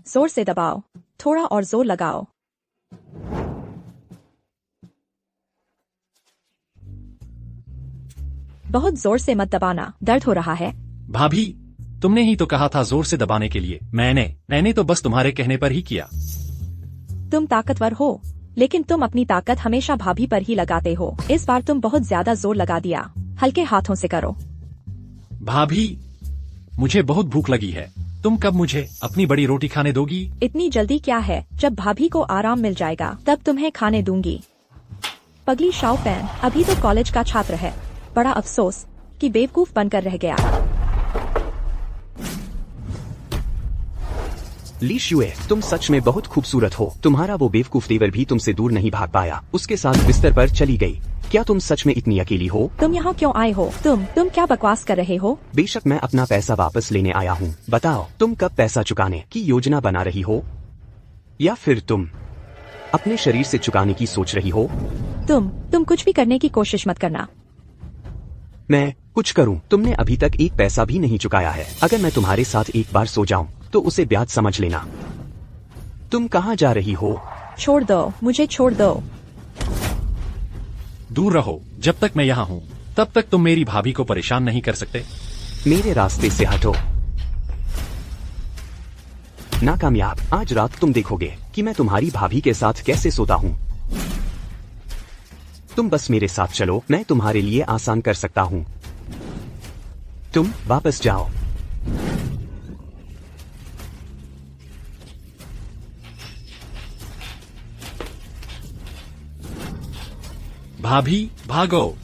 जोर से दबाओ, थोड़ा और जोर लगाओ। बहुत जोर से मत दबाना, दर्द हो रहा है। भाभी, तुमने ही तो कहा था जोर से दबाने के लिए। मैंने तो बस तुम्हारे कहने पर ही किया। तुम ताकतवर हो, लेकिन तुम अपनी ताकत हमेशा भाभी पर ही लगाते हो। इस बार तुम बहुत ज्यादा जोर लगा दिया। हल्के हाथों से करो। भाभी, मुझे बहुत भूख लगी है। तुम कब मुझे अपनी बड़ी रोटी खाने दोगी? इतनी जल्दी क्या है? जब भाभी को आराम मिल जाएगा तब तुम्हें खाने दूंगी। पगली शाओपेन अभी तो कॉलेज का छात्र है। बड़ा अफसोस कि बेवकूफ बनकर रह गया। ली शुए, तुम सच में बहुत खूबसूरत हो। तुम्हारा वो बेवकूफ देवर भी तुमसे दूर नहीं भाग पाया। उसके साथ बिस्तर पर चली गई। क्या तुम सच में इतनी अकेली हो? तुम यहाँ क्यों आए हो? तुम क्या बकवास कर रहे हो? बेशक मैं अपना पैसा वापस लेने आया हूँ। बताओ, तुम कब पैसा चुकाने की योजना बना रही हो, या फिर तुम अपने शरीर से चुकाने की सोच रही हो? तुम कुछ भी करने की कोशिश मत करना। मैं कुछ करूं? तुमने अभी तक एक पैसा भी नहीं चुकाया है। अगर मैं तुम्हारे साथ एक बार सो जाऊं तो उसे ब्याज समझ लेना। तुम कहाँ जा रही हो? छोड़ दो, मुझे छोड़ दो। दूर रहो। जब तक मैं यहाँ हूँ तब तक तुम मेरी भाभी को परेशान नहीं कर सकते। मेरे रास्ते से हटो। नाकामयाब। आज रात तुम देखोगे कि मैं तुम्हारी भाभी के साथ कैसे सोता हूँ। तुम बस मेरे साथ चलो, मैं तुम्हारे लिए आसान कर सकता हूँ। तुम वापस जाओ। भाभी, भागो।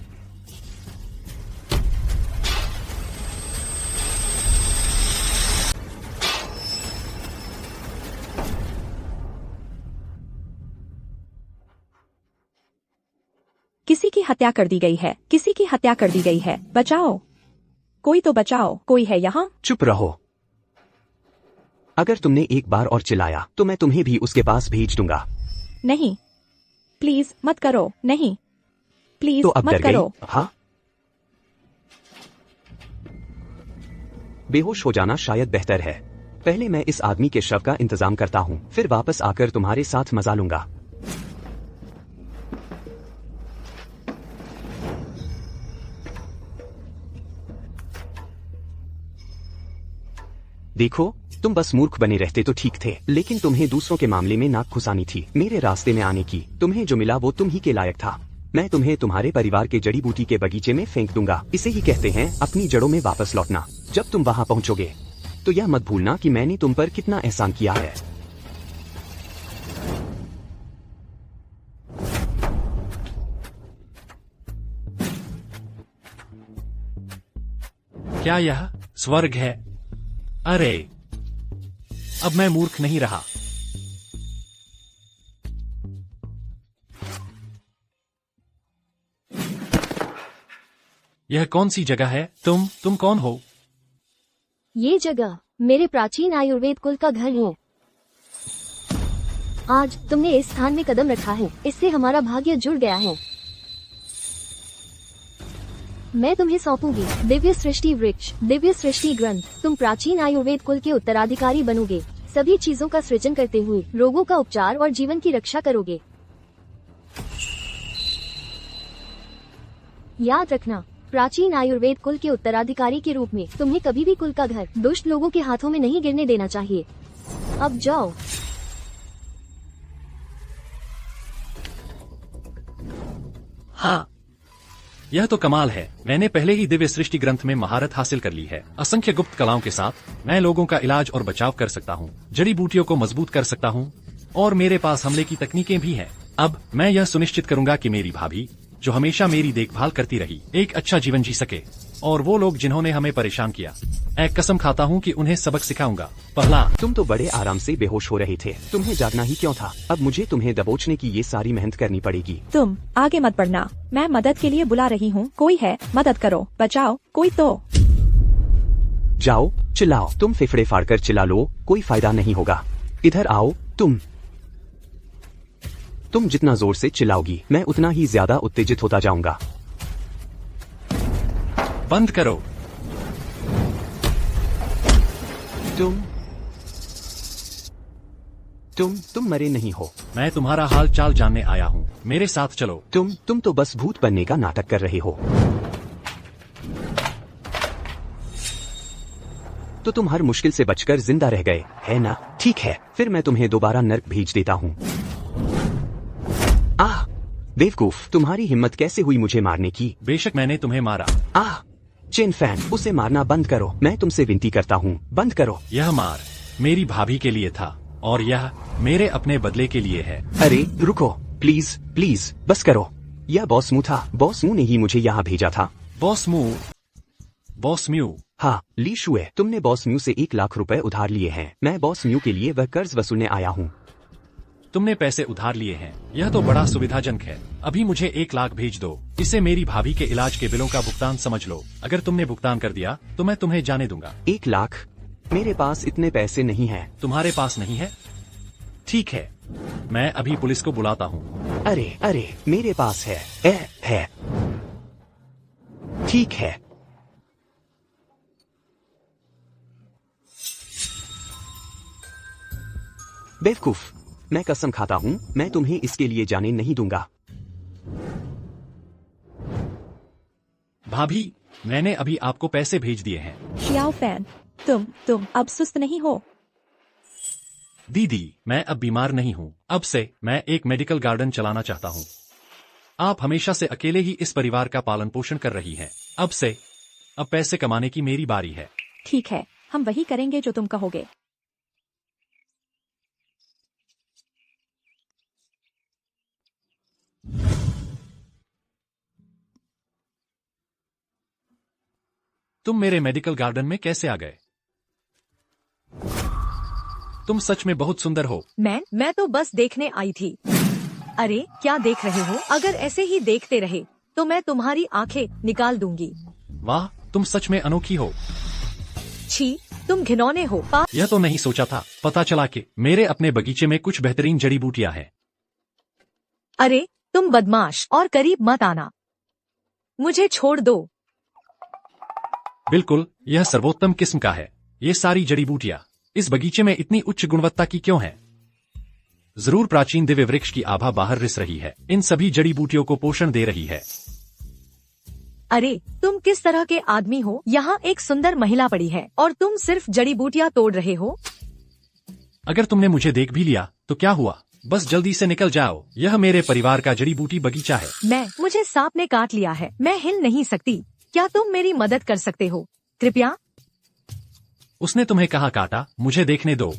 किसी की हत्या कर दी गई है। किसी की हत्या कर दी गई है। बचाओ, कोई तो बचाओ। कोई है यहाँ? चुप रहो। अगर तुमने एक बार और चिल्लाया तो मैं तुम्हें भी उसके पास भेज दूंगा। नहीं, प्लीज मत करो। नहीं, प्लीज तो अब मत डर करो। गई? हाँ, बेहोश हो जाना शायद बेहतर है। पहले मैं इस आदमी के शव का इंतजाम करता हूँ, फिर वापस आकर तुम्हारे साथ मजा लूंगा। देखो, तुम बस मूर्ख बने रहते तो ठीक थे, लेकिन तुम्हें दूसरों के मामले में नाक घुसानी थी। मेरे रास्ते में आने की तुम्हें जो मिला वो तुम ही के लायक था। मैं तुम्हें तुम्हारे परिवार के जड़ी बूटी के बगीचे में फेंक दूंगा। इसे ही कहते हैं अपनी जड़ों में वापस लौटना। जब तुम वहां पहुंचोगे तो यह मत भूलना कि मैंने तुम पर कितना एहसान किया है। क्या यह स्वर्ग है? अरे, अब मैं मूर्ख नहीं रहा। यह कौन सी जगह है? तुम कौन हो? ये जगह मेरे प्राचीन आयुर्वेद कुल का घर है। आज तुमने इस स्थान में कदम रखा है, इससे हमारा भाग्य जुड़ गया है। मैं तुम्हें सौंपूंगी दिव्य सृष्टि वृक्ष, दिव्य सृष्टि ग्रंथ। तुम प्राचीन आयुर्वेद कुल के उत्तराधिकारी बनोगे। सभी चीजों का सृजन करते हुए रोगों का उपचार और जीवन की रक्षा करोगे। याद रखना, प्राचीन आयुर्वेद कुल के उत्तराधिकारी के रूप में तुम्हें कभी भी कुल का घर दुष्ट लोगों के हाथों में नहीं गिरने देना चाहिए। अब जाओ। हाँ, यह तो कमाल है। मैंने पहले ही दिव्य सृष्टि ग्रंथ में महारत हासिल कर ली है। असंख्य गुप्त कलाओं के साथ मैं लोगों का इलाज और बचाव कर सकता हूँ, जड़ी बूटियों को मजबूत कर सकता हूँ, और मेरे पास हमले की तकनीकें भी हैं। अब मैं यह सुनिश्चित करूंगा कि मेरी भाभी, जो हमेशा मेरी देखभाल करती रही, एक अच्छा जीवन जी सके, और वो लोग जिन्होंने हमें परेशान किया, एक कसम खाता हूँ कि उन्हें सबक सिखाऊंगा। पहला, तुम तो बड़े आराम से बेहोश हो रहे थे, तुम्हें जागना ही क्यों था? अब मुझे तुम्हें दबोचने की ये सारी मेहनत करनी पड़ेगी। तुम आगे मत बढ़ना, मैं मदद के लिए बुला रही हूँ। कोई है? मदद करो, बचाओ, कोई तो। जाओ, चिल्लाओ। तुम फेफड़े फाड़कर चिल्ला लो, कोई फायदा नहीं होगा। इधर आओ। तुम जितना जोर से चिल्लाओगी मैं उतना ही ज्यादा उत्तेजित होता जाऊंगा। बंद करो। तुम मरे नहीं हो। मैं तुम्हारा हाल चाल जानने आया हूँ, मेरे साथ चलो। तुम तो बस भूत बनने का नाटक कर रहे हो। तो तुम हर मुश्किल से बचकर जिंदा रह गए, है ना? ठीक है, फिर मैं तुम्हें दोबारा नर्क भेज देता हूँ। आह, बेवकूफ, तुम्हारी हिम्मत कैसे हुई मुझे मारने की? बेशक मैंने तुम्हें मारा। आह, चिन फैन, उसे मारना बंद करो। मैं तुमसे विनती करता हूँ, बंद करो। यह मार मेरी भाभी के लिए था और यह मेरे अपने बदले के लिए है। अरे रुको, प्लीज प्लीज बस करो। यह बॉस मू था, बॉस मू ने ही मुझे यहाँ भेजा था। Boss mu. हाँ, ली शुए, तुमने बॉस म्यू से 1 लाख रुपए उधार लिए हैं। मैं बॉस म्यू के लिए वह कर्ज वसूलने आया हूँ। तुमने पैसे उधार लिए हैं, यह तो बड़ा सुविधाजनक है। अभी मुझे 1 लाख भेज दो, इसे मेरी भाभी के इलाज के बिलों का भुगतान समझ लो। अगर तुमने भुगतान कर दिया तो मैं तुम्हें जाने दूंगा। 1 लाख? मेरे पास इतने पैसे नहीं हैं। तुम्हारे पास नहीं है? ठीक है, मैं अभी पुलिस को बुलाता हूँ। अरे मेरे पास है। ठीक है। बेवकूफ, मैं कसम खाता हूँ, मैं तुम्हें इसके लिए जाने नहीं दूंगा। भाभी, मैंने अभी आपको पैसे भेज दिए हैं। शियाओ फैन, तुम अब सुस्त नहीं हो? दीदी, मैं अब बीमार नहीं हूँ। अब से मैं एक मेडिकल गार्डन चलाना चाहता हूँ। आप हमेशा से अकेले ही इस परिवार का पालन पोषण कर रही हैं। अब पैसे कमाने की मेरी बारी है। ठीक है, हम वही करेंगे जो तुम कहोगे। तुम मेरे मेडिकल गार्डन में कैसे आ गए? तुम सच में बहुत सुंदर हो। मैं तो बस देखने आई थी। अरे क्या देख रहे हो? अगर ऐसे ही देखते रहे तो मैं तुम्हारी आंखें निकाल दूंगी। वाह, तुम सच में अनोखी हो। छी, तुम घिनौने हो। यह तो नहीं सोचा था। पता चला कि मेरे अपने बगीचे में कुछ बेहतरीन जड़ी बूटियां हैं। अरे तुम बदमाश, और करीब मत आना। मुझे छोड़ दो। बिल्कुल, यह सर्वोत्तम किस्म का है। ये सारी जड़ी बूटियां इस बगीचे में इतनी उच्च गुणवत्ता की क्यों हैं? जरूर प्राचीन दिव्य वृक्ष की आभा बाहर रिस रही है। इन सभी जड़ी बूटियों को पोषण दे रही है। अरे तुम किस तरह के आदमी हो? यहाँ एक सुंदर महिला पड़ी है और तुम सिर्फ जड़ी बूटियाँ तोड़ रहे हो। अगर तुमने मुझे देख भी लिया तो क्या हुआ? बस जल्दी से निकल जाओ। यह मेरे परिवार का जड़ी बूटी बगीचा है। मुझे सांप ने काट लिया है। मैं हिल नहीं सकती। क्या तुम मेरी मदद कर सकते हो? कृपया। उसने तुम्हें कहाँ काटा? मुझे देखने दो।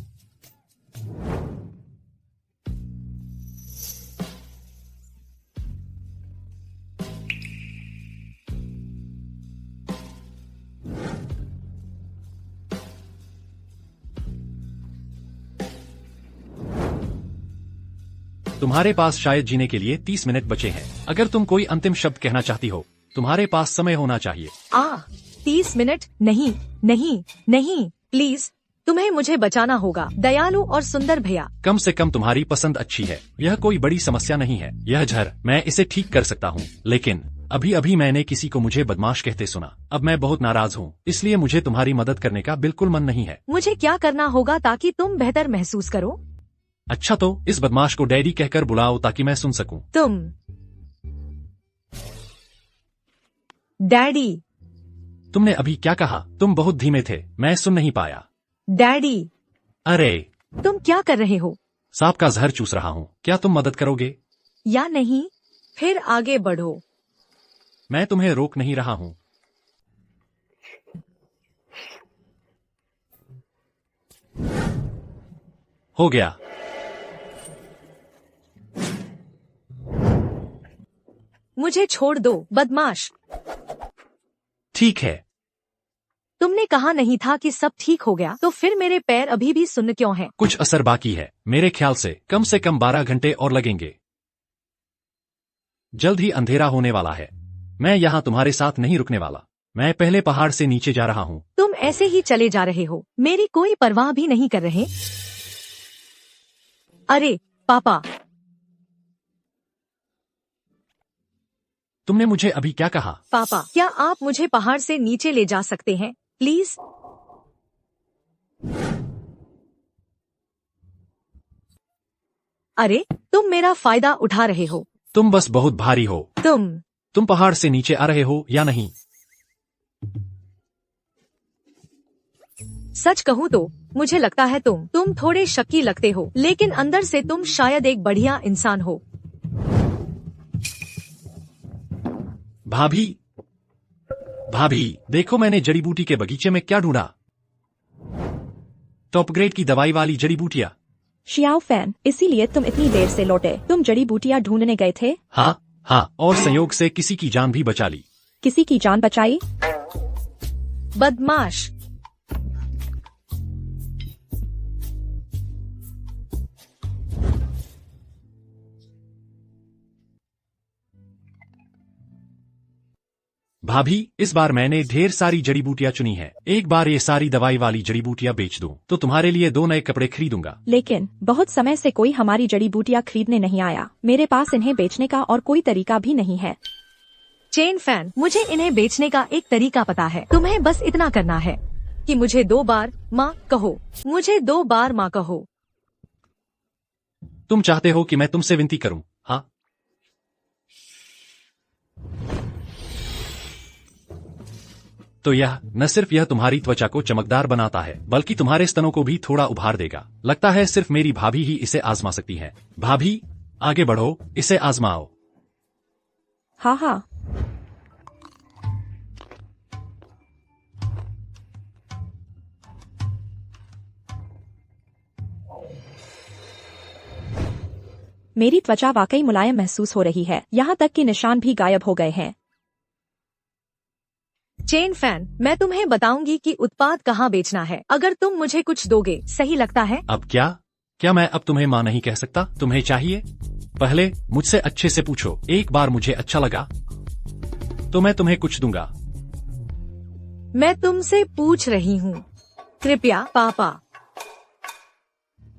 तुम्हारे पास शायद जीने के लिए 30 मिनट बचे हैं। अगर तुम कोई अंतिम शब्द कहना चाहती हो, तुम्हारे पास समय होना चाहिए। 30 मिनट? नहीं, प्लीज, तुम्हें मुझे बचाना होगा। दयालु और सुंदर भैया। कम से कम तुम्हारी पसंद अच्छी है। यह कोई बड़ी समस्या नहीं है। यह झर, मैं इसे ठीक कर सकता हूँ। लेकिन अभी मैंने किसी को मुझे बदमाश कहते सुना। अब मैं बहुत नाराज हूँ, इसलिए मुझे तुम्हारी मदद करने का बिल्कुल मन नहीं है। मुझे क्या करना होगा ताकि तुम बेहतर महसूस करो? अच्छा, तो इस बदमाश को डैडी कहकर बुलाओ ताकि मैं सुन सकूं। तुम डैडी। तुमने अभी क्या कहा? तुम बहुत धीमे थे, मैं सुन नहीं पाया। डैडी। अरे तुम क्या कर रहे हो? सांप का जहर चूस रहा हूँ। क्या तुम मदद करोगे या नहीं? फिर आगे बढ़ो। मैं तुम्हें रोक नहीं रहा हूँ। हो गया। मुझे छोड़ दो, बदमाश। ठीक है। तुमने कहा नहीं था कि सब ठीक हो गया? तो फिर मेरे पैर अभी भी सुन्न क्यों हैं? कुछ असर बाकी है। मेरे ख्याल से कम 12 घंटे और लगेंगे। जल्द ही अंधेरा होने वाला है। मैं यहाँ तुम्हारे साथ नहीं रुकने वाला। मैं पहले पहाड़ से नीचे जा रहा हूँ। तुम ऐसे ही चले जा रहे हो, मेरी कोई परवाह भी नहीं कर रहे। अरे पापा। तुमने मुझे अभी क्या कहा? पापा, क्या आप मुझे पहाड़ से नीचे ले जा सकते हैं प्लीज? अरे तुम मेरा फायदा उठा रहे हो। तुम बस बहुत भारी हो। तुम पहाड़ से नीचे आ रहे हो या नहीं? सच कहूँ तो मुझे लगता है तुम थोड़े शक्की लगते हो, लेकिन अंदर से तुम शायद एक बढ़िया इंसान हो। भाभी, देखो मैंने जड़ी बूटी के बगीचे में क्या ढूंढा। टॉप ग्रेड की दवाई वाली जड़ी बूटियाँ। शियाओ फैन, इसीलिए तुम इतनी देर से लौटे। तुम जड़ी बूटियाँ ढूंढने गए थे? हाँ, और संयोग से किसी की जान भी बचा ली। किसी की जान बचाई? बदमाश। भाभी, इस बार मैंने ढेर सारी जड़ी बूटियाँ चुनी है। एक बार ये सारी दवाई वाली जड़ी बूटियाँ बेच दूं तो तुम्हारे लिए 2 नए कपड़े खरीदूंगा। लेकिन बहुत समय से कोई हमारी जड़ी बूटियाँ खरीदने नहीं आया। मेरे पास इन्हें बेचने का और कोई तरीका भी नहीं है। चेन फैन, मुझे इन्हें बेचने का एक तरीका पता है। तुम्हें बस इतना करना है कि मुझे 2 बार माँ कहो। मुझे 2 बार माँ कहो। तुम चाहते हो कि मैं तुमसे विनती करूं? हाँ, तो यह न सिर्फ यह तुम्हारी त्वचा को चमकदार बनाता है, बल्कि तुम्हारे स्तनों को भी थोड़ा उभार देगा। लगता है सिर्फ मेरी भाभी ही इसे आजमा सकती है। भाभी, आगे बढ़ो, इसे आजमाओ। हाँ। मेरी त्वचा वाकई मुलायम महसूस हो रही है। यहाँ तक कि निशान भी गायब हो गए हैं। चेन फैन, मैं तुम्हें बताऊंगी कि उत्पाद कहाँ बेचना है, अगर तुम मुझे कुछ दोगे। सही लगता है? अब क्या मैं अब तुम्हें माँ नहीं कह सकता? तुम्हें चाहिए? पहले मुझसे अच्छे से पूछो। एक बार मुझे अच्छा लगा तो मैं तुम्हें कुछ दूंगा। मैं तुमसे पूछ रही हूँ। कृपया पापा।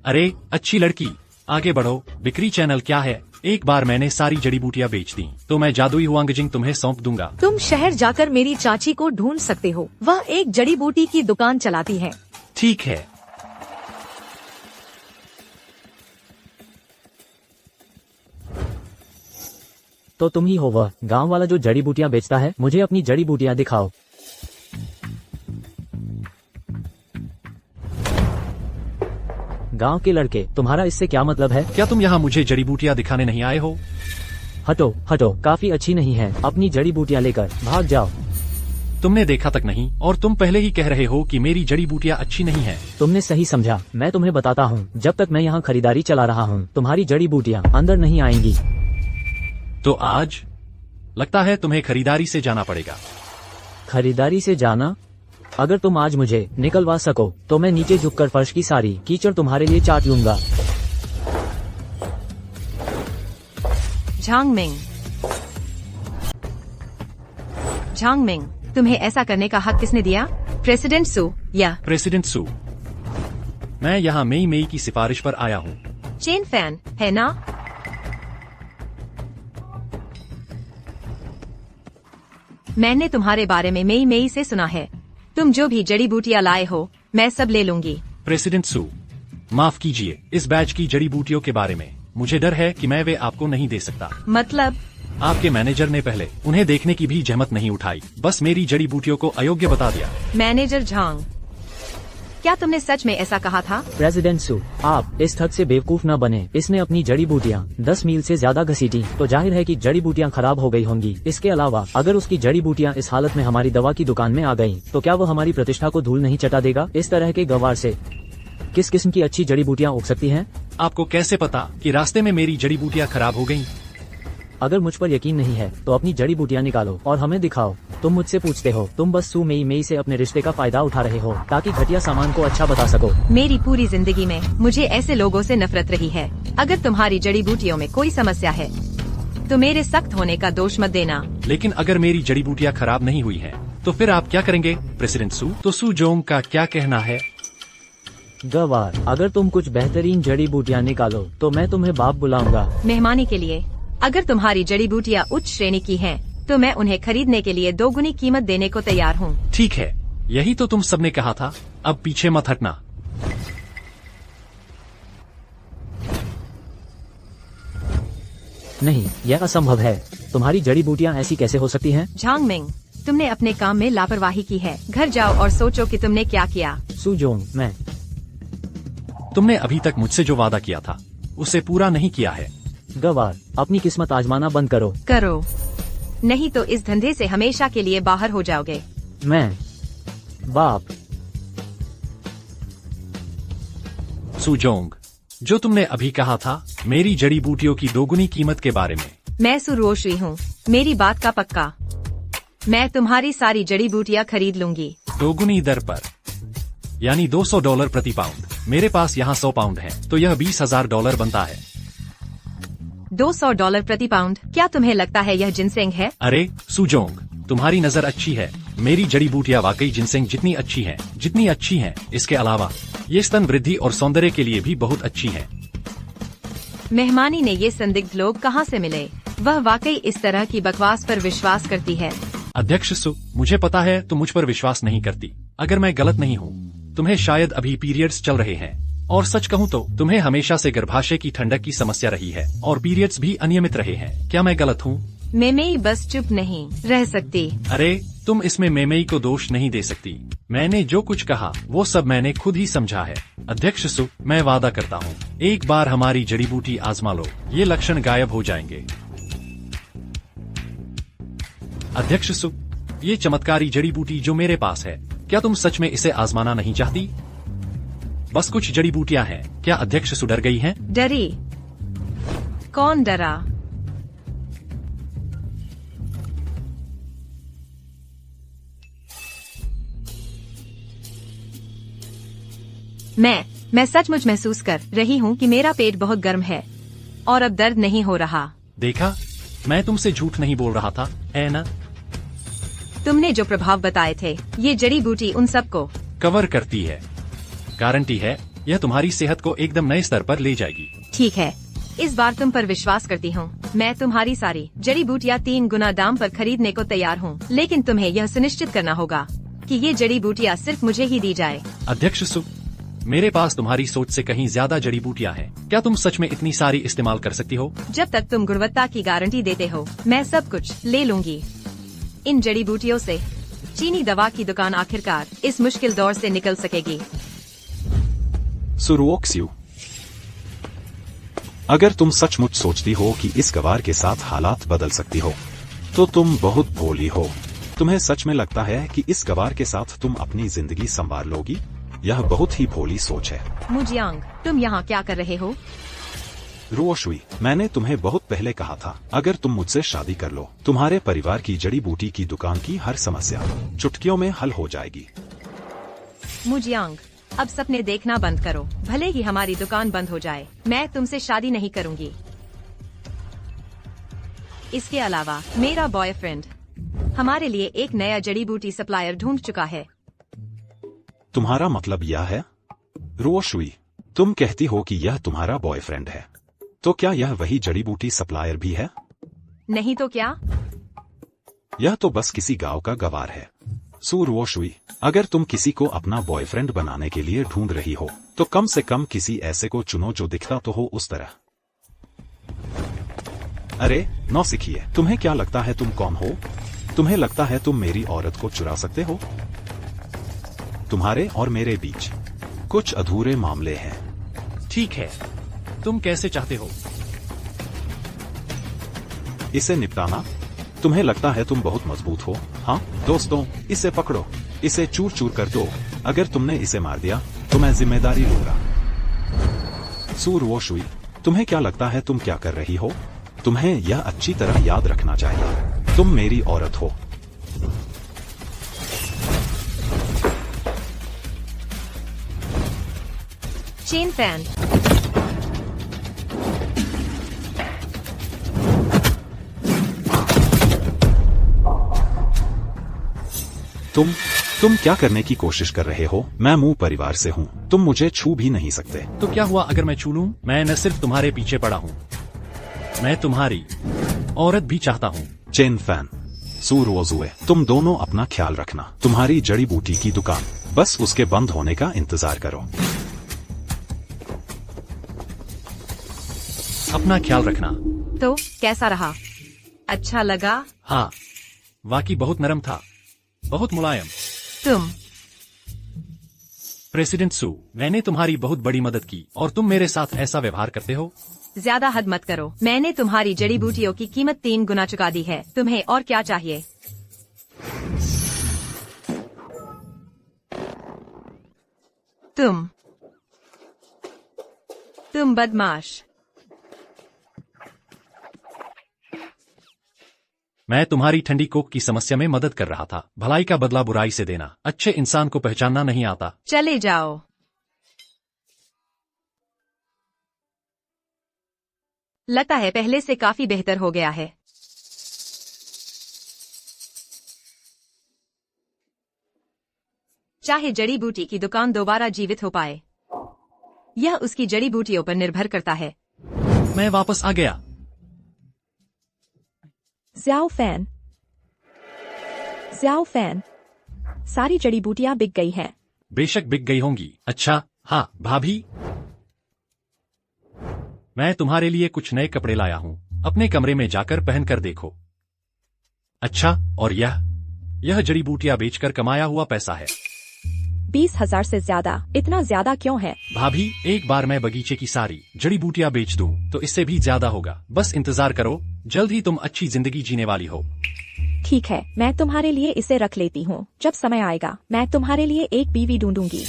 अरे अच्छी लड़की, आगे बढ़ो। बिक्री चैनल क्या है? एक बार मैंने सारी जड़ी बूटियाँ बेच दी तो मैं जादुई हुआंगजिंग तुम्हें सौंप दूंगा। तुम शहर जाकर मेरी चाची को ढूंढ सकते हो। वह एक जड़ी बूटी की दुकान चलाती है। ठीक है। तो तुम ही हो वह गांव वाला जो जड़ी बूटियां बेचता है। मुझे अपनी जड़ी बूटियां दिखाओ। गांव के लड़के, तुम्हारा इससे क्या मतलब है? क्या तुम यहाँ मुझे जड़ी बूटियाँ दिखाने नहीं आए हो? हटो, काफी अच्छी नहीं है। अपनी जड़ी बूटियां लेकर भाग जाओ। तुमने देखा तक नहीं और तुम पहले ही कह रहे हो कि मेरी जड़ी बूटियाँ अच्छी नहीं है। तुमने सही समझा। मैं तुम्हें बताता हूँ, जब तक मैं यहाँ खरीदारी चला रहा हूँ तुम्हारी जड़ी बूटियां अंदर नहीं आएंगी। तो आज लगता है तुम्हें खरीदारी से जाना पड़ेगा। खरीदारी से जाना? अगर तुम आज मुझे निकलवा सको तो मैं नीचे झुककर फर्श की सारी कीचड़ तुम्हारे लिए चाट लूंगा। झांगमिंग, तुम्हें ऐसा करने का हक किसने दिया? प्रेसिडेंट सू या प्रेसिडेंट सू? मैं यहाँ मई की सिफारिश पर आया हूँ। चेन फैन, है ना? मैंने तुम्हारे बारे में मई से सुना है। तुम जो भी जड़ी बूटियाँ लाए हो मैं सब ले लूंगी। प्रेसिडेंट सू, माफ कीजिए, इस बैच की जड़ी बूटियों के बारे में मुझे डर है कि मैं वे आपको नहीं दे सकता। मतलब? आपके मैनेजर ने पहले उन्हें देखने की भी जहमत नहीं उठाई, बस मेरी जड़ी बूटियों को अयोग्य बता दिया। मैनेजर झांग, क्या तुमने सच में ऐसा कहा था? प्रेसिडेंट सू, आप इस ठग से बेवकूफ न बने। इसने अपनी जड़ी बूटियां 10 मील से ज्यादा घसीटी तो जाहिर है कि जड़ी बूटियां खराब हो गई होंगी। इसके अलावा अगर उसकी जड़ी बूटियां इस हालत में हमारी दवा की दुकान में आ गईं, तो क्या वो हमारी प्रतिष्ठा को धूल नहीं चटा देगा? इस तरह के गवार से किस किस्म की अच्छी जड़ी बूटियां उग सकती हैं? आपको कैसे पता कि रास्ते में मेरी जड़ी बूटियां खराब हो गईं? अगर मुझ पर यकीन नहीं है तो अपनी जड़ी बूटियां निकालो और हमें दिखाओ। तुम मुझसे पूछते हो, तुम बस सू मई से अपने रिश्ते का फायदा उठा रहे हो ताकि घटिया सामान को अच्छा बता सको। मेरी पूरी जिंदगी में मुझे ऐसे लोगों से नफरत रही है। अगर तुम्हारी जड़ी बूटियों में कोई समस्या है तो मेरे सख्त होने का दोष मत देना। लेकिन अगर मेरी जड़ी बूटियां खराब नहीं हुई हैं, तो फिर आप क्या करेंगे प्रेसिडेंट सू? तो सू जोंग का क्या कहना है? गवार, अगर तुम कुछ बेहतरीन जड़ी बूटियां निकालो तो मैं तुम्हें बाप बुलाऊंगा। मेहमानी के लिए? अगर तुम्हारी जड़ी बूटियाँ उच्च श्रेणी की हैं, तो मैं उन्हें खरीदने के लिए 2 गुनी कीमत देने को तैयार हूँ। ठीक है, यही तो तुम सबने कहा था। अब पीछे मत हटना। नहीं, यह असंभव है। तुम्हारी जड़ी बूटियाँ ऐसी कैसे हो सकती हैं? झांग मिंग, तुमने अपने काम में लापरवाही की है। घर जाओ और सोचो कि तुमने क्या किया। सुजोंग, मैं तुमने अभी तक मुझसे जो वादा किया था उसे पूरा नहीं किया है। गवार, अपनी किस्मत आजमाना बंद करो। करो, नहीं तो इस धंधे से हमेशा के लिए बाहर हो जाओगे। मैं बाप, सुजोंग, जो तुमने अभी कहा था मेरी जड़ी बूटियों की दोगुनी कीमत के बारे में। मैं सुरोश्री हूँ, मेरी बात का पक्का। मैं तुम्हारी सारी जड़ी बूटियाँ खरीद लूंगी। दोगुनी दर पर, यानी $200 प्रति पाउंड। मेरे पास यहाँ 100 पाउंड है, तो यह $20,000 बनता है। $200 प्रति पाउंड? क्या तुम्हें लगता है यह जिनसेंग है? अरे सुजोंग, तुम्हारी नजर अच्छी है। मेरी जड़ी बूटियाँ वाकई जिनसेंग जितनी अच्छी हैं। इसके अलावा ये स्तन वृद्धि और सौंदर्य के लिए भी बहुत अच्छी है। मेहमानी ने ये संदिग्ध लोग कहाँ से मिले? वह वाकई इस तरह की बकवास पर विश्वास करती है। अध्यक्ष सु, मुझे पता है तुम मुझ पर विश्वास नहीं करती। अगर मैं गलत नहीं हूँ, तुम्हें शायद अभी पीरियड्स चल रहे हैं, और सच कहूँ तो तुम्हें हमेशा से गर्भाशय की ठंडक की समस्या रही है और पीरियड्स भी अनियमित रहे हैं। क्या मैं गलत हूँ? मेमेई बस चुप नहीं रह सकती। अरे तुम इसमें मेमेई को दोष नहीं दे सकती। मैंने जो कुछ कहा वो सब मैंने खुद ही समझा है। अध्यक्ष सु, मैं वादा करता हूँ, एक बार हमारी जड़ी बूटी आजमा लो, ये लक्षण गायब हो जाएंगे। अध्यक्ष सु, ये चमत्कारी जड़ी बूटी जो मेरे पास है, क्या तुम सच में इसे आजमाना नहीं चाहती? बस कुछ जड़ी बूटियाँ हैं। क्या अध्यक्ष सु डर गई हैं? डरी? कौन डरा? मैं सचमुच महसूस कर रही हूँ कि मेरा पेट बहुत गर्म है और अब दर्द नहीं हो रहा। देखा, मैं तुमसे झूठ नहीं बोल रहा था, है ना? तुमने जो प्रभाव बताए थे, ये जड़ी बूटी उन सबको कवर करती है। गारंटी है यह तुम्हारी सेहत को एकदम नए स्तर पर ले जाएगी। ठीक है, इस बार तुम पर विश्वास करती हूँ। मैं तुम्हारी सारी जड़ी बूटियाँ 3 गुना दाम पर खरीदने को तैयार हूँ, लेकिन तुम्हें यह सुनिश्चित करना होगा कि ये जड़ी बूटियाँ सिर्फ मुझे ही दी जाए। अध्यक्ष सु, मेरे पास तुम्हारी सोच से कहीं ज्यादा जड़ी बूटियाँ हैं। क्या तुम सच में इतनी सारी इस्तेमाल कर सकती हो? जब तक तुम गुणवत्ता की गारंटी देते हो, मैं सब कुछ ले लूंगी। इन जड़ी बूटियों से चीनी दवा की दुकान आखिरकार इस मुश्किल दौर से निकल सकेगी। सुरुओक्स्यू, अगर तुम सचमुच सोचती हो कि इस गवार के साथ हालात बदल सकती हो, तो तुम बहुत भोली हो। तुम्हें सच में लगता है कि इस गवार के साथ तुम अपनी जिंदगी संवार लोगी? यह बहुत ही भोली सोच है। मुजियांग, तुम यहाँ क्या कर रहे हो? रुओशुई, मैंने तुम्हें बहुत पहले कहा था, अगर तुम मुझसे शादी कर लो, तुम्हारे परिवार की जड़ी बूटी की दुकान की हर समस्या चुटकियों में हल हो जाएगी। मुजियांग, अब सपने देखना बंद करो। भले ही हमारी दुकान बंद हो जाए, मैं तुमसे शादी नहीं करूंगी। इसके अलावा मेरा बॉयफ्रेंड हमारे लिए एक नया जड़ी बूटी सप्लायर ढूंढ चुका है। तुम्हारा मतलब यह है? रुओशुई, तुम कहती हो कि यह तुम्हारा बॉयफ्रेंड है, तो क्या यह वही जड़ी बूटी सप्लायर भी है? नहीं तो क्या? यह तो बस किसी गांव का गवार है। सुरुओशुई, अगर तुम किसी को अपना बॉयफ्रेंड बनाने के लिए ढूंढ रही हो, तो कम से कम किसी ऐसे को चुनो जो दिखता तो हो उस तरह। अरे नौसिखिए, तुम्हें क्या लगता है तुम कौन हो? तुम्हें लगता है तुम मेरी औरत को चुरा सकते हो? तुम्हारे और मेरे बीच कुछ अधूरे मामले हैं। ठीक है, तुम कैसे चाहते हो इसे निपटाना? तुम्हें लगता है तुम बहुत मजबूत हो? हाँ दोस्तों, इसे पकड़ो, इसे चूर चूर कर दो। अगर तुमने इसे मार दिया तो मैं जिम्मेदारी लूंगा। सुरुओशुई, तुम्हें क्या लगता है तुम क्या कर रही हो? तुम्हें यह अच्छी तरह याद रखना चाहिए, तुम मेरी औरत हो। चेन फैन, तुम क्या करने की कोशिश कर रहे हो? मैं मुंह परिवार से हूँ, तुम मुझे छू भी नहीं सकते। तो क्या हुआ अगर मैं छू लूं? मैं न सिर्फ तुम्हारे पीछे पड़ा हूँ, मैं तुम्हारी औरत भी चाहता हूँ। चेन फैन, सुरुओजुए, तुम दोनों अपना ख्याल रखना। तुम्हारी जड़ी बूटी की दुकान, बस उसके बंद होने का इंतजार करो। अपना ख्याल रखना। तो कैसा रहा? अच्छा लगा? हाँ, वाकई बहुत नरम था, बहुत मुलायम। तुम प्रेसिडेंट सू, मैंने तुम्हारी बहुत बड़ी मदद की और तुम मेरे साथ ऐसा व्यवहार करते हो। ज्यादा हद मत करो। मैंने तुम्हारी जड़ी बूटियों की कीमत 3 गुना चुका दी है। तुम्हें और क्या चाहिए? तुम बदमाश। मैं तुम्हारी ठंडी कोक की समस्या में मदद कर रहा था। भलाई का बदला बुराई से देना। अच्छे इंसान को पहचानना नहीं आता। चले जाओ। लगता है पहले से काफी बेहतर हो गया है। चाहे जड़ी बूटी की दुकान दोबारा जीवित हो पाए, यह उसकी जड़ी बूटियों पर निर्भर करता है। मैं वापस आ गया। ज़्याओ फैन, सारी जड़ी बूटियां बिक गई हैं। बेशक बिक गई होंगी। अच्छा, हाँ भाभी, मैं तुम्हारे लिए कुछ नए कपड़े लाया हूँ। अपने कमरे में जाकर पहनकर देखो। अच्छा, और यह जड़ी बूटियां बेचकर कमाया हुआ पैसा है। 20,000 से ज्यादा? इतना ज्यादा क्यों है? भाभी, एक बार मैं बगीचे की सारी जड़ी बूटियां बेच दूं तो इससे भी ज्यादा होगा। बस इंतजार करो, जल्द ही तुम अच्छी जिंदगी जीने वाली हो। ठीक है, मैं तुम्हारे लिए इसे रख लेती हूँ। जब समय आएगा मैं तुम्हारे लिए एक बीवी ढूंढूंगी।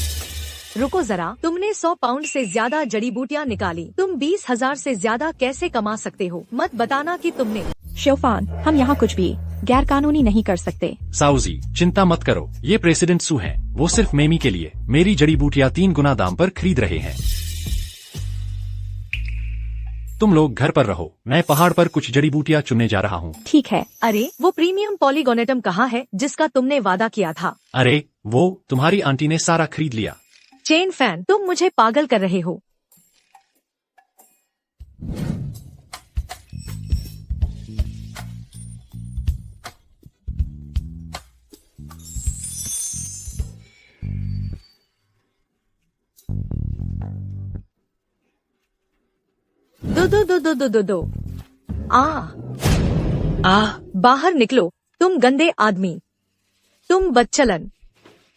रुको जरा, तुमने 100 पाउंड से ज्यादा जड़ी बूटियाँ निकाली। तुम 20,000 से ज्यादा कैसे कमा सकते हो? मत बताना कि तुमने। शोफान, हम यहाँ कुछ भी गैर कानूनी नहीं कर सकते। साउजी, चिंता मत करो, ये प्रेसिडेंट सू हैं। वो सिर्फ मेमी के लिए मेरी जड़ी बूटियां 3 गुना दाम पर खरीद रहे हैं। तुम लोग घर पर रहो, मैं पहाड़ पर कुछ जड़ी बूटियां चुनने जा रहा हूँ। ठीक है। अरे, वो प्रीमियम पॉलीगोनेटम कहाँ है जिसका तुमने वादा किया था? अरे, वो तुम्हारी आंटी ने सारा खरीद लिया। चेन फैन, तुम मुझे पागल कर रहे हो। दो। बाहर निकलो, तुम गंदे आदमी, तुम बदचलन,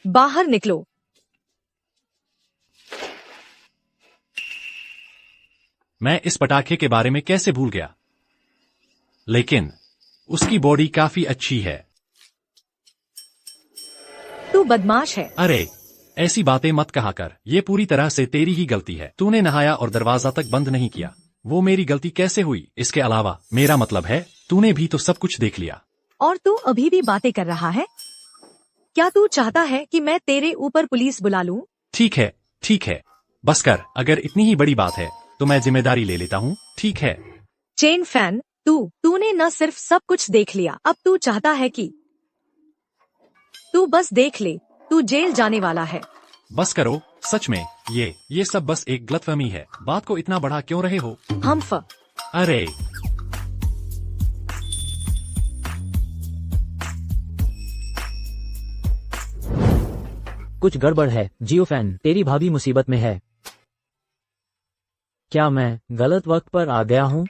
बाहर निकलो। मैं इस पटाखे के बारे में कैसे भूल गया, लेकिन उसकी बॉडी काफी अच्छी है। तू बदमाश है। अरे, ऐसी बातें मत कहा कर, ये पूरी तरह से तेरी ही गलती है। तूने नहाया और दरवाजा तक बंद नहीं किया। वो मेरी गलती कैसे हुई? इसके अलावा मेरा मतलब है, तूने भी तो सब कुछ देख लिया। और तू अभी भी बातें कर रहा है? क्या तू चाहता है कि मैं तेरे ऊपर पुलिस बुला लूं? ठीक है, बस कर। अगर इतनी ही बड़ी बात है तो मैं जिम्मेदारी ले लेता हूँ। ठीक है। चेन फैन, तूने न सिर्फ सब कुछ देख लिया, अब तू चाहता है कि तू बस देख ले, तू जेल जाने वाला है। बस करो, सच में ये सब बस एक गलतफहमी है। बात को इतना बढ़ा क्यों रहे हो? अरे, कुछ गड़बड़ है। जियो फैन, तेरी भाभी मुसीबत में है। क्या मैं गलत वक्त पर आ गया हूँ?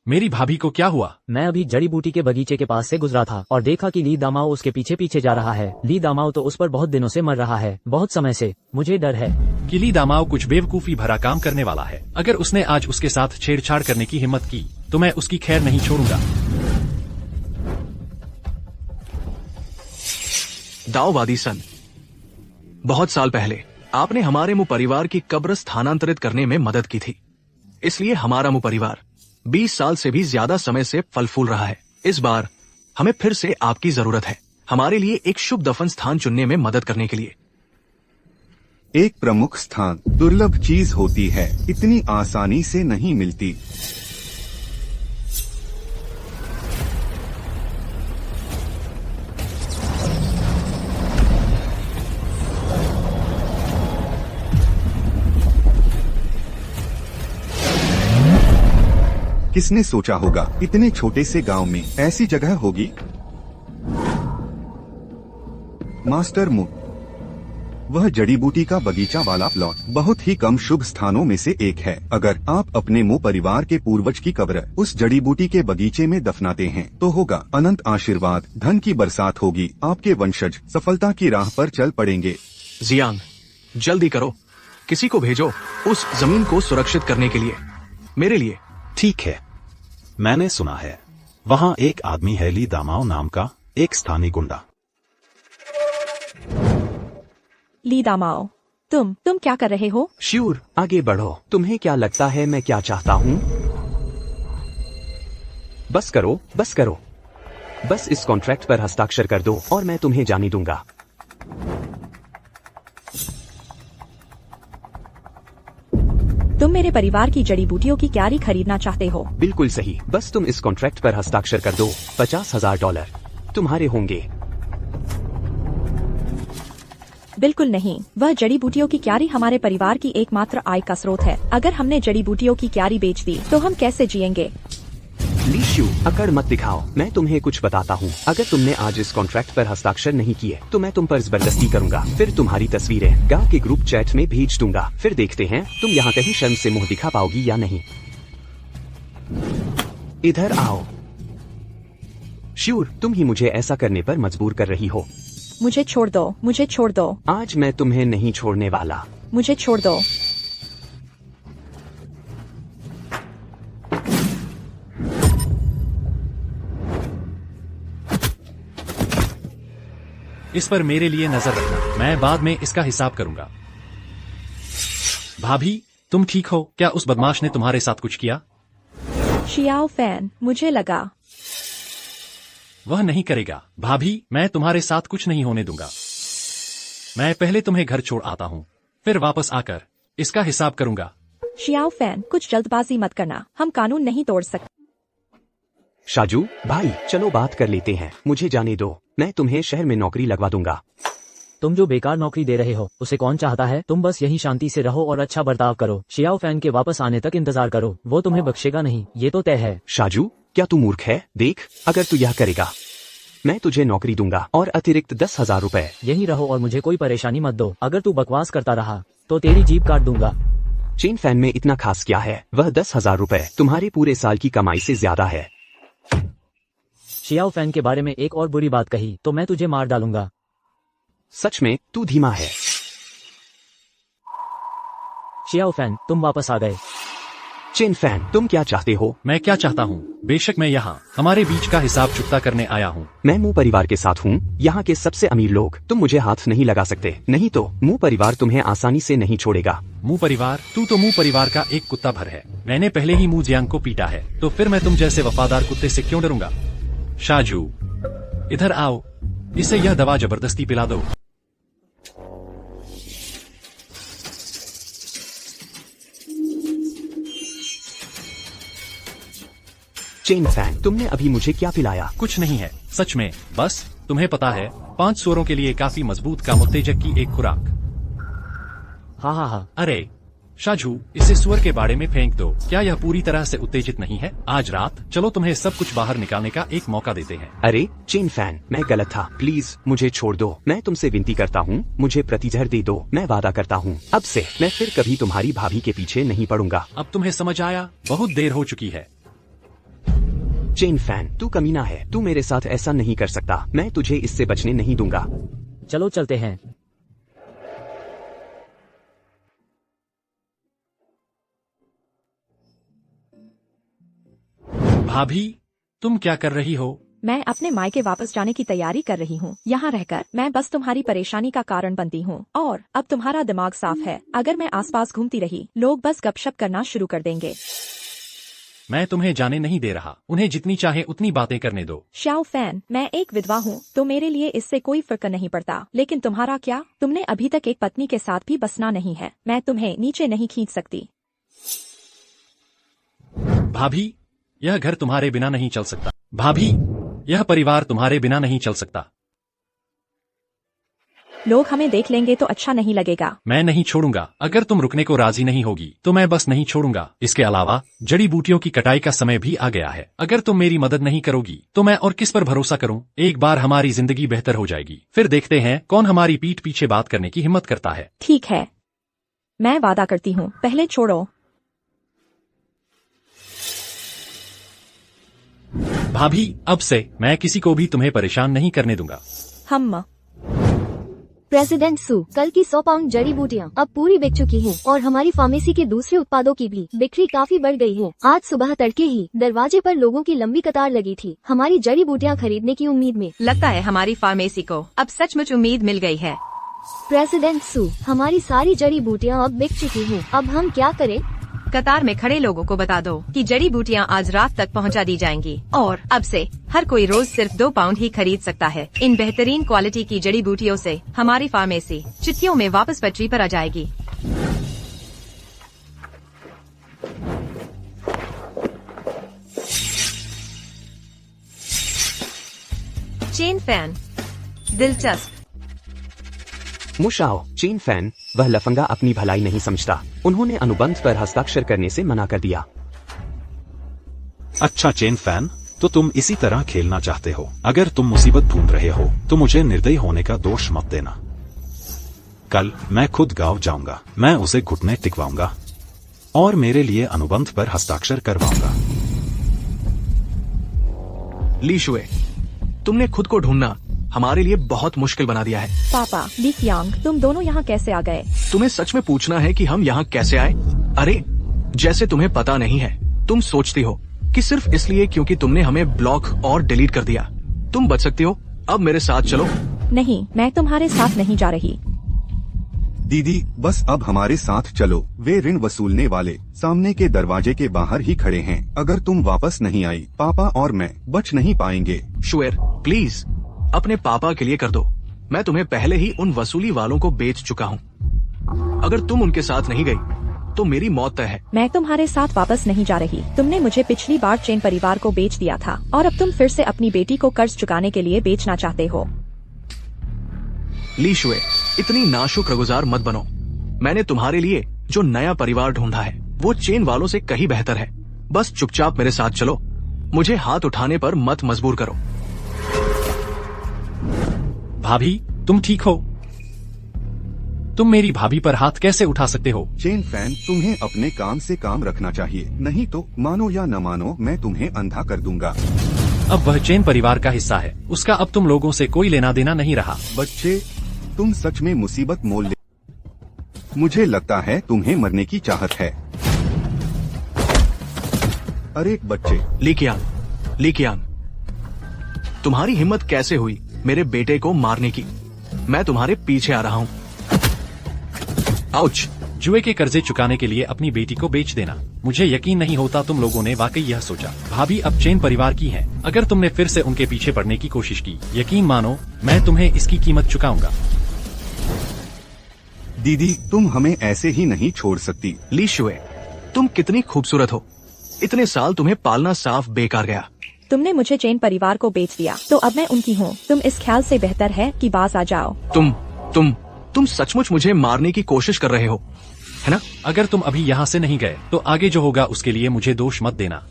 मेरी भाभी को क्या हुआ? मैं अभी जड़ी बूटी के बगीचे के पास से गुजरा था और देखा कि ली दामाओ उसके पीछे पीछे जा रहा है। ली दामाओ तो उस पर बहुत दिनों से मर रहा है, बहुत समय से। मुझे डर है कि ली दामाओ कुछ बेवकूफी भरा काम करने वाला है। अगर उसने आज उसके साथ छेड़छाड़ करने की हिम्मत की तो मैं उसकी खैर नहीं छोड़ूंगा। दाओवादी सन, बहुत साल पहले आपने हमारे मुँह परिवार की कब्र स्थानांतरित करने में मदद की थी। इसलिए हमारा मुँह परिवार 20 साल से भी ज्यादा समय से फल फूल रहा है। इस बार हमें फिर से आपकी जरूरत है, हमारे लिए एक शुभ दफन स्थान चुनने में मदद करने के लिए। एक प्रमुख स्थान दुर्लभ चीज होती है, इतनी आसानी से नहीं मिलती। किसने सोचा होगा इतने छोटे से गांव में ऐसी जगह होगी? मास्टर मुंह, वह जड़ी बूटी का बगीचा वाला प्लॉट बहुत ही कम शुभ स्थानों में से एक है। अगर आप अपने मुंह परिवार के पूर्वज की कब्र उस जड़ी बूटी के बगीचे में दफनाते हैं तो होगा अनंत आशीर्वाद, धन की बरसात होगी, आपके वंशज सफलता की राह पर चल पड़ेंगे। जियांग, जल्दी करो, किसी को भेजो उस जमीन को सुरक्षित करने के लिए, मेरे लिए। ठीक है, मैंने सुना है वहाँ एक आदमी है ली दामाओ नाम का, एक स्थानीय गुंडा। ली दामाओ, तुम क्या कर रहे हो? श्यूर, आगे बढ़ो। तुम्हें क्या लगता है मैं क्या चाहता हूँ? बस करो, बस करो। बस इस कॉन्ट्रैक्ट पर हस्ताक्षर कर दो और मैं तुम्हें जाने दूंगा। तुम मेरे परिवार की जड़ी बूटियों की क्यारी खरीदना चाहते हो? बिल्कुल सही, बस तुम इस कॉन्ट्रैक्ट पर हस्ताक्षर कर दो। $50,000 तुम्हारे होंगे। बिल्कुल नहीं, वह जड़ी बूटियों की क्यारी हमारे परिवार की एकमात्र आय का स्रोत है। अगर हमने जड़ी बूटियों की क्यारी बेच दी तो हम कैसे जिएंगे? लीशू, अकड़ मत दिखाओ। मैं तुम्हें कुछ बताता हूँ। अगर तुमने आज इस कॉन्ट्रैक्ट पर हस्ताक्षर नहीं किए तो मैं तुम पर जबरदस्ती करूंगा। फिर तुम्हारी तस्वीरें गांव के ग्रुप चैट में भेज दूंगा। फिर देखते हैं तुम यहाँ कहीं शर्म से मुंह दिखा पाओगी या नहीं। इधर आओ। श्यूर, तुम ही मुझे ऐसा करने पर मजबूर कर रही हो। मुझे छोड़ दो, मुझे छोड़ दो। आज मैं तुम्हें नहीं छोड़ने वाला। मुझे छोड़ दो। इस पर मेरे लिए नजर रखना, मैं बाद में इसका हिसाब करूंगा। भाभी, तुम ठीक हो? क्या उस बदमाश ने तुम्हारे साथ कुछ किया? शियाओ फैन, मुझे लगा। वह नहीं करेगा। भाभी, मैं तुम्हारे साथ कुछ नहीं होने दूंगा। मैं पहले तुम्हें घर छोड़ आता हूँ, फिर वापस आकर इसका हिसाब करूंगा। शियाओ फैन, कुछ जल्दबाजी मत करना, हम कानून नहीं तोड़ सकते। शाजू भाई, चलो बात कर लेते हैं। मुझे जाने दो, मैं तुम्हें शहर में नौकरी लगवा दूंगा। तुम जो बेकार नौकरी दे रहे हो उसे कौन चाहता है? तुम बस यहीं शांति से रहो और अच्छा बर्ताव करो। शियाओ फैन के वापस आने तक इंतजार करो, वो तुम्हें बख्शेगा नहीं, ये तो तय है। शाजू, क्या तू मूर्ख है? देख, अगर तू यह करेगा मैं तुझे नौकरी दूंगा और अतिरिक्त 10,000 रुपए। यहीं रहो और मुझे कोई परेशानी मत दो। अगर तू बकवास करता रहा तो तेरी जीभ काट दूंगा। चेन फैन में इतना खास क्या है? वह 10,000 रुपए तुम्हारे पूरे साल की कमाई से ज्यादा है। शियाओ फैन के बारे में एक और बुरी बात कही तो मैं तुझे मार डालूंगा। सच में तू धीमा है। शियाओ फैन, तुम वापस आ गए। चेन फैन, तुम क्या चाहते हो? मैं क्या चाहता हूँ? बेशक मैं यहाँ हमारे बीच का हिसाब चुकता करने आया हूँ। मैं मुंह परिवार के साथ हूँ, यहाँ के सबसे अमीर लोग। तुम मुझे हाथ नहीं लगा सकते, नहीं तो मुंह परिवार तुम्हें आसानी से नहीं छोड़ेगा। मुंह परिवार? तू तो मुंह परिवार का एक कुत्ता भर है। मैंने पहले ही मुंह जियांग को पीटा है, तो फिर मैं तुम जैसे वफादार कुत्ते से क्यों डरूंगा? शाजू, इधर आओ, इसे यह दवा जबरदस्ती पिला दो। चेन फैन, तुमने अभी मुझे क्या पिलाया? कुछ नहीं है, सच में। बस तुम्हें पता है, 5 स्वरों के लिए काफी मजबूत काम उत्तेजक की एक खुराक। हाँ। अरे शाजू, इसे सुअर के बाड़े में फेंक दो। क्या यह पूरी तरह से उत्तेजित नहीं है? आज रात चलो तुम्हें सब कुछ बाहर निकालने का एक मौका देते हैं। अरे चेन फैन, मैं गलत था, प्लीज मुझे छोड़ दो। मैं तुमसे विनती करता हूँ, मुझे प्रतिजहर दे दो। मैं वादा करता हूँ अब से मैं फिर कभी तुम्हारी भाभी के पीछे नहीं पड़ूंगा। अब तुम्हें समझ आया? बहुत देर हो चुकी है। चेन फैन, तू कमीना है, तू मेरे साथ ऐसा नहीं कर सकता। मैं तुझे इससे बचने नहीं दूंगा। चलो चलते हैं। भाभी, तुम क्या कर रही हो? मैं अपने मायके वापस जाने की तैयारी कर रही हूँ। यहाँ रहकर मैं बस तुम्हारी परेशानी का कारण बनती हूँ और अब तुम्हारा दिमाग साफ है। अगर मैं आसपास घूमती रही, लोग बस गपशप करना शुरू कर देंगे। मैं तुम्हें जाने नहीं दे रहा। उन्हें जितनी चाहे उतनी बातें करने दो। शाओ फैन, मैं एक विधवा हूँ तो मेरे लिए इससे कोई फर्क नहीं पड़ता, लेकिन तुम्हारा क्या? तुमने अभी तक एक पत्नी के साथ भी बसना नहीं है। मैं तुम्हें नीचे नहीं खींच सकती। भाभी, यह घर तुम्हारे बिना नहीं चल सकता। भाभी, यह परिवार तुम्हारे बिना नहीं चल सकता। लोग हमें देख लेंगे तो अच्छा नहीं लगेगा। मैं नहीं छोड़ूंगा। अगर तुम रुकने को राजी नहीं होगी तो मैं बस नहीं छोड़ूंगा। इसके अलावा जड़ी बूटियों की कटाई का समय भी आ गया है। अगर तुम मेरी मदद नहीं करोगी तो मैं और किस पर भरोसा करूं? एक बार हमारी जिंदगी बेहतर हो जाएगी, फिर देखते हैं कौन हमारी पीठ पीछे बात करने की हिम्मत करता है। ठीक है, मैं वादा करती हूँ। पहले छोड़ो। भाभी, अब से मैं किसी को भी तुम्हें परेशान नहीं करने दूंगा। हम प्रेसिडेंट सू, कल की 100 पाउंड जड़ी बूटियाँ अब पूरी बिक चुकी हैं और हमारी फार्मेसी के दूसरे उत्पादों की भी बिक्री काफी बढ़ गई है। आज सुबह तड़के ही दरवाजे पर लोगों की लंबी कतार लगी थी हमारी जड़ी बूटियाँ खरीदने की उम्मीद में। लगता है हमारी फार्मेसी को अब सचमुच उम्मीद मिल गई है। प्रेसिडेंट सू, हमारी सारी जड़ी बूटियाँ अब बिक चुकी हैं। अब हम क्या करें? कतार में खड़े लोगों को बता दो कि जड़ी बूटियाँ आज रात तक पहुंचा दी जाएंगी और अब से हर कोई रोज सिर्फ 2 पाउंड ही खरीद सकता है। इन बेहतरीन क्वालिटी की जड़ी बूटियों से हमारी फार्मेसी चिट्ठियों में वापस पटरी पर आ जाएगी। चेन फैन, दिलचस्प। मुशाओ, चेन फैन, वह लफंगा अपनी भलाई नहीं समझता। उन्होंने अनुबंध पर हस्ताक्षर करने से मना कर दिया। अच्छा चेन फैन, तो तुम इसी तरह खेलना चाहते हो। अगर तुम मुसीबत ढूंढ रहे हो तो मुझे निर्दयी होने का दोष मत देना। कल मैं खुद गांव जाऊंगा, मैं उसे घुटने टिकवाऊंगा और मेरे लिए अनुबंध पर हस्ताक्षर करवाऊंगा। ली शुए, तुमने खुद को ढूंढना हमारे लिए बहुत मुश्किल बना दिया है। पापा, ली यांग, तुम दोनों यहाँ कैसे आ गए? तुम्हें सच में पूछना है कि हम यहाँ कैसे आए? अरे, जैसे तुम्हें पता नहीं है। तुम सोचती हो कि सिर्फ इसलिए क्योंकि तुमने हमें ब्लॉक और डिलीट कर दिया तुम बच सकती हो। अब मेरे साथ चलो। नहीं, मैं तुम्हारे साथ नहीं जा रही। दीदी, बस अब हमारे साथ चलो। वे ऋण वसूलने वाले सामने के दरवाजे के बाहर ही खड़े हैं। अगर तुम वापस नहीं आई, पापा और मैं बच नहीं पाएंगे। शुएर, प्लीज अपने पापा के लिए कर दो। मैं तुम्हें पहले ही उन वसूली वालों को बेच चुका हूँ। अगर तुम उनके साथ नहीं गई तो मेरी मौत तय है। मैं तुम्हारे साथ वापस नहीं जा रही। तुमने मुझे पिछली बार चेन परिवार को बेच दिया था और अब तुम फिर से अपनी बेटी को कर्ज चुकाने के लिए बेचना चाहते हो। ली शुए, इतनी नाशुक्रगुजार मत बनो। मैंने तुम्हारे लिए जो नया परिवार ढूंढा है वो चेन वालों से कहीं बेहतर है। बस चुपचाप मेरे साथ चलो। मुझे हाथ उठाने पर मत मजबूर करो। भाभी, तुम ठीक हो? तुम मेरी भाभी पर हाथ कैसे उठा सकते हो? चेन फैन, तुम्हें अपने काम से काम रखना चाहिए, नहीं तो मानो या न मानो मैं तुम्हें अंधा कर दूंगा। अब वह चेन परिवार का हिस्सा है, उसका अब तुम लोगों से कोई लेना देना नहीं रहा। बच्चे, तुम सच में मुसीबत मोल ले। मुझे लगता है तुम्हें मरने की चाहत है। अरे बच्चे। लीकियान, तुम्हारी हिम्मत कैसे हुई मेरे बेटे को मारने की? मैं तुम्हारे पीछे आ रहा हूँ। आउच! जुए के कर्जे चुकाने के लिए अपनी बेटी को बेच देना। मुझे यकीन नहीं होता तुम लोगों ने वाकई यह सोचा। भाभी अब चेन परिवार की हैं। अगर तुमने फिर से उनके पीछे पड़ने की कोशिश की, यकीन मानो मैं तुम्हें इसकी कीमत चुकाऊंगा। दीदी, तुम हमें ऐसे ही नहीं छोड़ सकती। ली शुए, तुम कितनी खूबसूरत हो। इतने साल तुम्हें पालना साफ बेकार गया। तुमने मुझे चेन परिवार को बेच दिया तो अब मैं उनकी हूँ। तुम इस ख्याल से बेहतर है कि बाज आ जाओ। तुम सचमुच मुझे मारने की कोशिश कर रहे हो, है ना? अगर तुम अभी यहाँ से नहीं गए तो आगे जो होगा उसके लिए मुझे दोष मत देना।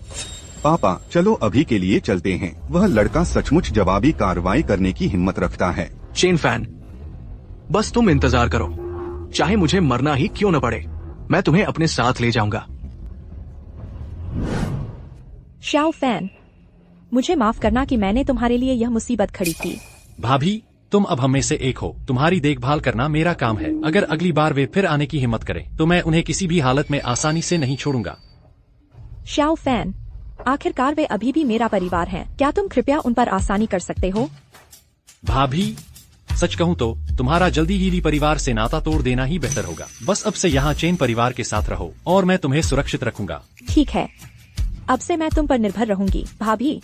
पापा, चलो अभी के लिए चलते हैं। वह लड़का सचमुच जवाबी कार्रवाई करने की हिम्मत रखता है। चेन फैन, बस तुम इंतजार करो। चाहे मुझे मरना ही क्यों न पड़े, मैं तुम्हें अपने साथ ले जाऊंगा। शाओ फैन, मुझे माफ करना कि मैंने तुम्हारे लिए यह मुसीबत खड़ी की। भाभी, तुम अब हमें से एक हो। तुम्हारी देखभाल करना मेरा काम है। अगर अगली बार वे फिर आने की हिम्मत करें तो मैं उन्हें किसी भी हालत में आसानी से नहीं छोड़ूंगा। शाओ फैन, आखिरकार वे अभी भी मेरा परिवार हैं। क्या तुम कृपया उन पर आसानी कर सकते हो? भाभी, सच कहूँ तो तुम्हारा जल्दी ही परिवार से नाता तोड़ देना ही बेहतर होगा। बस अब से यहाँ चेन परिवार के साथ रहो और मैं तुम्हें सुरक्षित रखूंगा। ठीक है, अब से मैं तुम पर निर्भर रहूंगी। भाभी,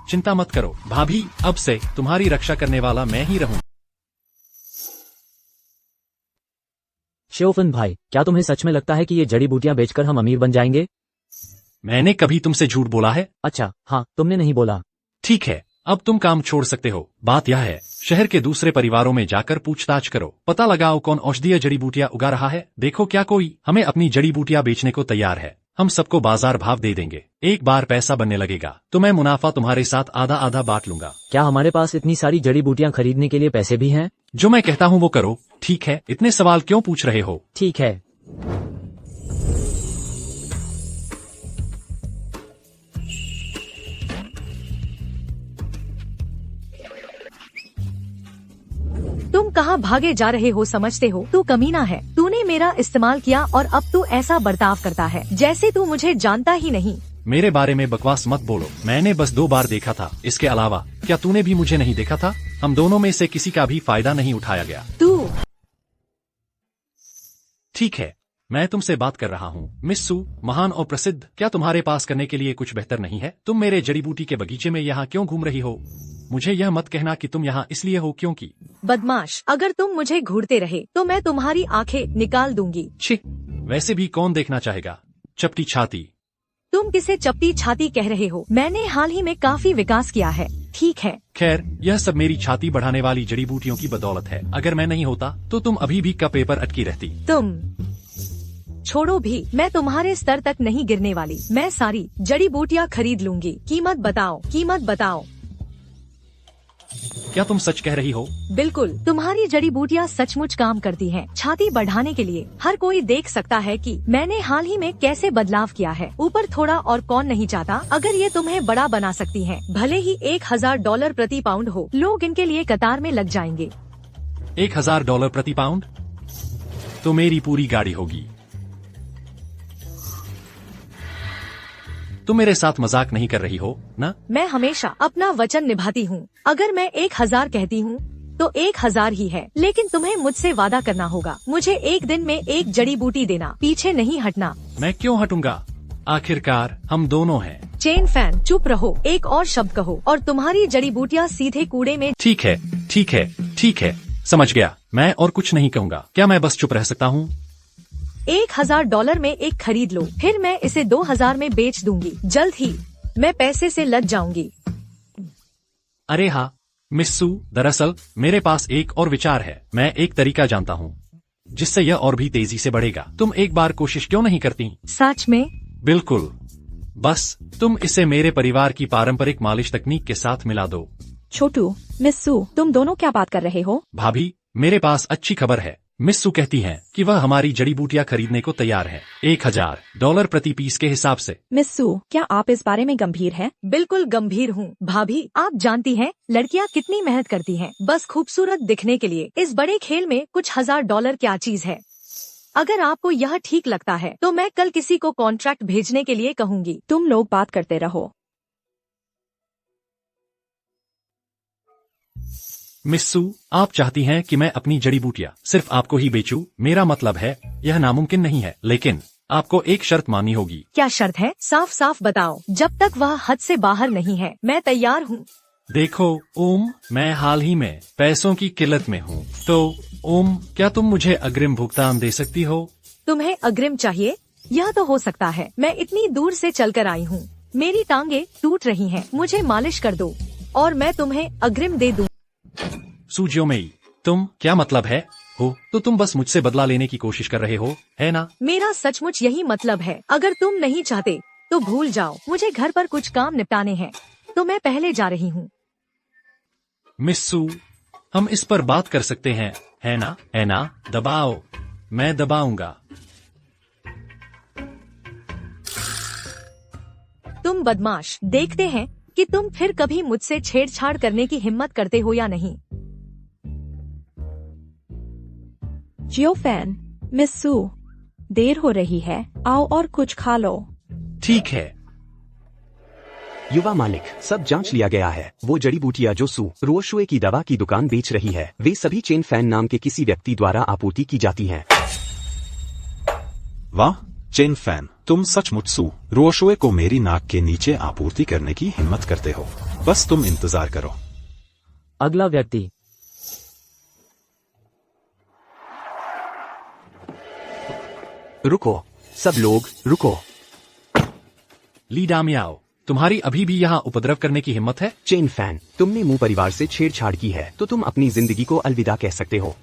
चिंता मत करो भाभी, अब से तुम्हारी रक्षा करने वाला मैं ही रहूं। शिवफन भाई, क्या तुम्हें सच में लगता है कि ये जड़ी बूटियां बेचकर हम अमीर बन जाएंगे? मैंने कभी तुमसे झूठ बोला है? अच्छा, हाँ, तुमने नहीं बोला। ठीक है, अब तुम काम छोड़ सकते हो। बात यह है, शहर के दूसरे परिवारों में जाकर पूछताछ करो, पता लगाओ कौन औषधीय जड़ी बूटियां उगा रहा है। देखो क्या कोई हमें अपनी जड़ी बूटियां बेचने को तैयार है। हम सबको बाजार भाव दे देंगे। एक बार पैसा बनने लगेगा तो मैं मुनाफा तुम्हारे साथ आधा आधा बांट लूंगा। क्या हमारे पास इतनी सारी जड़ी बूटियां खरीदने के लिए पैसे भी हैं? जो मैं कहता हूँ वो करो, ठीक है? इतने सवाल क्यों पूछ रहे हो? ठीक है। तुम कहाँ भागे जा रहे हो समझते हो? तू कमीना है। तूने मेरा इस्तेमाल किया और अब तू ऐसा बर्ताव करता है जैसे तू मुझे जानता ही नहीं। मेरे बारे में बकवास मत बोलो। मैंने बस 2 बार देखा था। इसके अलावा क्या तूने भी मुझे नहीं देखा था? हम दोनों में से किसी का भी फायदा नहीं उठाया गया। तू ठीक है, मैं तुमसे बात कर रहा हूँ। मिस सू, महान और प्रसिद्ध, क्या तुम्हारे पास करने के लिए कुछ बेहतर नहीं है? तुम मेरे जड़ी बूटी के बगीचे में यहाँ क्यों घूम रही हो? मुझे यह मत कहना कि तुम यहाँ इसलिए हो क्योंकि। बदमाश, अगर तुम मुझे घूरते रहे तो मैं तुम्हारी आंखें निकाल दूंगी। छी, वैसे भी कौन देखना चाहेगा? चपटी छाती। तुम किसे चपटी छाती कह रहे हो? मैंने हाल ही में काफी विकास किया है। ठीक है, खैर, यह सब मेरी छाती बढ़ाने वाली जड़ी बूटियों की बदौलत है। अगर मैं नहीं होता तो तुम अभी भी का पेपर अटकी रहती। तुम छोड़ो भी, मैं तुम्हारे स्तर तक नहीं गिरने वाली। मैं सारी जड़ी बूटियाँ खरीद लूंगी। कीमत बताओ, कीमत बताओ। क्या तुम सच कह रही हो? बिल्कुल, तुम्हारी जड़ी बूटियाँ सचमुच काम करती हैं। छाती बढ़ाने के लिए हर कोई देख सकता है कि मैंने हाल ही में कैसे बदलाव किया है। ऊपर थोड़ा और कौन नहीं चाहता? अगर ये तुम्हें बड़ा बना सकती हैं, भले ही $1000 प्रति पाउंड हो, लोग इनके लिए कतार में लग जाएंगे। $1000 प्रति पाउंड तो मेरी पूरी गाड़ी होगी। तुम मेरे साथ मजाक नहीं कर रही हो ना? मैं हमेशा अपना वचन निभाती हूँ। अगर मैं 1000 कहती हूँ तो 1000 ही है, लेकिन तुम्हें मुझसे वादा करना होगा। मुझे एक दिन में एक जड़ी बूटी देना, पीछे नहीं हटना। मैं क्यों हटूंगा? आखिरकार हम दोनों हैं। चेन फैन, चुप रहो। एक और शब्द कहो और तुम्हारी जड़ी बूटियाँ सीधे कूड़े में। ठीक है, ठीक है, ठीक है, समझ गया। मैं और कुछ नहीं कहूँगा। क्या मैं बस चुप रह सकता हूँ? $1000 में एक खरीद लो, फिर मैं इसे 2000 में बेच दूंगी। जल्द ही मैं पैसे से लद जाऊंगी। अरे हाँ मिस्सू, दरअसल मेरे पास एक और विचार है। मैं एक तरीका जानता हूँ जिससे यह और भी तेजी से बढ़ेगा। तुम एक बार कोशिश क्यों नहीं करती? सच में? बिल्कुल, बस तुम इसे मेरे परिवार की पारंपरिक मालिश तकनीक के साथ मिला दो। छोटू, मिस सू, तुम दोनों क्या बात कर रहे हो? भाभी, मेरे पास अच्छी खबर है। मिस्सू कहती हैं कि वह हमारी जड़ी बूटियां खरीदने को तैयार है, $1000 प्रति पीस के हिसाब से। मिस सू, क्या आप इस बारे में गंभीर हैं? बिल्कुल गंभीर हूँ भाभी। आप जानती हैं लड़कियाँ कितनी मेहनत करती हैं बस खूबसूरत दिखने के लिए। इस बड़े खेल में कुछ $1000 क्या चीज है। अगर आपको यह ठीक लगता है तो मैं कल किसी को कॉन्ट्रैक्ट भेजने के लिए कहूँगी। तुम लोग बात करते रहो। मिस्सू, आप चाहती हैं कि मैं अपनी जड़ी बूटियां सिर्फ आपको ही बेचूं? मेरा मतलब है यह नामुमकिन नहीं है, लेकिन आपको एक शर्त माननी होगी। क्या शर्त है? साफ साफ बताओ। जब तक वह हद से बाहर नहीं है मैं तैयार हूँ। देखो मैं हाल ही में पैसों की किल्लत में हूँ, तो क्या तुम मुझे अग्रिम भुगतान दे सकती हो? तुम्हें अग्रिम चाहिए? यह तो हो सकता है। मैं इतनी दूर से चलकर आई हूँ, मेरी टांगे टूट रही हैं। मुझे मालिश कर दो और मैं तुम्हें अग्रिम दे दूँ। सूजियो मेई, तुम क्या मतलब है? तो तुम बस मुझसे बदला लेने की कोशिश कर रहे हो, है ना? मेरा सचमुच यही मतलब है। अगर तुम नहीं चाहते तो भूल जाओ। मुझे घर पर कुछ काम निपटाने हैं, तो मैं पहले जा रही हूँ। मिस्सू, हम इस पर बात कर सकते हैं, है ना? है ना? दबाओ, मैं दबाऊंगा। तुम बदमाश, देखते हैं कि तुम फिर कभी मुझसे छेड़छाड़ करने की हिम्मत करते हो या नहीं। जियो फैन, मिस सू, देर हो रही है, आओ और कुछ खा लो। ठीक है। युवा मालिक, सब जांच लिया गया है। वो जड़ी बूटियां जो सू रोशुए की दवा की दुकान बेच रही है, वे सभी चेन फैन नाम के किसी व्यक्ति द्वारा आपूर्ति की जाती हैं। वाह चेन फैन, तुम सचमुच सू रोशुए को मेरी नाक के नीचे आपूर्ति करने की हिम्मत करते हो। बस तुम इंतजार करो। अगला व्यक्ति। रुको, सब लोग रुको। ली डामियाओ, तुम्हारी अभी भी यहाँ उपद्रव करने की हिम्मत है? चेन फैन, तुमने मुंह परिवार से छेड़छाड़ की है तो तुम अपनी जिंदगी को अलविदा कह सकते हो।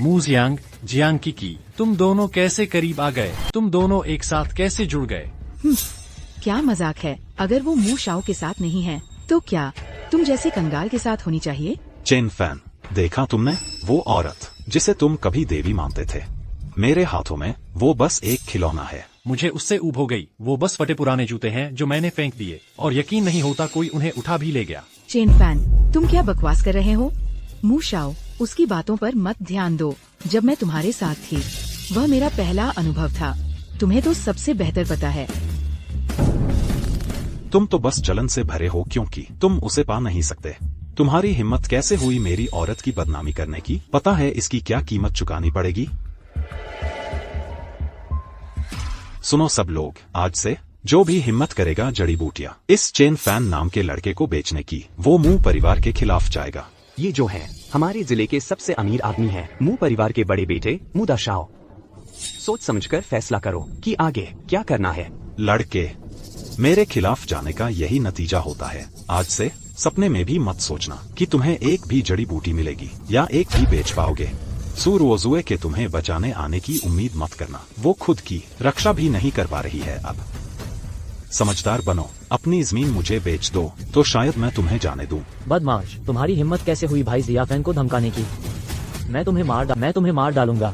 मू जियांग की तुम दोनों कैसे करीब आ गए? तुम दोनों एक साथ कैसे जुड़ गए? क्या मजाक है। अगर वो मू शाओ के साथ नहीं है तो क्या तुम जैसे कंगाल के साथ होनी चाहिए? चेन फैन, देखा तुमने वो औरत जिसे तुम कभी देवी मानते थे? मेरे हाथों में वो बस एक खिलौना है। मुझे उससे ऊब हो गई। वो बस फटे पुराने जूते हैं जो मैंने फेंक दिए और यकीन नहीं होता कोई उन्हें उठा भी ले गया। चेन फैन, तुम क्या बकवास कर रहे हो? मू शाओ, उसकी बातों पर मत ध्यान दो। जब मैं तुम्हारे साथ थी वह मेरा पहला अनुभव था। तुम्हें तो सबसे बेहतर पता है। तुम तो बस जलन से भरे हो क्योंकि तुम उसे पा नहीं सकते। तुम्हारी हिम्मत कैसे हुई मेरी औरत की बदनामी करने की? पता है इसकी क्या कीमत चुकानी पड़ेगी? सुनो सब लोग, आज से जो भी हिम्मत करेगा जड़ी बूटियां इस चेन फैन नाम के लड़के को बेचने की, वो मू परिवार के खिलाफ जाएगा। ये जो है हमारे जिले के सबसे अमीर आदमी है, मू परिवार के बड़े बेटे मू दाशाओ। सोच समझकर फैसला करो कि आगे क्या करना है। लड़के, मेरे खिलाफ जाने का यही नतीजा होता है। आज से सपने में भी मत सोचना कि तुम्हें एक भी जड़ी बूटी मिलेगी या एक भी बेच पाओगे। सूरवजुए के तुम्हें बचाने आने की उम्मीद मत करना। वो खुद की रक्षा भी नहीं कर पा रही है। अब समझदार बनो, अपनी जमीन मुझे बेच दो तो शायद मैं तुम्हें जाने दूं। बदमाश, तुम्हारी हिम्मत कैसे हुई भाई जियाफैन को धमकाने की? मैं तुम्हें मार डालूंगा।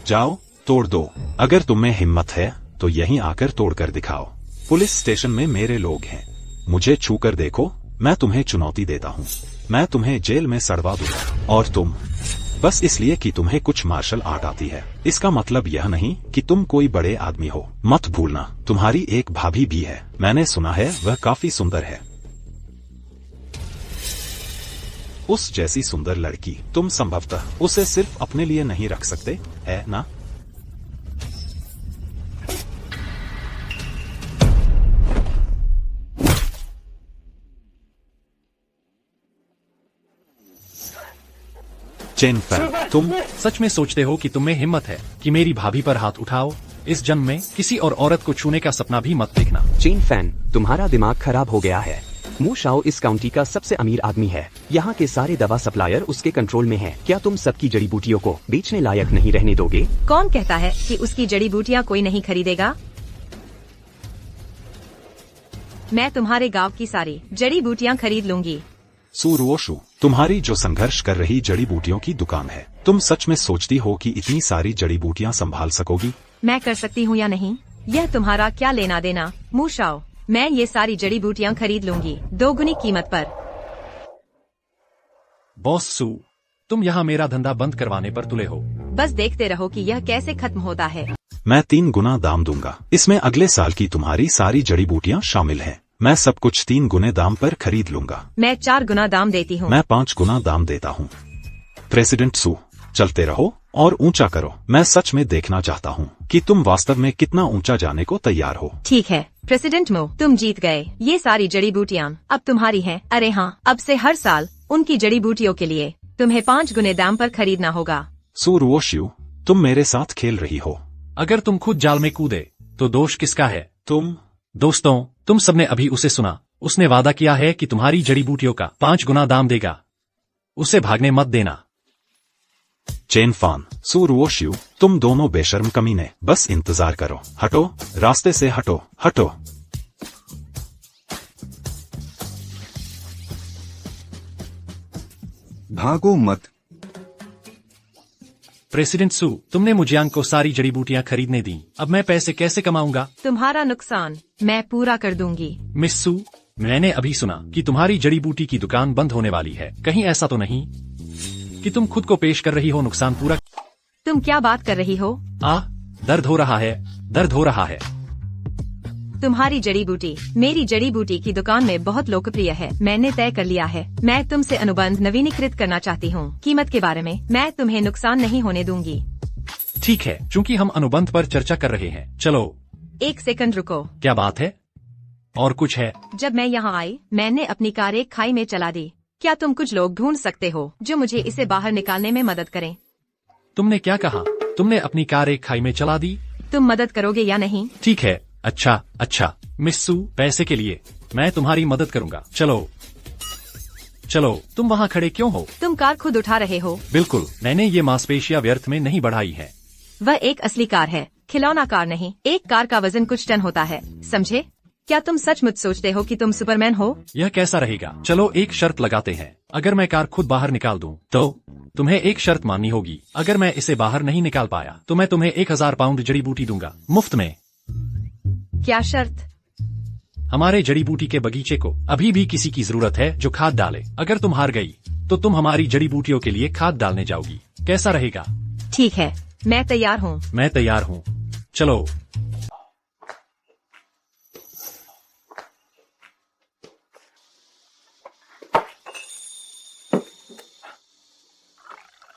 जाओ, तोड़ दो। अगर तुम्हें हिम्मत है तो यहीं आकर तोड़कर दिखाओ। पुलिस स्टेशन में मेरे लोग हैं, मुझे छू कर देखो। मैं तुम्हें चुनौती देता हूँ, मैं तुम्हें जेल में सड़वा दूंगा। और तुम बस इसलिए कि तुम्हें कुछ मार्शल आर्ट आती है, इसका मतलब यह नहीं कि तुम कोई बड़े आदमी हो। मत भूलना, तुम्हारी एक भाभी भी है। मैंने सुना है वह काफी सुंदर है। उस जैसी सुंदर लड़की तुम संभवतः उसे सिर्फ अपने लिए नहीं रख सकते, है ना? चेन फैन, तुम सच में सोचते हो कि तुम्हें हिम्मत है कि मेरी भाभी पर हाथ उठाओ? इस जन्म में किसी और औरत को छूने का सपना भी मत देखना। चेन फैन, तुम्हारा दिमाग खराब हो गया है। मू शाओ इस काउंटी का सबसे अमीर आदमी है। यहाँ के सारे दवा सप्लायर उसके कंट्रोल में हैं। क्या तुम सबकी जड़ी बूटियों को बेचने लायक नहीं रहने दोगे? कौन कहता है कि उसकी जड़ी बूटियाँ कोई नहीं खरीदेगा? मैं तुम्हारे गांव की सारी जड़ी बूटियाँ खरीद लूंगी। सूरवोशु, तुम्हारी जो संघर्ष कर रही जड़ी बूटियों की दुकान है, तुम सच में सोचती हो कि इतनी सारी जड़ी बूटियां संभाल सकोगी? मैं कर सकती हूँ या नहीं, यह तुम्हारा क्या लेना देना? मू शाओ, मैं ये सारी जड़ी बूटियां खरीद लूंगी, दोगुनी कीमत पर। बॉस सू, तुम यहाँ मेरा धंधा बंद करवाने पर तुले हो। बस देखते रहो कि यह कैसे खत्म होता है। मैं 3 गुना दाम दूंगा। इसमें अगले साल की तुम्हारी सारी जड़ी बूटियां शामिल हैं। मैं सब कुछ 3 गुने दाम पर खरीद लूंगा। मैं 4 गुना दाम देती हूँ। मैं 5 गुना दाम देता हूँ। प्रेसिडेंट सू, चलते रहो और ऊंचा करो। मैं सच में देखना चाहता हूँ कि तुम वास्तव में कितना ऊंचा जाने को तैयार हो। ठीक है प्रेसिडेंट मो, तुम जीत गए। ये सारी जड़ी बूटियां अब तुम्हारी हैं। अरे हाँ, अब से हर साल उनकी जड़ी बूटियों के लिए तुम्हें 5 गुने दाम पर खरीदना होगा। सूरवोशु, तुम मेरे साथ खेल रही हो। अगर तुम खुद जाल में कूदे तो दोष किसका है? तुम। दोस्तों, तुम सबने अभी उसे सुना। उसने वादा किया है कि तुम्हारी जड़ी बूटियों का 5 गुना दाम देगा। उसे भागने मत देना। चेन फैन, सूरवोशु, तुम दोनों बेशर्म कमीने, बस इंतजार करो। हटो, रास्ते से हटो, हटो। भागो मत। प्रेसिडेंट सू, तुमने मुजियांग को सारी जड़ी बूटियां खरीदने दी। अब मैं पैसे कैसे कमाऊंगा? तुम्हारा नुकसान मैं पूरा कर दूंगी। मिस सू, मैंने अभी सुना कि तुम्हारी जड़ी बूटी की दुकान बंद होने वाली है। कहीं ऐसा तो नहीं कि तुम खुद को पेश कर रही हो नुकसान पूरा? तुम क्या बात कर रही हो? दर्द हो रहा है, दर्द हो रहा है। तुम्हारी जड़ी बूटी मेरी जड़ी बूटी की दुकान में बहुत लोकप्रिय है। मैंने तय कर लिया है, मैं तुमसे अनुबंध नवीनीकृत करना चाहती हूँ। कीमत के बारे में मैं तुम्हें नुकसान नहीं होने दूंगी। ठीक है, चूंकि हम अनुबंध पर चर्चा कर रहे हैं, चलो 1 सेकंड रुको। क्या बात है? और कुछ है? जब मैं यहाँ आई, मैंने अपनी कार एक खाई में चला दी। क्या तुम कुछ लोग ढूंढ सकते हो जो मुझे इसे बाहर निकालने में मदद करें? तुमने क्या कहा? तुमने अपनी कार एक खाई में चला दी? तुम मदद करोगे या नहीं? ठीक है, अच्छा मिस सू, पैसे के लिए मैं तुम्हारी मदद करूंगा। चलो तुम वहाँ खड़े क्यों हो? तुम कार खुद उठा रहे हो? बिल्कुल, मैंने ये मांसपेशियां व्यर्थ में नहीं बढ़ाई है। वह एक असली कार है, खिलौना कार नहीं। एक कार का वजन कुछ टन होता है, समझे? क्या तुम सचमुच सोचते हो कि तुम सुपरमैन हो? यह कैसा रहेगा? चलो एक शर्त लगाते हैं, अगर मैं कार खुद बाहर निकाल दूं, तो तुम्हें एक शर्त माननी होगी। अगर मैं इसे बाहर नहीं निकाल पाया तो मैं तुम्हें 1000 पाउंड जड़ी बूटी दूंगा, मुफ्त में। क्या शर्त? हमारे जड़ी बूटी के बगीचे को अभी भी किसी की जरूरत है जो खाद डाले। अगर तुम हार गई तो तुम हमारी जड़ी बूटियों के लिए खाद डालने जाओगी। कैसा रहेगा? ठीक है, मैं तैयार हूँ। मैं तैयार हूँ। चलो।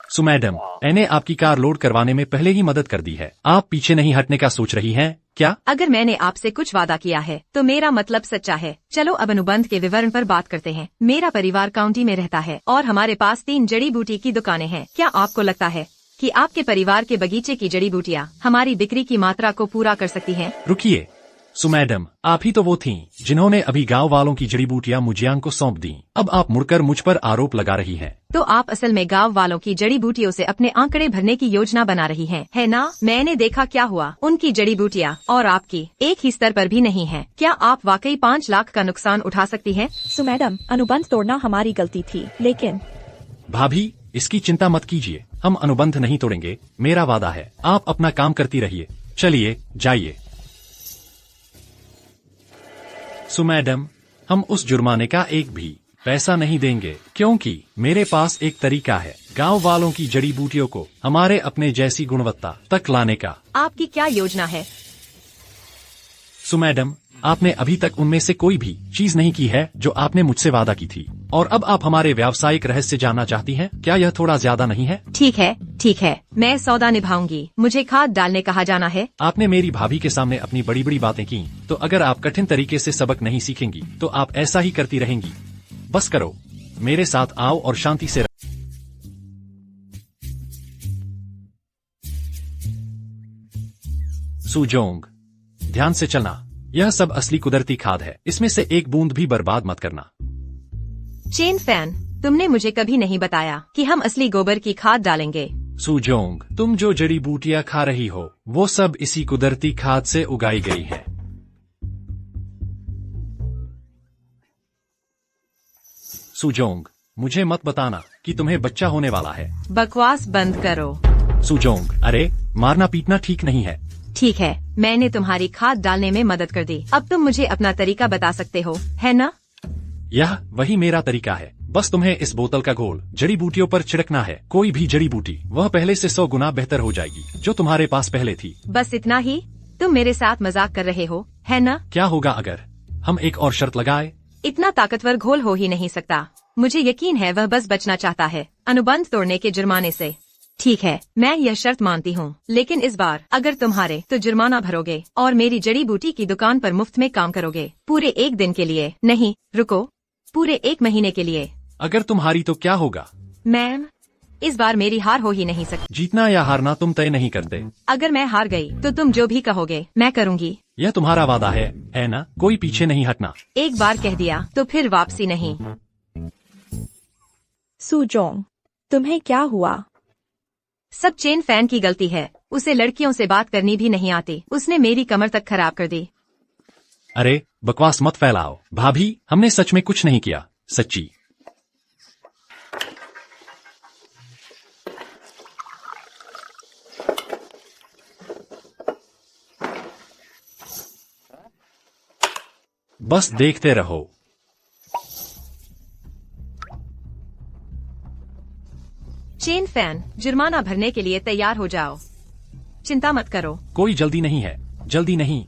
सो मैडम, मैंने आपकी कार लोड करवाने में पहले ही मदद कर दी है। आप पीछे नहीं हटने का सोच रही हैं क्या? अगर मैंने आपसे कुछ वादा किया है तो मेरा मतलब सच्चा है। चलो अब अनुबंध के विवरण पर बात करते हैं। मेरा परिवार काउंटी में रहता है और हमारे पास 3 जड़ी बूटी की दुकानें हैं। क्या आपको लगता है कि आपके परिवार के बगीचे की जड़ी बूटियाँ हमारी बिक्री की मात्रा को पूरा कर सकती हैं? रुकिए, सो मैडम, आप ही तो वो थीं जिन्होंने अभी गांव वालों की जड़ी बूटियां मुझियांग को सौंप दी। अब आप मुड़कर मुझ पर आरोप लगा रही हैं। तो आप असल में गांव वालों की जड़ी बूटियों से अपने आंकड़े भरने की योजना बना रही हैं, है ना? मैंने देखा क्या हुआ। उनकी जड़ी बूटियां और आपकी एक ही स्तर पर भी नहीं है। क्या आप वाकई 5 लाख का नुकसान उठा सकती हैं? सो मैडम, अनुबंध तोड़ना हमारी गलती थी, लेकिन भाभी, इसकी चिंता मत कीजिए, हम अनुबंध नहीं तोड़ेंगे, मेरा वादा है। आप अपना काम करती रहिए। चलिए जाइए। सो मैडम, हम उस जुर्माने का एक भी पैसा नहीं देंगे, क्योंकि मेरे पास एक तरीका है गांव वालों की जड़ी बूटियों को हमारे अपने जैसी गुणवत्ता तक लाने का। आपकी क्या योजना है? सो मैडम, आपने अभी तक उनमें से कोई भी चीज नहीं की है जो आपने मुझसे वादा की थी, और अब आप हमारे व्यावसायिक रहस्य जानना चाहती हैं? क्या यह थोड़ा ज्यादा नहीं है? ठीक है, मैं सौदा निभाऊंगी। मुझे खाद डालने कहाँ जाना है? आपने मेरी भाभी के सामने अपनी बड़ी बड़ी बातें की, तो अगर आप कठिन तरीके से सबक नहीं सीखेंगी तो आप ऐसा ही करती रहेंगी। बस करो, मेरे साथ आओ और शांति से सुजोंग, ध्यान से चलना। यह सब असली कुदरती खाद है, इसमें से एक बूंद भी बर्बाद मत करना। चेन फैन, तुमने मुझे कभी नहीं बताया कि हम असली गोबर की खाद डालेंगे। सुजोंग, तुम जो जड़ी बूटियां खा रही हो वो सब इसी कुदरती खाद से उगाई गई है। सुजोंग, मुझे मत बताना कि तुम्हें बच्चा होने वाला है। बकवास बंद करो। सुजोंग, अरे मारना पीटना ठीक नहीं है। ठीक है, मैंने तुम्हारी खाद डालने में मदद कर दी। अब तुम मुझे अपना तरीका बता सकते हो, है ना? यह वही मेरा तरीका है। बस तुम्हें इस बोतल का घोल जड़ी बूटियों पर छिड़कना है। कोई भी जड़ी बूटी वह पहले से 100 गुना बेहतर हो जाएगी जो तुम्हारे पास पहले थी। बस इतना ही? तुम मेरे साथ मजाक कर रहे हो, है ना? क्या होगा अगर हम एक और शर्त लगाए? इतना ताकतवर घोल हो ही नहीं सकता। मुझे यकीन है वह बस बचना चाहता है अनुबंध तोड़ने के जुर्माने से। ठीक है, मैं यह शर्त मानती हूँ, लेकिन इस बार अगर तुम हारे तो जुर्माना भरोगे और मेरी जड़ी बूटी की दुकान पर मुफ्त में काम करोगे, पूरे 1 दिन के लिए। नहीं, रुको, पूरे 1 महीने के लिए। अगर तुम हारी तो क्या होगा? मैम, इस बार मेरी हार हो ही नहीं सकती। जीतना या हारना तुम तय नहीं करते। अगर मैं हार गई तो तुम जो भी कहोगे मैं करूँगी। यह तुम्हारा वादा है ना? कोई पीछे नहीं हटना। एक बार कह दिया तो फिर वापसी नहीं। सुजोंग, तुम्हें क्या हुआ? सब चेन फैन की गलती है। उसे लड़कियों से बात करनी भी नहीं आती। उसने मेरी कमर तक खराब कर दी। अरे बकवास मत फैलाओ भाभी, हमने सच में कुछ नहीं किया, सच्ची। बस देखते रहो। चेन फैन, जुर्माना भरने के लिए तैयार हो जाओ। चिंता मत करो। कोई जल्दी नहीं है, जल्दी नहीं।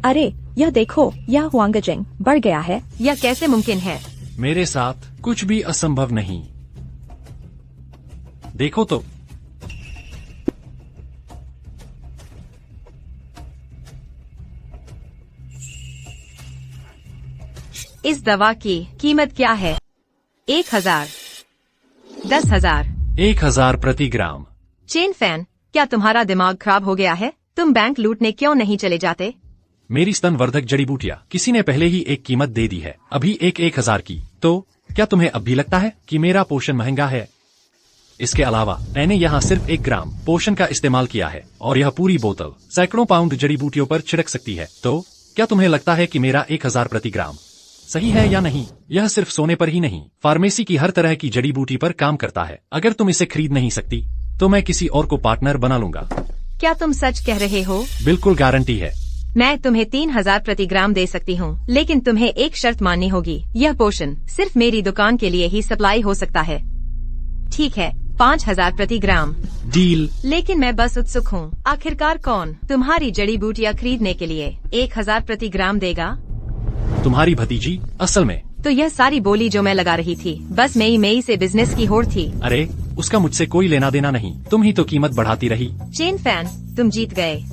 अरे यह देखो, यह हुआंगजिंग बढ़ गया है। यह कैसे मुमकिन है? मेरे साथ कुछ भी असंभव नहीं। देखो तो। इस दवा की कीमत क्या है? 1000, 10,000, 1000 प्रति ग्राम। चेन फैन, क्या तुम्हारा दिमाग खराब हो गया है? तुम बैंक लूटने क्यों नहीं चले जाते? मेरी स्तनवर्धक जड़ी बूटियां किसी ने पहले ही एक कीमत दे दी है, अभी एक 1000 की। तो क्या तुम्हें अब भी लगता है कि मेरा पोषण महंगा है? इसके अलावा मैंने यहाँ सिर्फ 1 ग्राम पोषण का इस्तेमाल किया है और यह पूरी बोतल सैकड़ों पाउंड जड़ी बूटियों पर छिड़क सकती है। तो क्या तुम्हें लगता है कि मेरा 1000 प्रति ग्राम सही है या नहीं? यह सिर्फ सोने पर ही नहीं, फार्मेसी की हर तरह की जड़ी बूटी पर काम करता है। अगर तुम इसे खरीद नहीं सकती तो मैं किसी और को पार्टनर बना लूंगा। क्या तुम सच कह रहे हो? बिल्कुल गारंटी है। मैं तुम्हें 3000 प्रति ग्राम दे सकती हूँ, लेकिन तुम्हें एक शर्त माननी होगी। यह पोषण सिर्फ मेरी दुकान के लिए ही सप्लाई हो सकता है। ठीक है, 5000 प्रति ग्राम। डील। लेकिन मैं बस उत्सुक हूँ, आखिरकार कौन तुम्हारी जड़ी बूटियाँ खरीदने के लिए 1000 प्रति ग्राम देगा? तुम्हारी भतीजी। असल में तो यह सारी बोली जो मैं लगा रही थी, बस मई से बिजनेस की होड़ थी। अरे उसका मुझसे कोई लेना देना नहीं, तुम ही तो कीमत बढ़ाती रही। चेन फैन, तुम जीत गए।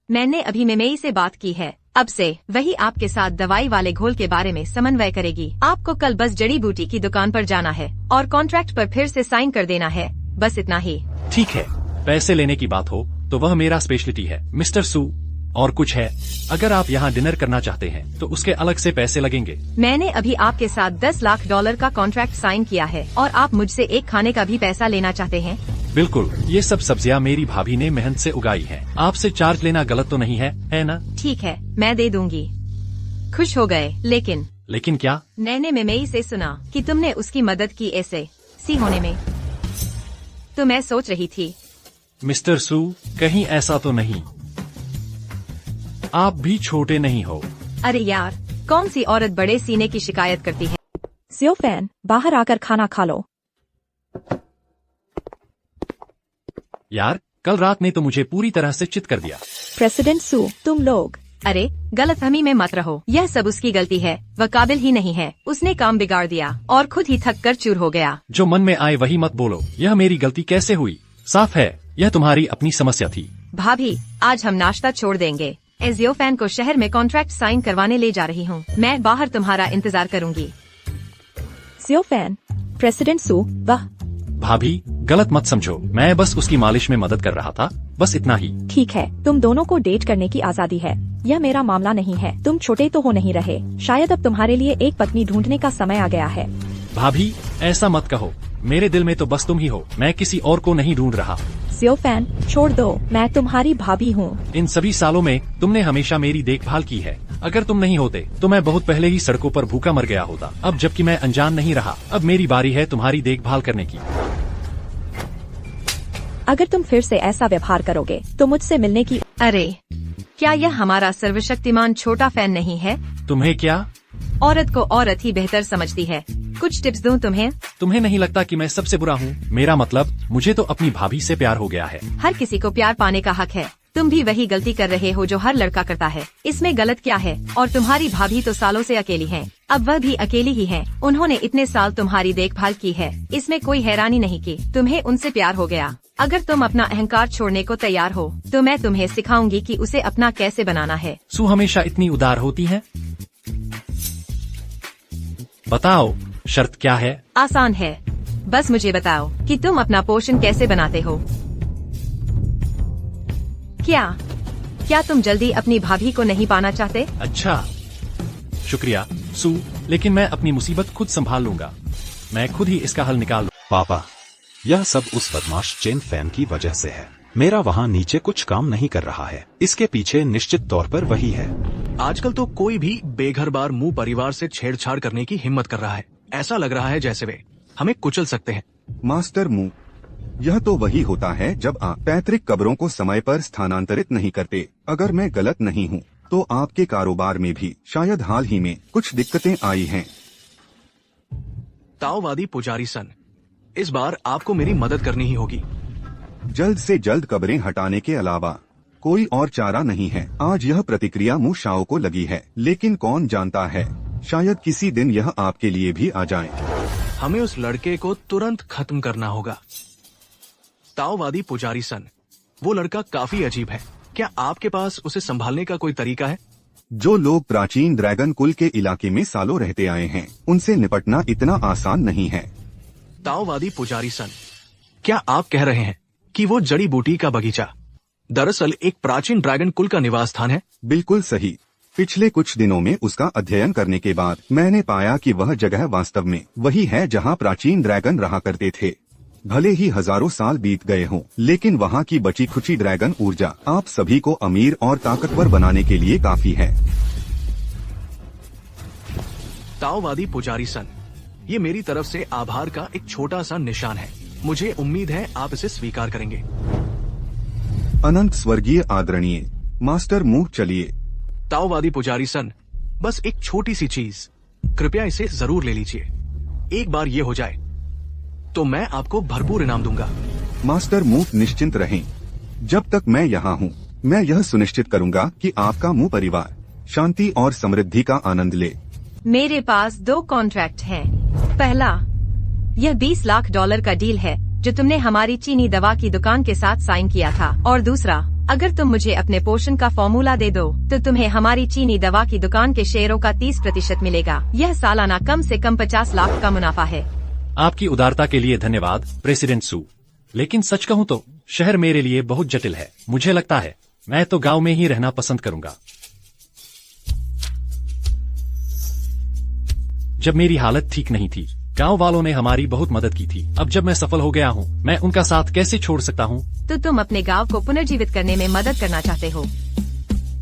मैंने अभी मई से बात की है, अब से वही आपके साथ दवाई वाले घोल के बारे में समन्वय करेगी। आपको कल बस जड़ी बूटी की दुकान पर जाना है और कॉन्ट्रैक्ट पर फिर से साइन कर देना है, बस इतना ही। ठीक है, पैसे लेने की बात हो तो वह मेरा स्पेशलिटी है मिस्टर सू। और कुछ है? अगर आप यहाँ डिनर करना चाहते हैं तो उसके अलग से पैसे लगेंगे। मैंने अभी आपके साथ $10 लाख का कॉन्ट्रैक्ट साइन किया है और आप मुझसे एक खाने का भी पैसा लेना चाहते हैं? बिल्कुल, ये सब सब्जियाँ मेरी भाभी ने मेहनत से उगाई हैं। आपसे चार्ज लेना गलत तो नहीं है ना? ठीक है, मैं दे दूंगी। खुश हो गए? लेकिन क्या? मैंने मई से सुना कि तुमने उसकी मदद की ऐसे सी होने में, तो मैं सोच रही थी। मिस्टर सू, कहीं ऐसा तो नहीं? आप भी छोटे नहीं हो। अरे यार, कौन सी औरत बड़े सीने की शिकायत करती है? सियो फैन, बाहर आकर खाना खा लो। यार, कल रात ने तो मुझे पूरी तरह से चित कर दिया। प्रेसिडेंट सू, तुम लोग। अरे गलतफहमी में मत रहो, यह सब उसकी गलती है। वह काबिल ही नहीं है, उसने काम बिगाड़ दिया और खुद ही थक कर चूर हो गया। जो मन में आए वही मत बोलो। यह मेरी गलती कैसे हुई? साफ है यह तुम्हारी अपनी समस्या थी। भाभी, आज हम नाश्ता छोड़ देंगे। एजियो फैन को शहर में कॉन्ट्रैक्ट साइन करवाने ले जा रही हूँ। मैं बाहर तुम्हारा इंतजार करूँगी। सियो फैन, प्रेसिडेंट सू, वाह। भाभी, गलत मत समझो, मैं बस उसकी मालिश में मदद कर रहा था, बस इतना ही। ठीक है, तुम दोनों को डेट करने की आजादी है, यह मेरा मामला नहीं है। तुम छोटे तो हो नहीं रहे, शायद अब तुम्हारे लिए एक पत्नी ढूंढने का समय आ गया है। भाभी, ऐसा मत कहो, मेरे दिल में तो बस तुम ही हो, मैं किसी और को नहीं ढूंढ रहा। सियो फैन, छोड़ दो, मैं तुम्हारी भाभी हूँ। इन सभी सालों में तुमने हमेशा मेरी देखभाल की है। अगर तुम नहीं होते तो मैं बहुत पहले ही सड़कों पर भूखा मर गया होता। अब जबकि मैं अनजान नहीं रहा, अब मेरी बारी है तुम्हारी देखभाल करने की। अगर तुम फिर से ऐसा व्यवहार करोगे तो मुझसे मिलने की। अरे, क्या यह हमारा सर्वशक्तिमान छोटा फैन नहीं है? तुम्हें क्या? औरत को औरत ही बेहतर समझती है। कुछ टिप्स दूं तुम्हें? तुम्हें नहीं लगता कि मैं सबसे बुरा हूँ? मेरा मतलब, मुझे तो अपनी भाभी से प्यार हो गया है। हर किसी को प्यार पाने का हक है। तुम भी वही गलती कर रहे हो जो हर लड़का करता है। इसमें गलत क्या है? और तुम्हारी भाभी तो सालों से अकेली है, अब वह भी अकेली ही है। उन्होंने इतने साल तुम्हारी देखभाल की है, इसमें कोई हैरानी नहीं की तुम्हें उनसे प्यार हो गया। अगर तुम अपना अहंकार छोड़ने को तैयार हो तो मैं तुम्हें सिखाऊंगी कि उसे अपना कैसे बनाना है। सू हमेशा इतनी उदार होती है? बताओ, शर्त क्या है? आसान है, बस मुझे बताओ कि तुम अपना पोषण कैसे बनाते हो। क्या तुम जल्दी अपनी भाभी को नहीं पाना चाहते? अच्छा, शुक्रिया सू, लेकिन मैं अपनी मुसीबत खुद संभाल लूंगा। मैं खुद ही इसका हल निकाल। पापा, यह सब उस बदमाश चेन फैन की वजह से है। मेरा वहाँ नीचे कुछ काम नहीं कर रहा है, इसके पीछे निश्चित तौर पर वही है। आजकल तो कोई भी बेघर बार मुंह परिवार से छेड़छाड़ करने की हिम्मत कर रहा है। ऐसा लग रहा है जैसे वे हमें कुचल सकते हैं। मास्टर मू, यह तो वही होता है जब आप पैतृक कब्रों को समय पर स्थानांतरित नहीं करते। अगर मैं गलत नहीं हूँ तो आपके कारोबार में भी शायद हाल ही में कुछ दिक्कतें आई हैं। ताओवादी पुजारी सन, इस बार आपको मेरी मदद करनी ही होगी। जल्द से जल्द कब्रें हटाने के अलावा कोई और चारा नहीं है। आज यह प्रतिक्रिया मू शाओ को लगी है, लेकिन कौन जानता है, शायद किसी दिन यह आपके लिए भी आ जाए। हमें उस लड़के को तुरंत खत्म करना होगा। ताओवादी पुजारी सन, वो लड़का काफी अजीब है। क्या आपके पास उसे संभालने का कोई तरीका है? जो लोग प्राचीन ड्रैगन कुल के इलाके में सालों रहते आए हैं, उनसे निपटना इतना आसान नहीं है। ताओवादी पुजारी सन, क्या आप कह रहे हैं कि वो जड़ी बूटी का बगीचा दरअसल एक प्राचीन ड्रैगन कुल का निवास स्थान है? बिल्कुल सही। पिछले कुछ दिनों में उसका अध्ययन करने के बाद मैंने पाया कि वह जगह वास्तव में वही है जहां प्राचीन ड्रैगन रहा करते थे। भले ही हजारों साल बीत गए हों, लेकिन वहां की बची खुची ड्रैगन ऊर्जा आप सभी को अमीर और ताकतवर बनाने के लिए काफी है। ताओवादी पुजारी सन, ये मेरी तरफ से आभार का एक छोटा सा निशान है। मुझे उम्मीद है आप इसे स्वीकार करेंगे। अनंत स्वर्गीय आदरणीय मास्टर मुंह चलिए। ताओवादी पुजारी सन, बस एक छोटी सी चीज, कृपया इसे जरूर ले लीजिए। एक बार ये हो जाए तो मैं आपको भरपूर इनाम दूंगा। मास्टर मुंह निश्चिंत रहें। जब तक मैं यहाँ हूँ, मैं यह सुनिश्चित करूँगा कि आपका मुंह परिवार शांति और समृद्धि का आनंद ले। मेरे पास 2 कॉन्ट्रैक्ट हैं। पहला, यह $20 लाख का डील है जो तुमने हमारी चीनी दवा की दुकान के साथ साइन किया था। और दूसरा, अगर तुम मुझे अपने पोषण का फॉर्मूला दे दो तो तुम्हें हमारी चीनी दवा की दुकान के शेयरों का 30% मिलेगा। यह सालाना कम से कम 50 लाख का मुनाफा है। आपकी उदारता के लिए धन्यवाद प्रेसिडेंट सू, लेकिन सच कहूँ तो शहर मेरे लिए बहुत जटिल है। मुझे लगता है मैं तो गांव में ही रहना पसंद करूंगा। जब मेरी हालत ठीक नहीं थी, गांव वालों ने हमारी बहुत मदद की थी। अब जब मैं सफल हो गया हूँ, मैं उनका साथ कैसे छोड़ सकता हूँ? तो तुम अपने गांव को पुनर्जीवित करने में मदद करना चाहते हो?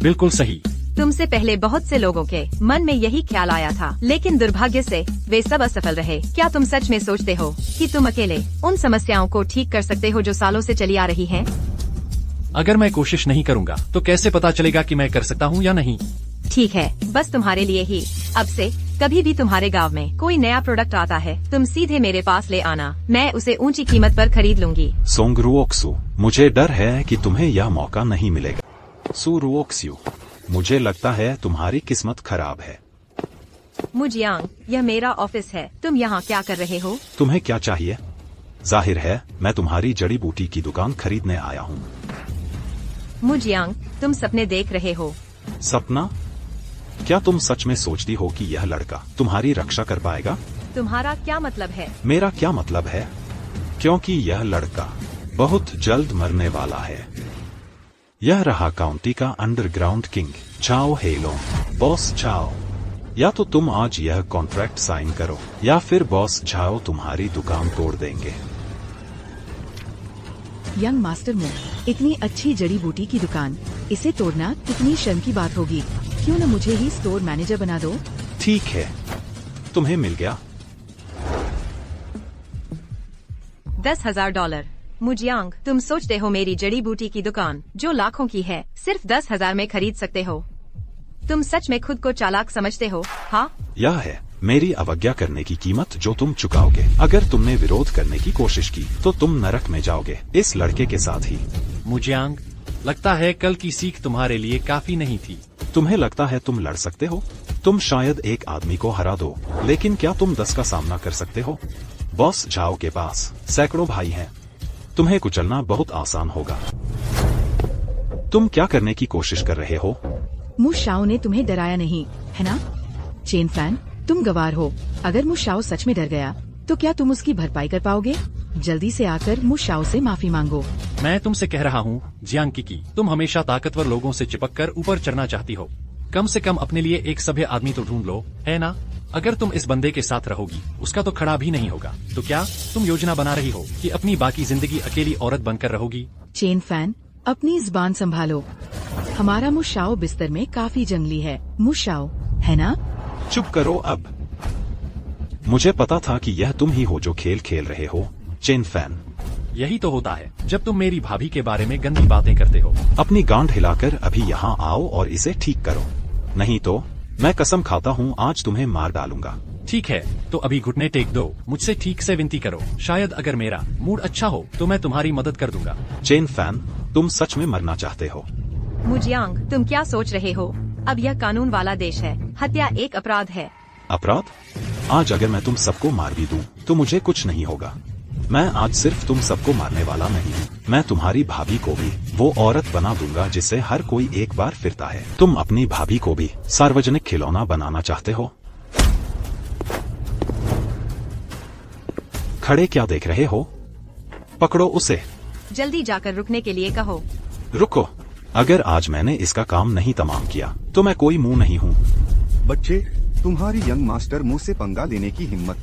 बिल्कुल सही। तुमसे पहले बहुत से लोगों के मन में यही ख्याल आया था, लेकिन दुर्भाग्य से वे सब असफल रहे। क्या तुम सच में सोचते हो कि तुम अकेले उन समस्याओं को ठीक कर सकते हो जो सालों से चली आ रही हैं? अगर मैं कोशिश नहीं करूंगा तो कैसे पता चलेगा कि मैं कर सकता हूँ या नहीं? ठीक है, बस तुम्हारे लिए ही। अब से कभी भी तुम्हारे गांव में कोई नया प्रोडक्ट आता है, तुम सीधे मेरे पास ले आना। मैं उसे ऊंची कीमत पर खरीद लूंगी। सोंगरुओक्सु, मुझे डर है कि तुम्हें यह मौका नहीं मिलेगा। सुरुओक्स्यू, मुझे लगता है तुम्हारी किस्मत खराब है। मुजियांग, यह मेरा ऑफिस है। तुम यहाँ क्या कर रहे हो? तुम्हें क्या चाहिए? जाहिर है मैं तुम्हारी जड़ी बूटी की दुकान खरीदने आया हूँ। मुजियांग, तुम सपने देख रहे हो। सपना? क्या तुम सच में सोचती हो कि यह लड़का तुम्हारी रक्षा कर पाएगा? तुम्हारा क्या मतलब है? मेरा क्या मतलब है, क्योंकि यह लड़का बहुत जल्द मरने वाला है। यह रहा काउंटी का अंडरग्राउंड किंग चाओ हेलोंग। बॉस चाओ, या तो तुम आज यह कॉन्ट्रैक्ट साइन करो या फिर बॉस झाओ तुम्हारी दुकान तोड़ देंगे। यंग मास्टर मुंह, इतनी अच्छी जड़ी बूटी की दुकान, इसे तोड़ना कितनी शर्म की बात होगी। क्यों न मुझे ही स्टोर मैनेजर बना दो? ठीक है, तुम्हें मिल गया $10,000। मुजियांग, तुम सोचते हो मेरी जड़ी बूटी की दुकान जो लाखों की है सिर्फ 10,000 में खरीद सकते हो? तुम सच में खुद को चालाक समझते हो? हाँ, यह है मेरी अवज्ञा करने की कीमत जो तुम चुकाओगे। अगर तुमने विरोध करने की कोशिश की तो तुम नरक में जाओगे, इस लड़के के साथ ही। मुजियांग, लगता है कल की सीख तुम्हारे लिए काफी नहीं थी। तुम्हें लगता है तुम लड़ सकते हो? तुम शायद एक आदमी को हरा दो, लेकिन क्या तुम 10 का सामना कर सकते हो? बॉस झाओ के पास सैकड़ों भाई हैं। तुम्हें कुचलना बहुत आसान होगा। तुम क्या करने की कोशिश कर रहे हो? मुशाओ ने तुम्हें डराया नहीं, है ना? चेन फैन, तुम गवार हो। अगर मुशाओ सच में डर गया तो क्या तुम उसकी भरपाई कर पाओगे? जल्दी से आकर मुशाओ से माफी मांगो। मैं तुमसे कह रहा हूँ जियांग की, तुम हमेशा ताकतवर लोगों से चिपककर ऊपर चढ़ना चाहती हो। कम से कम अपने लिए एक सभ्य आदमी तो ढूंढ लो, है ना? अगर तुम इस बंदे के साथ रहोगी, उसका तो खड़ा भी नहीं होगा। तो क्या तुम योजना बना रही हो कि अपनी बाकी जिंदगी अकेली औरत बनकर रहोगी? चेन फैन, अपनी जुबान संभालो। हमारा मुशाओ बिस्तर में काफी जंगली है। मुशाओ, है ना? चुप करो अब। मुझे पता था कि यह तुम ही हो जो खेल खेल रहे हो, चेन फैन। यही तो होता है जब तुम मेरी भाभी के बारे में गंदी बातें करते हो। अपनी गांड हिलाकर अभी यहाँ आओ और इसे ठीक करो, नहीं तो मैं कसम खाता हूँ आज तुम्हें मार डालूंगा। ठीक है, तो अभी घुटने टेक दो, मुझसे ठीक से विनती करो। शायद अगर मेरा मूड अच्छा हो तो मैं तुम्हारी मदद कर दूंगा। चेन फैन, तुम सच में मरना चाहते हो? मुजियांग, तुम क्या सोच रहे हो? अब यह कानून वाला देश है। हत्या एक अपराध है। अपराध? आज अगर मैं तुम सबको मार भी दूं तो मुझे कुछ नहीं होगा। मैं आज सिर्फ तुम सबको मारने वाला नहीं हूँ, मैं तुम्हारी भाभी को भी वो औरत बना दूंगा जिससे हर कोई एक बार फिरता है। तुम अपनी भाभी को भी सार्वजनिक खिलौना बनाना चाहते हो? खड़े क्या देख रहे हो? पकड़ो उसे। जल्दी जाकर रुकने के लिए कहो। रुको, अगर आज मैंने इसका काम नहीं तमाम किया तो मैं कोई मुंह नहीं हूँ। बच्चे, तुम्हारी यंग मास्टर मुंह से पंगा लेने की हिम्मत,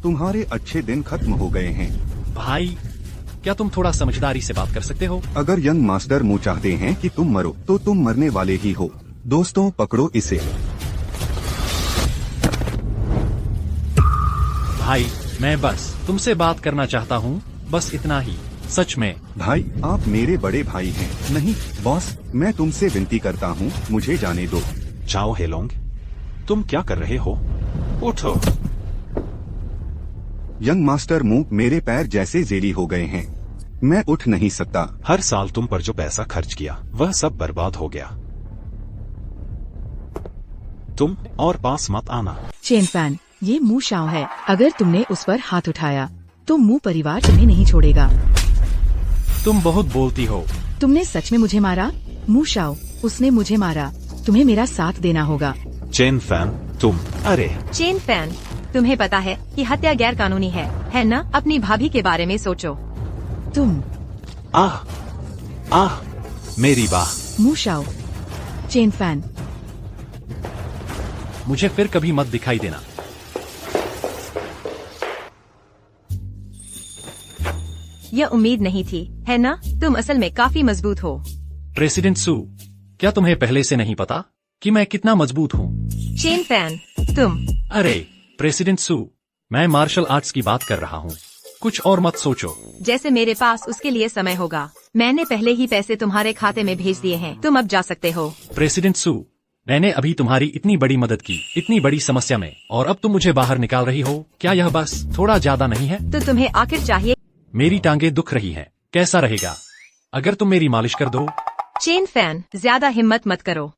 तुम्हारे अच्छे दिन खत्म हो गए हैं। भाई, क्या तुम थोड़ा समझदारी से बात कर सकते हो? अगर यंग मास्टर मुंह चाहते हैं कि तुम मरो तो तुम मरने वाले ही हो। दोस्तों, पकड़ो इसे। भाई, मैं बस तुमसे बात करना चाहता हूँ, बस इतना ही। सच में। भाई, आप मेरे बड़े भाई हैं। नहीं बॉस, मैं तुमसे विनती करता हूँ, मुझे जाने दो। चाओ हेलोंग, तुम क्या कर रहे हो? उठो। यंग मास्टर मुंह मेरे पैर जैसे जेली हो गए हैं, मैं उठ नहीं सकता। हर साल तुम पर जो पैसा खर्च किया वह सब बर्बाद हो गया। तुम और पास मत आना। चेन फैन, ये मू शाओ है। अगर तुमने उस पर हाथ उठाया तो मू परिवार तुम्हें नहीं छोड़ेगा। तुम बहुत बोलती हो। तुमने सच में मुझे मारा? मू शाओ, उसने मुझे मारा। तुम्हें मेरा साथ देना होगा। चेन फैन, तुम। अरे चेन फैन, तुम्हें पता है कि हत्या गैर कानूनी है ना? अपनी भाभी के बारे में सोचो। तुम। आह, मेरी बाह। मू शाओ, चेन फैन। मुझे फिर कभी मत दिखाई देना। यह उम्मीद नहीं थी, है ना? तुम असल में काफी मजबूत हो। प्रेसिडेंट सू, क्या तुम्हें पहले से नहीं पता कि मैं कितना मजबूत हूँ? चेन फैन, तुम। अरे प्रेसिडेंट सू, मैं मार्शल आर्ट्स की बात कर रहा हूँ, कुछ और मत सोचो। जैसे मेरे पास उसके लिए समय होगा। मैंने पहले ही पैसे तुम्हारे खाते में भेज दिए हैं, तुम अब जा सकते हो। प्रेसिडेंट सू, मैंने अभी तुम्हारी इतनी बड़ी मदद की, इतनी बड़ी समस्या में, और अब तुम मुझे बाहर निकाल रही हो? क्या यह बस थोड़ा ज्यादा नहीं है? तो तुम्हें आखिर चाहिए? मेरी टांगे दुख रही हैं, कैसा रहेगा अगर तुम मेरी मालिश कर दो? चेन फैन, ज्यादा हिम्मत मत करो।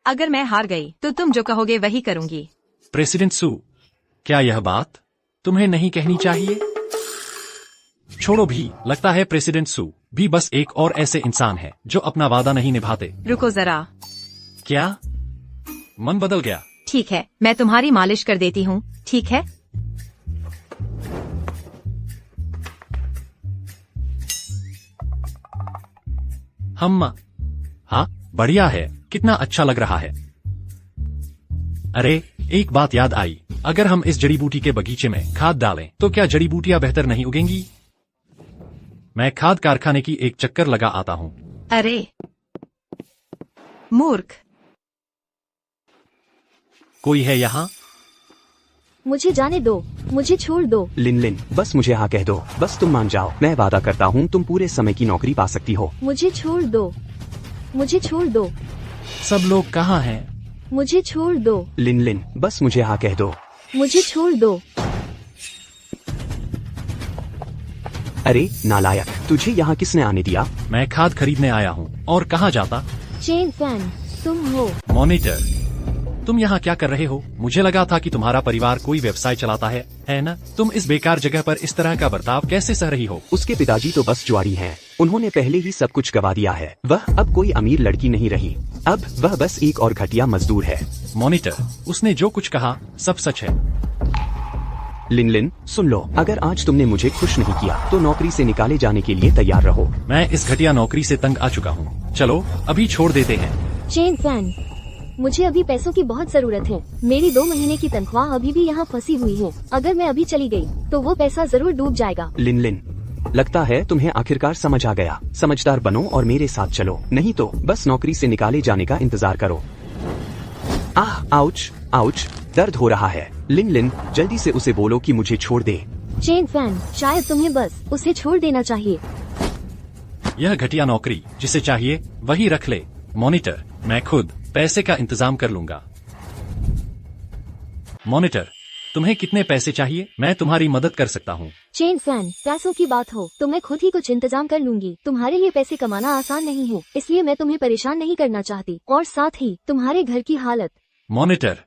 अगर मैं हार गई तो तुम जो कहोगे वही करूंगी। प्रेसिडेंट सू, क्या यह बात तुम्हें नहीं कहनी चाहिए? छोड़ो भी, लगता है प्रेसिडेंट सू भी बस एक और ऐसे इंसान है जो अपना वादा नहीं निभाते। रुको जरा। क्या मन बदल गया? ठीक है, मैं तुम्हारी मालिश कर देती हूँ, ठीक है? हाँ, बढ़िया है, कितना अच्छा लग रहा है। अरे एक बात याद आई, अगर हम इस जड़ी बूटी के बगीचे में खाद डालें तो क्या जड़ी बूटियां बेहतर नहीं उगेंगी? मैं खाद कारखाने की एक चक्कर लगा आता हूँ। अरे मूर्ख, कोई है यहाँ? मुझे जाने दो, मुझे छोड़ दो। लिन, बस मुझे हाँ कह दो, बस तुम मान जाओ। मैं वादा करता हूँ तुम पूरे समय की नौकरी पा सकती हो। मुझे छोड़ दो, मुझे छोड़ दो। सब लोग कहाँ हैं? मुझे छोड़ दो। लिन, बस मुझे हाँ कह दो। मुझे छोड़ दो। अरे नालायक, तुझे यहाँ किसने आने दिया? मैं खाद खरीदने आया हूँ, और कहाँ जाता? चेन फैन, तुम हो? मॉनिटर, तुम यहाँ क्या कर रहे हो? मुझे लगा था कि तुम्हारा परिवार कोई व्यवसाय चलाता है ना? तुम इस बेकार जगह पर इस तरह का बर्ताव कैसे सह रही हो? उसके पिताजी तो बस जुआरी हैं। उन्होंने पहले ही सब कुछ गवा दिया है। वह अब कोई अमीर लड़की नहीं रही, अब वह बस एक और घटिया मजदूर है। मॉनिटर, उसने जो कुछ कहा सब सच है। लिन, सुन लो, अगर आज तुमने मुझे खुश नहीं किया तो नौकरी से निकाले जाने के लिए तैयार रहो। मैं इस घटिया नौकरी से तंग आ चुका हूँ, चलो अभी छोड़ देते हैं। चेन फैन, मुझे अभी पैसों की बहुत जरूरत है। मेरी 2 महीने की तनख्वाह अभी भी यहाँ फंसी हुई है। अगर मैं अभी चली गई तो वो पैसा जरूर डूब जाएगा। लिन, लगता है तुम्हें आखिरकार समझ आ गया। समझदार बनो और मेरे साथ चलो, नहीं तो बस नौकरी से निकाले जाने का इंतजार करो। आउच, दर्द हो रहा है। लिन, जल्दी से उसे बोलो कि मुझे छोड़ दे। चेन फैन, शायद तुम्हें बस उसे छोड़ देना चाहिए। यह घटिया नौकरी जिसे चाहिए वही रख ले। मॉनिटर, मैं खुद पैसे का इंतजाम कर लूंगा। मॉनिटर, तुम्हें कितने पैसे चाहिए? मैं तुम्हारी मदद कर सकता हूँ। चेन फैन, पैसों की बात हो तो मैं खुद ही कुछ इंतजाम कर लूंगी। तुम्हारे लिए पैसे कमाना आसान नहीं है, इसलिए मैं तुम्हें परेशान नहीं करना चाहती, और साथ ही तुम्हारे घर की हालत। मॉनिटर,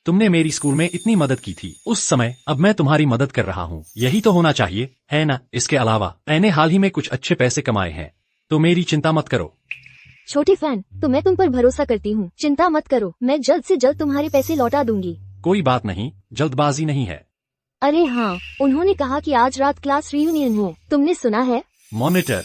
तुमने मेरी स्कूल में इतनी मदद की थी उस समय, अब मैं तुम्हारी मदद कर रहा हूँ, यही तो होना चाहिए, है ना? इसके अलावा मैंने हाल ही में कुछ अच्छे पैसे कमाए हैं, तो मेरी चिंता मत करो। छोटी फैन, तो मैं तुम पर भरोसा करती हूँ, चिंता मत करो, मैं जल्द से जल्द तुम्हारे पैसे लौटा दूंगी। कोई बात नहीं, जल्दबाजी नहीं है। अरे हाँ, उन्होंने कहा कि आज रात क्लास रियूनियन है, तुमने सुना है? मॉनिटर,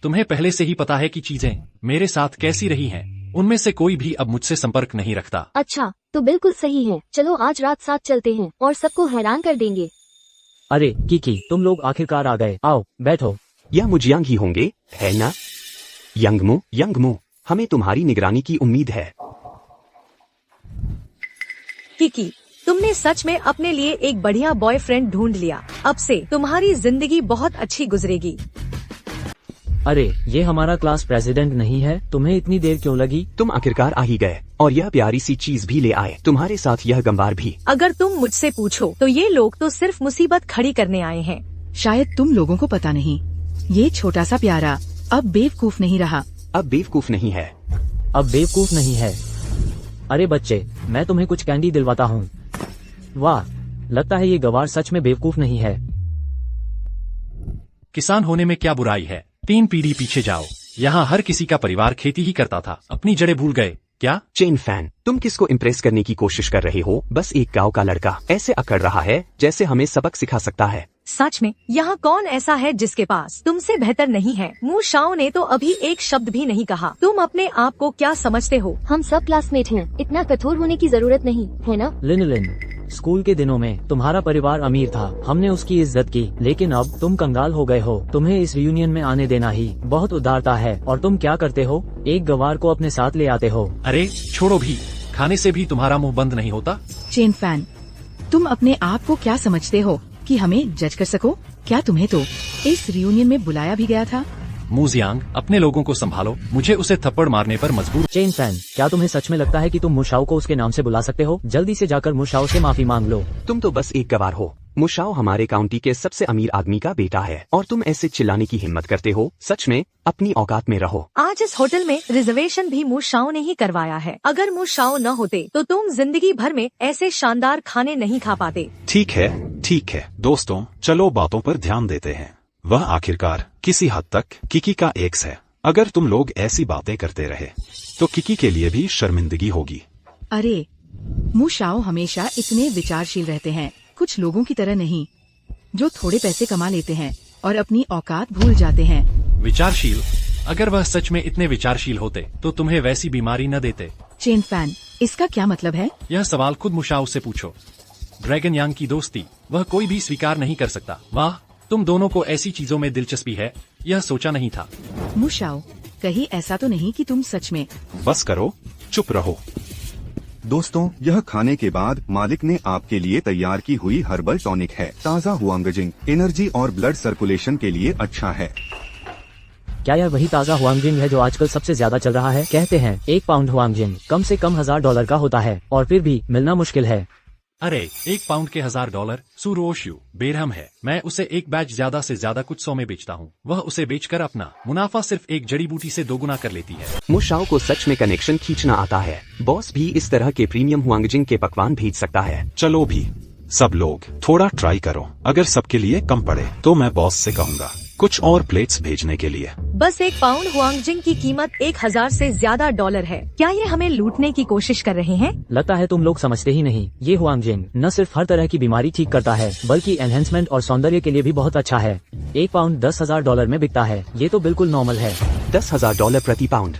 तुम्हें पहले से ही पता है कि चीजें मेरे साथ कैसी रही हैं। उनमें से कोई भी अब मुझसे संपर्क नहीं रखता। अच्छा, तो बिल्कुल सही है। चलो आज रात साथ चलते हैं और सबको हैरान कर देंगे। अरे किकी, तुम लोग आखिरकार आ गए। आओ बैठो। या मुझयांग ही होंगे, है ना? यंगमो, हमें तुम्हारी निगरानी की उम्मीद है। किकी, तुमने सच में अपने लिए एक बढ़िया बॉयफ्रेंड ढूंढ लिया। अब से तुम्हारी जिंदगी बहुत अच्छी गुजरेगी। अरे ये हमारा क्लास प्रेसिडेंट नहीं है, तुम्हें इतनी देर क्यों लगी? तुम आखिरकार आ ही गए और यह प्यारी सी चीज भी ले आए, तुम्हारे साथ यह गंवार भी। अगर तुम मुझसे पूछो तो ये लोग तो सिर्फ मुसीबत खड़ी करने आए हैं। शायद तुम लोगों को पता नहीं, ये छोटा सा प्यारा अब बेवकूफ नहीं रहा। अब बेवकूफ नहीं है। अब बेवकूफ नहीं है। अरे बच्चे, मैं तुम्हें कुछ कैंडी दिलवाता हूँ। वाह, लगता है ये गवार सच में बेवकूफ नहीं है। किसान होने में क्या बुराई है? 3 पीढ़ी पीछे जाओ, यहाँ हर किसी का परिवार खेती ही करता था। अपनी जड़ें भूल गए क्या? चेन फैन, तुम किसको इम्प्रेस करने की कोशिश कर रहे हो? बस एक गांव का लड़का ऐसे अकड़ रहा है जैसे हमें सबक सिखा सकता है। सच में यहाँ कौन ऐसा है जिसके पास तुमसे बेहतर नहीं है? मू शाओ ने तो अभी एक शब्द भी नहीं कहा। तुम अपने आप को क्या समझते हो? हम सब क्लासमेट हैं, इतना कठोर होने की जरूरत नहीं है ना? लिन, स्कूल के दिनों में तुम्हारा परिवार अमीर था, हमने उसकी इज्जत की, लेकिन अब तुम कंगाल हो गए हो। तुम्हें इस रियूनियन में आने देना ही बहुत उदारता है। और तुम क्या करते हो? एक गवार को अपने साथ ले आते हो। अरे छोड़ो भी, खाने से भी तुम्हारा मुंह बंद नहीं होता। चेन फैन, तुम अपने आप को क्या समझते हो कि हमें जज कर सको? क्या तुम्हें तो इस रियूनियन में बुलाया भी गया था? मुजियांग, अपने लोगों को संभालो, मुझे उसे थप्पड़ मारने पर मजबूर। चेन फैन, क्या तुम्हें सच में लगता है कि तुम मुशाओ को उसके नाम से बुला सकते हो? जल्दी से जाकर मुशाओ से माफी मांग लो। तुम तो बस एक गवार हो। मुशाओ हमारे काउंटी के सबसे अमीर आदमी का बेटा है और तुम ऐसे चिल्लाने की हिम्मत करते हो? सच में अपनी औकात में रहो। आज इस होटल में रिजर्वेशन भी मू शाओ ने ही करवाया है। अगर मू शाओ न होते तो तुम जिंदगी भर में ऐसे शानदार खाने नहीं खा पाते। ठीक है दोस्तों, चलो बातों पर ध्यान देते हैं। वह आखिरकार किसी हद तक किकी का एक्स है। अगर तुम लोग ऐसी बातें करते रहे तो किकी के लिए भी शर्मिंदगी होगी। अरे मू शाओ हमेशा इतने विचारशील रहते हैं, कुछ लोगों की तरह नहीं जो थोड़े पैसे कमा लेते हैं और अपनी औकात भूल जाते हैं। विचारशील? अगर वह सच में इतने विचारशील होते तो तुम्हें वैसी बीमारी न देते। चेन फैन, इसका क्या मतलब है? यह सवाल खुद मुशाओ से पूछो। ड्रैगन यांग की दोस्ती वह कोई भी स्वीकार नहीं कर सकता। वाह, तुम दोनों को ऐसी चीजों में दिलचस्पी है, यह सोचा नहीं था। मू शाओ, कहीं ऐसा तो नहीं कि तुम सच में? बस करो, चुप रहो। दोस्तों, यह खाने के बाद मालिक ने आपके लिए तैयार की हुई हर्बल टॉनिक है। ताज़ा हुआंगजिंग एनर्जी और ब्लड सर्कुलेशन के लिए अच्छा है। क्या यह वही ताज़ा हुआंगजिंग है जो आजकल सबसे ज्यादा चल रहा है? कहते हैं 1 पाउंड हुआंगजिंग कम से कम $1000 का होता है और फिर भी मिलना मुश्किल है। अरे 1 पाउंड के $1000 सुरोशियू बेरहम है। मैं उसे एक बैच ज्यादा से ज्यादा कुछ 100 में बेचता हूँ। वह उसे बेचकर अपना मुनाफा सिर्फ एक जड़ी बूटी से 2 गुना कर लेती है। मुशाओ को सच में कनेक्शन खींचना आता है। बॉस भी इस तरह के प्रीमियम हुआंगजिंग के पकवान भेज सकता है। चलो भी सब लोग थोड़ा ट्राई करो। अगर सबके लिए कम पड़े तो मैं बॉस से कहूँगा कुछ और प्लेट्स भेजने के लिए। बस 1 पाउंड हुआंगजिंग की कीमत $1000 से ज्यादा डॉलर है। क्या ये हमें लूटने की कोशिश कर रहे हैं? लगता है तुम लोग समझते ही नहीं। ये हुआंगजिंग न सिर्फ हर तरह की बीमारी ठीक करता है बल्कि एनहेंसमेंट और सौंदर्य के लिए भी बहुत अच्छा है। 1 पाउंड $10,000 में बिकता है, ये तो बिल्कुल नॉर्मल है। $10,000 प्रति पाउंड।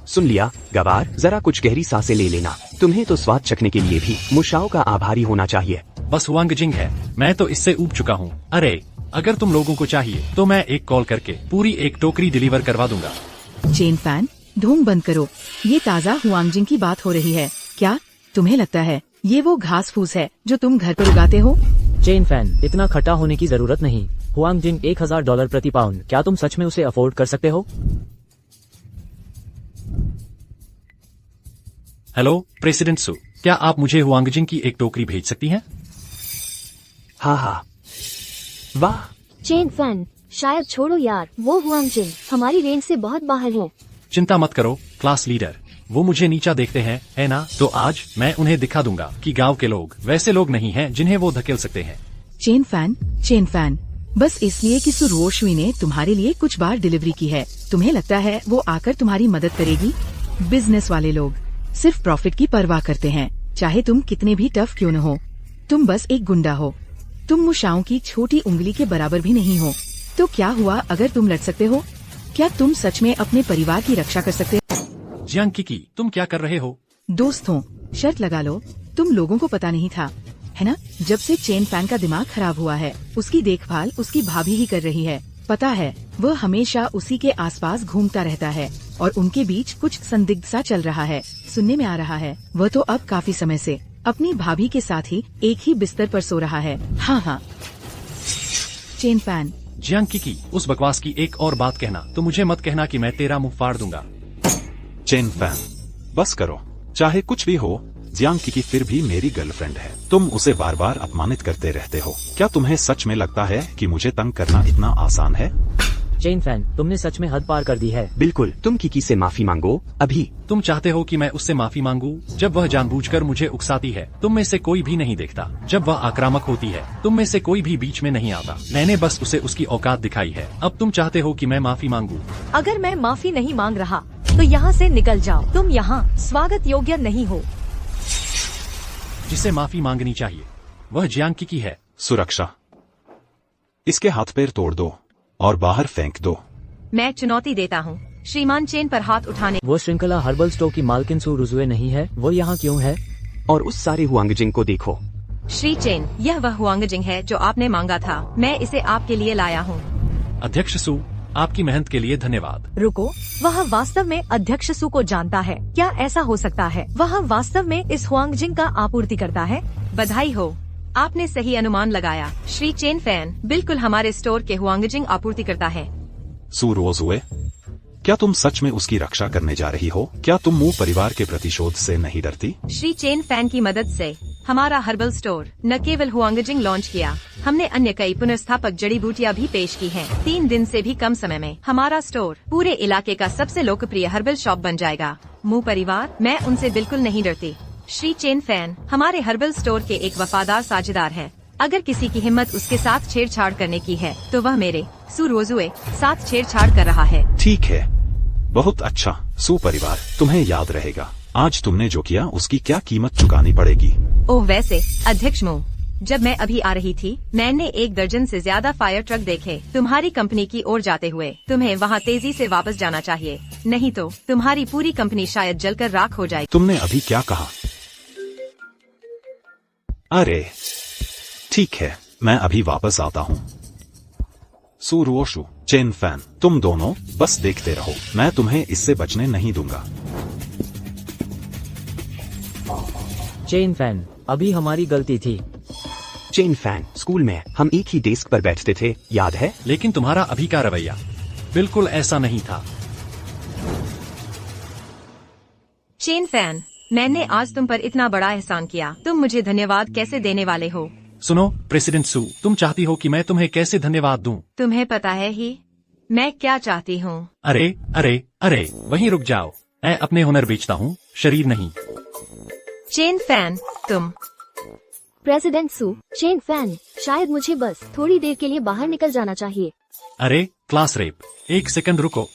सुन लिया गवार, जरा कुछ गहरी सांसें ले लेना। तुम्हें तो स्वाद चखने के लिए भी मुशाओ का आभारी होना चाहिए। बस हुआंगजिंग है, मैं तो इससे ऊब चुका हूँ। अरे अगर तुम लोगों को चाहिए तो मैं एक कॉल करके पूरी एक टोकरी डिलीवर करवा दूंगा। चेन फैन, ढोंग बंद करो। ये ताज़ा हुआंगजिंग की बात हो रही है। क्या तुम्हें लगता है ये वो घास फूस है जो तुम घर पर उगाते हो? चेन फैन, इतना खट्टा होने की जरूरत नहीं। हुआंगजिंग $1000 प्रति पाउंड, क्या तुम सच में उसे अफोर्ड कर सकते हो? हेलो प्रेसिडेंट सू, क्या आप मुझे हुआंगजिंग की एक टोकरी भेज सकती हैं? हाँ, वाह। चेन फैन, शायद छोड़ो यार, वो हुआंगजिंग हमारी रेंज से बहुत बाहर है। चिंता मत करो क्लास लीडर, वो मुझे नीचा देखते हैं, है ना? तो आज मैं उन्हें दिखा दूंगा कि गांव के लोग वैसे लोग नहीं हैं जिन्हें वो धकेल सकते हैं। चेन फैन, बस इसलिए कि सुरोशवी ने तुम्हारे लिए कुछ बार डिलीवरी की है, तुम्हें लगता है वो आकर तुम्हारी मदद करेगी? बिजनेस वाले लोग सिर्फ प्रॉफिट की परवाह करते हैं, चाहे तुम कितने भी टफ क्यों न हो। तुम बस एक गुंडा हो। तुम मुशाओं की छोटी उंगली के बराबर भी नहीं हो। तो क्या हुआ अगर तुम लड़ सकते हो? क्या तुम सच में अपने परिवार की रक्षा कर सकते हो? जियांग किकी, तुम क्या कर रहे हो? दोस्तों, शर्त लगा लो, तुम लोगों को पता नहीं था, है ना? जब से चेन फैन का दिमाग खराब हुआ है, उसकी देखभाल उसकी भाभी ही कर रही है। पता है, वह हमेशा उसी के आसपास घूमता रहता है और उनके बीच कुछ संदिग्ध सा चल रहा है। सुनने में आ रहा है वह तो अब काफी समय से अपनी भाभी के साथ ही एक ही बिस्तर पर सो रहा है। हाँ, चेन फैन। जियांग किकी, उस बकवास की एक और बात कहना तो मुझे मत कहना कि मैं तेरा मुंह फाड़ दूंगा। चेन फैन, बस करो। चाहे कुछ भी हो, जियांग किकी फिर भी मेरी गर्लफ्रेंड है। तुम उसे बार बार अपमानित करते रहते हो। क्या तुम्हें सच में लगता है कि मुझे तंग करना इतना आसान है? चेन फैन, तुमने सच में हद पार कर दी है। बिल्कुल, तुम किकी से माफी मांगो अभी। तुम चाहते हो कि मैं उससे माफी मांगू जब वह जानबूझकर मुझे उकसाती है? तुम में से कोई भी नहीं देखता जब वह आक्रामक होती है। तुम में से कोई भी बीच में नहीं आता। मैंने बस उसे उसकी औकात दिखाई है। अब तुम चाहते हो कि मैं माफी मांगू? अगर मैं माफी नहीं मांग रहा तो यहाँ से निकल जाओ। तुम यहाँ स्वागत योग्य नहीं हो। जिसे माफी मांगनी चाहिए वह जियांग किकी है। सुरक्षा, इसके हाथ पैर तोड़ दो और बाहर फेंक दो। मैं चुनौती देता हूँ श्रीमान चेन पर हाथ उठाने। वो श्रृंखला हर्बल स्टोर की मालकिन सू रुजुए नहीं है? वो यहाँ क्यों है? और उस सारे हुआंगजिंग को देखो। श्री चेन, यह वह हुआंगजिंग है जो आपने मांगा था। मैं इसे आपके लिए लाया हूँ। अध्यक्ष सू, आपकी मेहनत के लिए धन्यवाद। रुको, वह वास्तव में अध्यक्ष सू को जानता है? क्या ऐसा हो सकता है? वह वास्तव में इस हुआंगजिंग का आपूर्ति करता है? बधाई हो, आपने सही अनुमान लगाया। श्री चेन फैन बिल्कुल हमारे स्टोर के हुआंगजिंग आपूर्ति करता है। सू रोजुए, क्या तुम सच में उसकी रक्षा करने जा रही हो? क्या तुम मुंह परिवार के प्रतिशोध से नहीं डरती? श्री चेन फैन की मदद से हमारा हर्बल स्टोर न केवल हुआंगजिंग लॉन्च किया, हमने अन्य कई पुनर्स्थापक जड़ी बूटियां भी पेश की हैं। 3 दिन से भी कम समय में हमारा स्टोर पूरे इलाके का सबसे लोकप्रिय हर्बल शॉप बन जाएगा। मुंह परिवार, मैं उनसे बिल्कुल नहीं डरती। श्री चेन फैन हमारे हर्बल स्टोर के एक वफादार साझेदार है। अगर किसी की हिम्मत उसके साथ छेड़छाड़ करने की है तो वह मेरे सू रोजुए साथ छेड़छाड़ कर रहा है। ठीक है, बहुत अच्छा। सू परिवार, तुम्हें याद रहेगा आज तुमने जो किया उसकी क्या कीमत चुकानी पड़ेगी। ओह वैसे अध्यक्ष मो, जब मैं अभी आ रही थी मैंने 1 दर्जन से ज्यादा फायर ट्रक देखे तुम्हारी कंपनी की ओर जाते हुए। तुम्हें वहाँ तेजी से वापस जाना चाहिए, नहीं तो तुम्हारी पूरी कंपनी शायद जलकर राख हो जाएगी। तुमने अभी क्या कहा? अरे ठीक है, मैं अभी वापस आता हूँ। सू रुओशु, चेन फैन, तुम दोनों बस देखते रहो, मैं तुम्हें इससे बचने नहीं दूंगा। चेन फैन, अभी हमारी गलती थी। चेन फैन, स्कूल में हम एक ही डेस्क पर बैठते थे, याद है? लेकिन तुम्हारा अभी का रवैया बिल्कुल ऐसा नहीं था। चेन फैन, मैंने आज तुम पर इतना बड़ा एहसान किया, तुम मुझे धन्यवाद कैसे देने वाले हो? सुनो प्रेसिडेंट सू, तुम चाहती हो कि मैं तुम्हें कैसे धन्यवाद दूं? तुम्हें पता है ही मैं क्या चाहती हूँ। अरे अरे अरे, वहीं रुक जाओ। मैं अपने हुनर बेचता हूँ, शरीर नहीं। चेन फैन, तुम। प्रेसिडेंट सू, चेन फैन, शायद मुझे बस थोड़ी देर के लिए बाहर निकल जाना चाहिए। अरे क्लास रेप, 1 सेकंड रुको।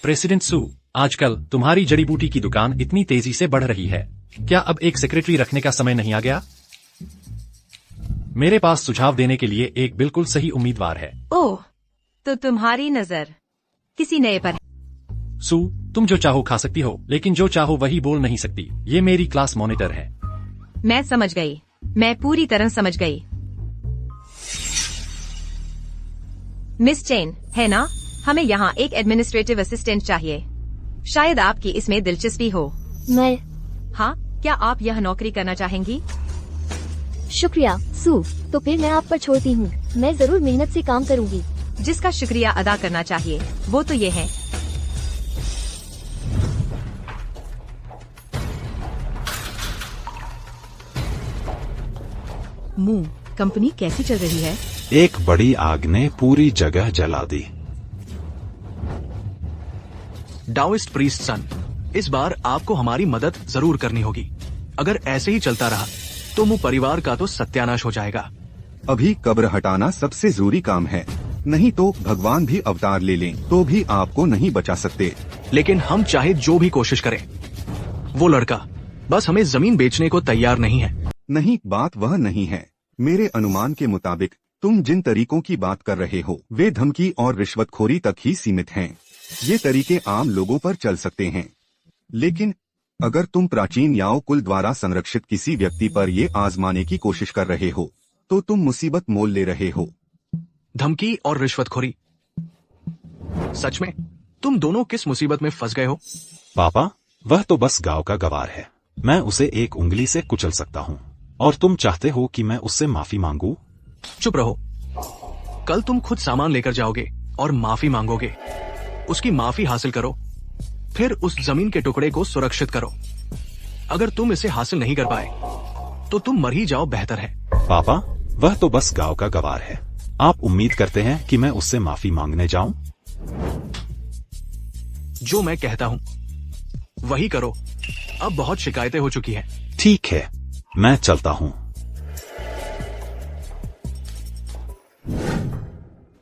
प्रेसिडेंट सू, आजकल तुम्हारी जड़ी बूटी की दुकान इतनी तेजी से बढ़ रही है, क्या अब एक सेक्रेटरी रखने का समय नहीं आ गया? मेरे पास सुझाव देने के लिए एक बिल्कुल सही उम्मीदवार है। ओह, तो तुम्हारी नजर किसी नए पर है। सू, तुम जो चाहो खा सकती हो, लेकिन जो चाहो वही बोल नहीं सकती। ये मेरी क्लास मॉनिटर है। मैं समझ गई, मैं पूरी तरह समझ गई। मिस चेन, है ना? हमें यहाँ एक एडमिनिस्ट्रेटिव असिस्टेंट चाहिए। शायद आपकी इसमें दिलचस्पी हो। मैं? हाँ, क्या आप यह नौकरी करना चाहेंगी? शुक्रिया सू, तो फिर मैं आप पर छोड़ती हूँ। मैं जरूर मेहनत से काम करूँगी। जिसका शुक्रिया अदा करना चाहिए वो तो ये है। मुंह, कंपनी कैसी चल रही है? एक बड़ी आग ने पूरी जगह जला दी। डाओइस्ट प्रीस्ट सन, इस बार आपको हमारी मदद जरूर करनी होगी। अगर ऐसे ही चलता रहा तो मुंह परिवार का तो सत्यानाश हो जाएगा। अभी कब्र हटाना सबसे जरूरी काम है, नहीं तो भगवान भी अवतार ले लें तो भी आपको नहीं बचा सकते। लेकिन हम चाहे जो भी कोशिश करें, वो लड़का बस हमें जमीन बेचने को तैयार नहीं है। नहीं, बात वह नहीं है। मेरे अनुमान के मुताबिक तुम जिन तरीकों की बात कर रहे हो वे धमकी और रिश्वतखोरी तक ही सीमित हैं। ये तरीके आम लोगों पर चल सकते हैं, लेकिन अगर तुम प्राचीन याओ कुल द्वारा संरक्षित किसी व्यक्ति पर ये आजमाने की कोशिश कर रहे हो तो तुम मुसीबत मोल ले रहे हो। धमकी और रिश्वतखोरी, सच में तुम दोनों किस मुसीबत में फंस गए हो? पापा, वह तो बस गांव का गवार है। मैं उसे एक उंगली से कुचल सकता हूँ और तुम चाहते हो कि मैं उससे माफी मांगू? चुप रहो। कल तुम खुद सामान लेकर जाओगे और माफी मांगोगे। उसकी माफी हासिल करो, फिर उस जमीन के टुकड़े को सुरक्षित करो। अगर तुम इसे हासिल नहीं कर पाए तो तुम मर ही जाओ, बेहतर है। पापा, वह तो बस गांव का गवार है। आप उम्मीद करते हैं कि मैं उससे माफी मांगने जाऊं? जो मैं कहता हूं वही करो। अब बहुत शिकायतें हो चुकी हैं। ठीक है, मैं चलता हूं।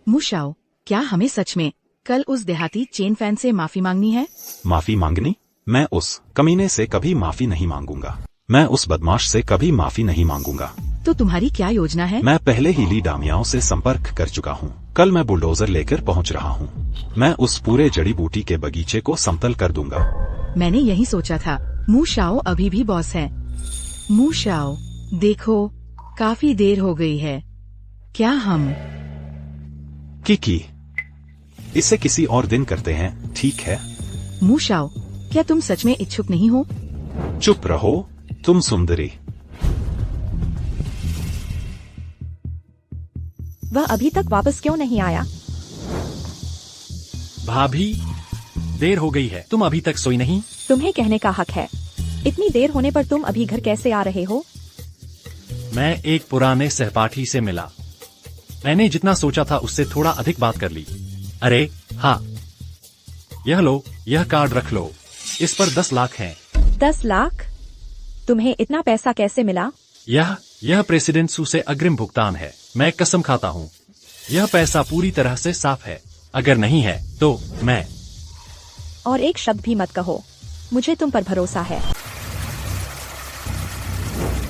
मुशाओ, क्या हमें सच में कल उस देहाती चेन फैन से माफी मांगनी है? माफी मांगनी? मैं उस कमीने से कभी माफी नहीं मांगूंगा। मैं उस बदमाश से कभी माफी नहीं मांगूंगा। तो तुम्हारी क्या योजना है? मैं पहले ही ली डामियाओं से संपर्क कर चुका हूँ। कल मैं बुलडोजर लेकर पहुँच रहा हूँ। मैं उस पूरे जड़ी बूटी के बगीचे को समतल कर दूंगा। मैंने यही सोचा था। मुशाओ अभी भी बॉस है। मुशाओ, देखो काफी देर हो गई है। क्या हम की इसे किसी और दिन करते हैं, ठीक है? मुशाओ, क्या तुम सच में इच्छुक नहीं हो? चुप रहो, तुम सुंदरी। वह अभी तक वापस क्यों नहीं आया? भाभी, देर हो गई है। तुम अभी तक सोई नहीं? तुम्हें कहने का हक है। इतनी देर होने पर तुम अभी घर कैसे आ रहे हो? मैं एक पुराने सहपाठी से मिला। मैंने जितना सोचा था उससे थोड़ा अधिक बात कर ली। अरे हाँ, यह लो, यह कार्ड रख लो। इस पर 10 लाख हैं। 10 लाख? तुम्हें इतना पैसा कैसे मिला? यह प्रेसिडेंट सू से अग्रिम भुगतान है। मैं कसम खाता हूँ, यह पैसा पूरी तरह से साफ है। अगर नहीं है तो मैं। और एक शब्द भी मत कहो, मुझे तुम पर भरोसा है।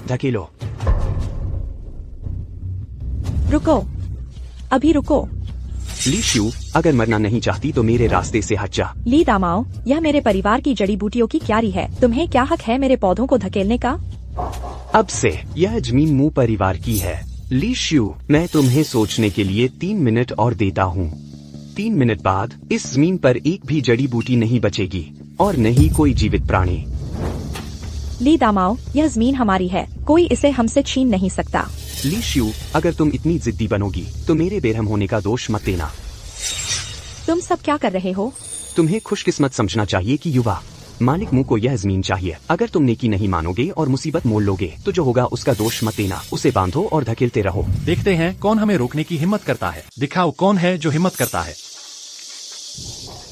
धकेलो। रुको, अभी रुको। ली श्यू, अगर मरना नहीं चाहती तो मेरे रास्ते से हट जा। ली दामाओ, यह मेरे परिवार की जड़ी बूटियों की क्यारी है। तुम्हें क्या हक है मेरे पौधों को धकेलने का? अब से यह जमीन मू परिवार की है। ली श्यू, मैं तुम्हें सोचने के लिए 3 मिनट और देता हूँ। 3 मिनट बाद इस जमीन पर एक भी जड़ी बूटी नहीं बचेगी और न ही कोई जीवित प्राणी। ली दामाओ, यह जमीन हमारी है, कोई इसे हमसे छीन नहीं सकता। ली श्यू, अगर तुम इतनी जिद्दी बनोगी तो मेरे बेरहम होने का दोष मत देना। तुम सब क्या कर रहे हो? तुम्हें खुशकिस्मत समझना चाहिए कि युवा मालिक मुंह को यह जमीन चाहिए। अगर तुम नेकी नहीं मानोगे और मुसीबत मोल लोगे तो जो होगा उसका दोष मत देना। उसे बांधो और धकेलते रहो। देखते हैं कौन हमें रोकने की हिम्मत करता है। दिखाओ कौन है जो हिम्मत करता है।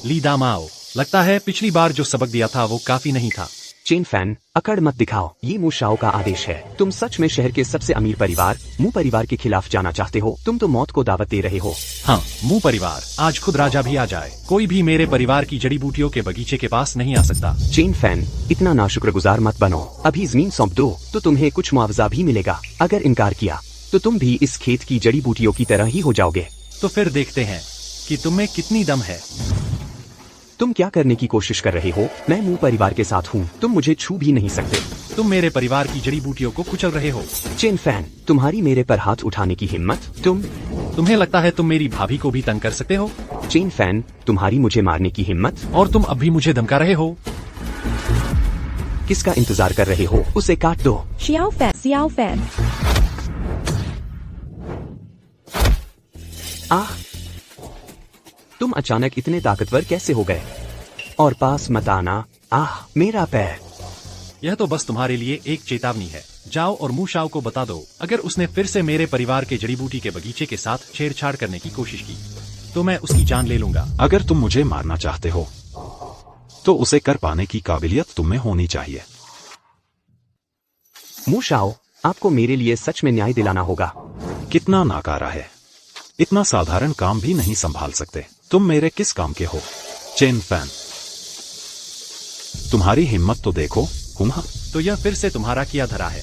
ली दामाओ, लगता है पिछली बार जो सबक दिया था वो काफी नहीं था। चेन फैन, अकड़ मत दिखाओ। ये मुशाओ का आदेश है। तुम सच में शहर के सबसे अमीर परिवार मू परिवार के खिलाफ जाना चाहते हो? तुम तो मौत को दावत दे रहे हो। हाँ, मू परिवार, आज खुद राजा भी आ जाए, कोई भी मेरे परिवार की जड़ी बूटियों के बगीचे के पास नहीं आ सकता। चेन फैन, इतना नाशुक्रगुजार मत बनो। अभी जमीन सौंप दो तो तुम्हें कुछ मुआवजा भी मिलेगा। अगर इनकार किया तो तुम भी इस खेत की जड़ी बूटियों की तरह ही हो जाओगे। तो फिर देखते हैं कि तुम में कितनी दम है। तुम क्या करने की कोशिश कर रहे हो? मैं मू परिवार के साथ हूँ, तुम मुझे छू भी नहीं सकते। तुम मेरे परिवार की जड़ी बूटियों को कुचल रहे हो। चेन फैन, तुम्हारी मेरे पर हाथ उठाने की हिम्मत? तुम्हें लगता है तुम मेरी भाभी को भी तंग कर सकते हो? चेन फैन, तुम्हारी मुझे मारने की हिम्मत? और तुम अब भी मुझे धमका रहे हो? किसका इंतजार कर रहे हो? उसे काट दो। Xiao Fan, Xiao Fan. आह, तुम अचानक इतने ताकतवर कैसे हो गए? और पास मत आना। आह, मेरा पैर। यह तो बस तुम्हारे लिए एक चेतावनी है। जाओ और मूशाओ को बता दो, अगर उसने फिर से मेरे परिवार के जड़ी बूटी के बगीचे के साथ छेड़छाड़ करने की कोशिश की तो मैं उसकी जान ले लूंगा। अगर तुम मुझे मारना चाहते हो तो उसे कर पाने की काबिलियत तुम में होनी चाहिए। मुशाओ, आपको मेरे लिए सच में न्याय दिलाना होगा। कितना नाकारा है, इतना साधारण काम भी नहीं संभाल सकते। तुम मेरे किस काम के हो? चेन फैन, तुम्हारी हिम्मत तो देखो। हुमा, तो यह फिर से तुम्हारा किया धरा है।